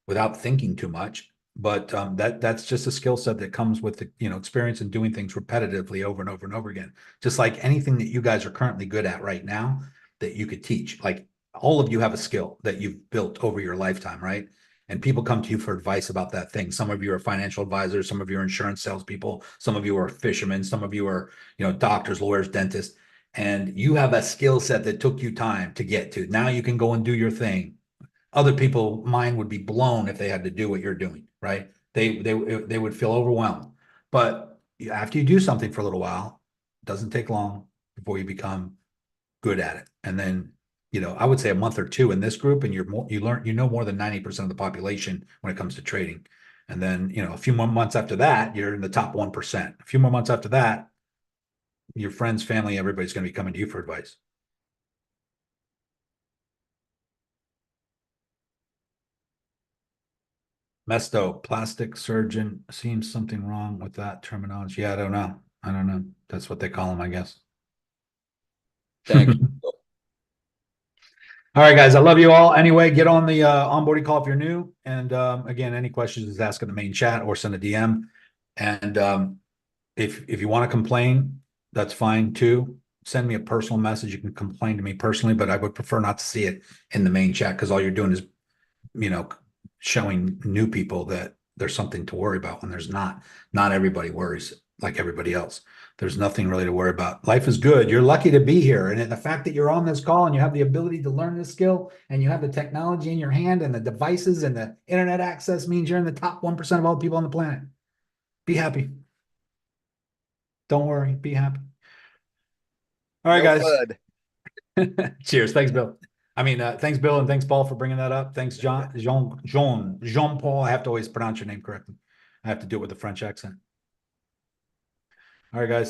without thinking too much. But that's just a skill set that comes with the experience and doing things repetitively over and over and over again. Just like anything that you guys are currently good at right now that you could teach. Like all of you have a skill that you've built over your lifetime, right? And people come to you for advice about that thing. Some of you are financial advisors, some of you are insurance salespeople, some of you are fishermen, some of you are doctors, lawyers, dentists, and you have a skill set that took you time to get to. Now you can go and do your thing. Other people, mind would be blown if they had to do what you're doing, right? They would feel overwhelmed. But after you do something for a little while, it doesn't take long before you become good at it. And then, I would say a month or two in this group, and you know more than 90% of the population when it comes to trading. And then, a few more months after that, you're in the top 1%. A few more months after that, your friends, family, everybody's going to be coming to you for advice. Mesto, plastic surgeon, seems something wrong with that terminology. Yeah, I don't know. That's what they call them, I guess. Thanks. All right, guys, I love you all. Anyway, get on the onboarding call if you're new. And again, any questions, just ask in the main chat or send a DM. And if you want to complain, that's fine too. send me a personal message. You can complain to me personally, but I would prefer not to see it in the main chat because all you're doing is, showing new people that there's something to worry about when there's not. Not everybody worries like everybody else. There's nothing really to worry about. Life is good. You're lucky to be here. And the fact that you're on this call and you have the ability to learn this skill and you have the technology in your hand and the devices and the internet access means you're in the top 1% of all the people on the planet. Be happy. Don't worry. Be happy. All right, guys. Cheers. Thanks, Bill. Thanks, Bill, and thanks, Paul, for bringing that up. Thanks, Jean-Paul. I have to always pronounce your name correctly. I have to do it with a French accent. All right, guys.